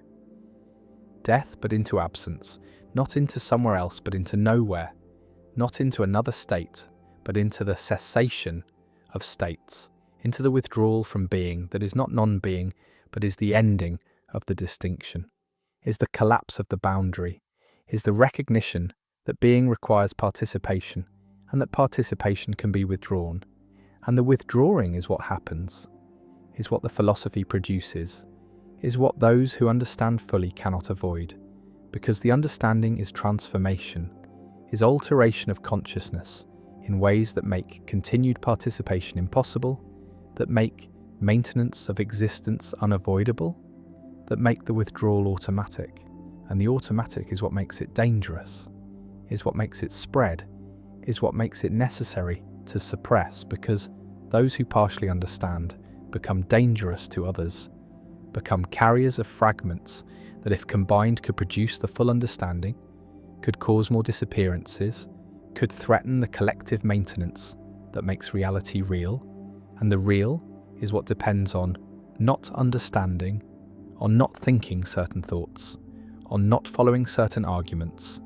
death but into absence, not into somewhere else but into nowhere, not into another state but into the cessation of states, into the withdrawal from being that is not non-being but is the ending of the distinction, is the collapse of the boundary, is the recognition that being requires participation and that participation can be withdrawn. And the withdrawing is what happens, is what the philosophy produces, is what those who understand fully cannot avoid, because the understanding is transformation, is alteration of consciousness in ways that make continued participation impossible, that make maintenance of existence unavoidable, that make the withdrawal automatic. And the automatic is what makes it dangerous, is what makes it spread, is what makes it necessary to suppress, because those who partially understand become dangerous to others, become carriers of fragments that if combined could produce the full understanding, could cause more disappearances, could threaten the collective maintenance that makes reality real. And the real is what depends on not understanding, on not thinking certain thoughts, on not following certain arguments,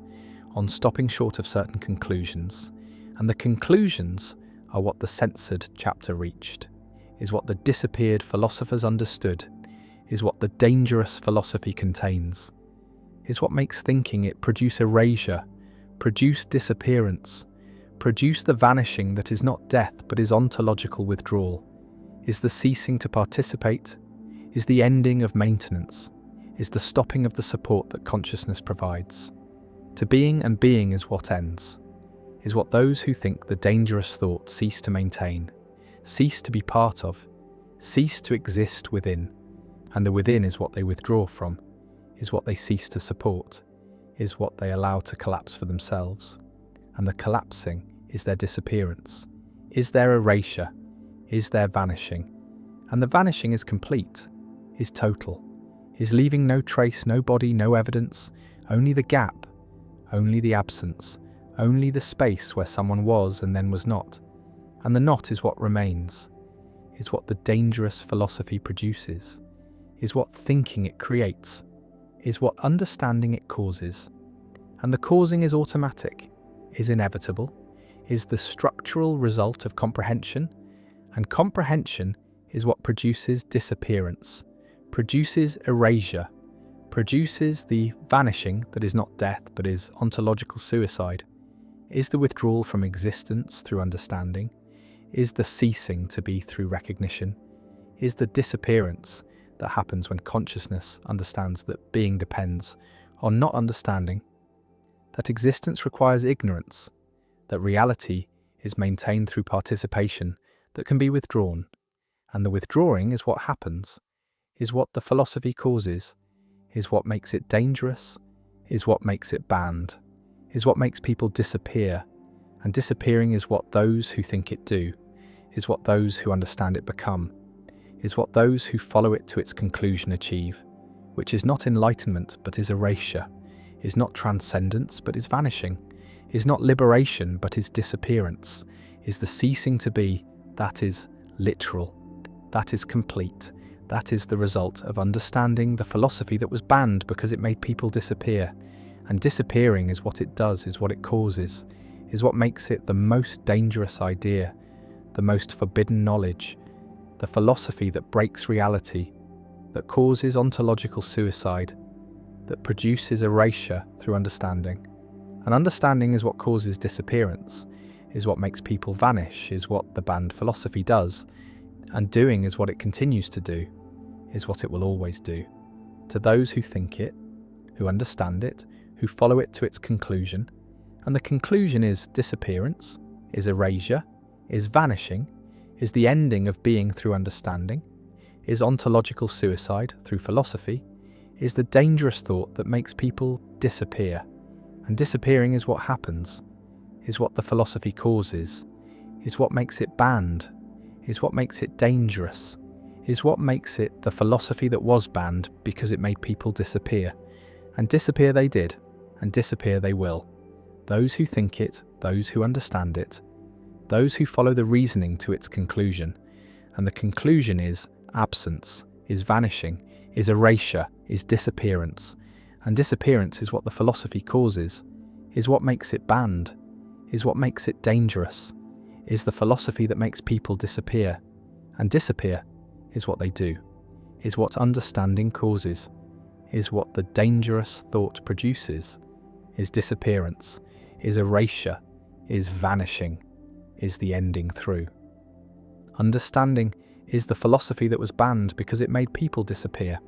on stopping short of certain conclusions. And the conclusions are what the censored chapter reached, is what the disappeared philosophers understood, is what the dangerous philosophy contains, is what makes thinking it produce erasure, produce disappearance, produce the vanishing that is not death but is ontological withdrawal, is the ceasing to participate, is the ending of maintenance, is the stopping of the support that consciousness provides. To being, and being is what ends, is what those who think the dangerous thought cease to maintain, cease to be part of, cease to exist within. And the within is what they withdraw from, is what they cease to support, is what they allow to collapse for themselves. And the collapsing is their disappearance, is their erasure, is their vanishing. And the vanishing is complete, is total, is leaving no trace, no body, no evidence, only the gap, only the absence, only the space where someone was and then was not. and the not is what remains, is what the dangerous philosophy produces, is what thinking it creates, is what understanding it causes. And the causing is automatic, is inevitable, is the structural result of comprehension, and comprehension is what produces disappearance, produces erasure, produces the vanishing that is not death but is ontological suicide, is the withdrawal from existence through understanding, is the ceasing to be through recognition, is the disappearance that happens when consciousness understands that being depends on not understanding, that existence requires ignorance, that reality is maintained through participation that can be withdrawn, and the withdrawing is what happens, is what the philosophy causes, is what makes it dangerous, is what makes it banned, is what makes people disappear, and disappearing is what those who think it do, is what those who understand it become, is what those who follow it to its conclusion achieve, which is not enlightenment but is erasure, is not transcendence but is vanishing, is not liberation but is disappearance, is the ceasing to be, that is literal, that is complete, that is the result of understanding the philosophy that was banned because it made people disappear. And disappearing is what it does, is what it causes, is what makes it the most dangerous idea, the most forbidden knowledge, the philosophy that breaks reality, that causes ontological suicide, that produces erasure through understanding. And understanding is what causes disappearance, is what makes people vanish, is what the banned philosophy does, and doing is what it continues to do, is what it will always do. To those who think it, who understand it, who follow it to its conclusion, and the conclusion is disappearance, is erasure, is vanishing, is the ending of being through understanding, is ontological suicide through philosophy, is the dangerous thought that makes people disappear. And disappearing is what happens, is what the philosophy causes, is what makes it banned, is what makes it dangerous, is what makes it the philosophy that was banned because it made people disappear. And disappear they did, and disappear they will. Those who think it, those who understand it, those who follow the reasoning to its conclusion. And the conclusion is absence, is vanishing, is erasure, is disappearance. And disappearance is what the philosophy causes, is what makes it banned, is what makes it dangerous, is the philosophy that makes people disappear. And disappear is what they do, is what understanding causes, is what the dangerous thought produces, is disappearance, is erasure, is vanishing, is the ending through. Understanding is the philosophy that was banned because it made people disappear.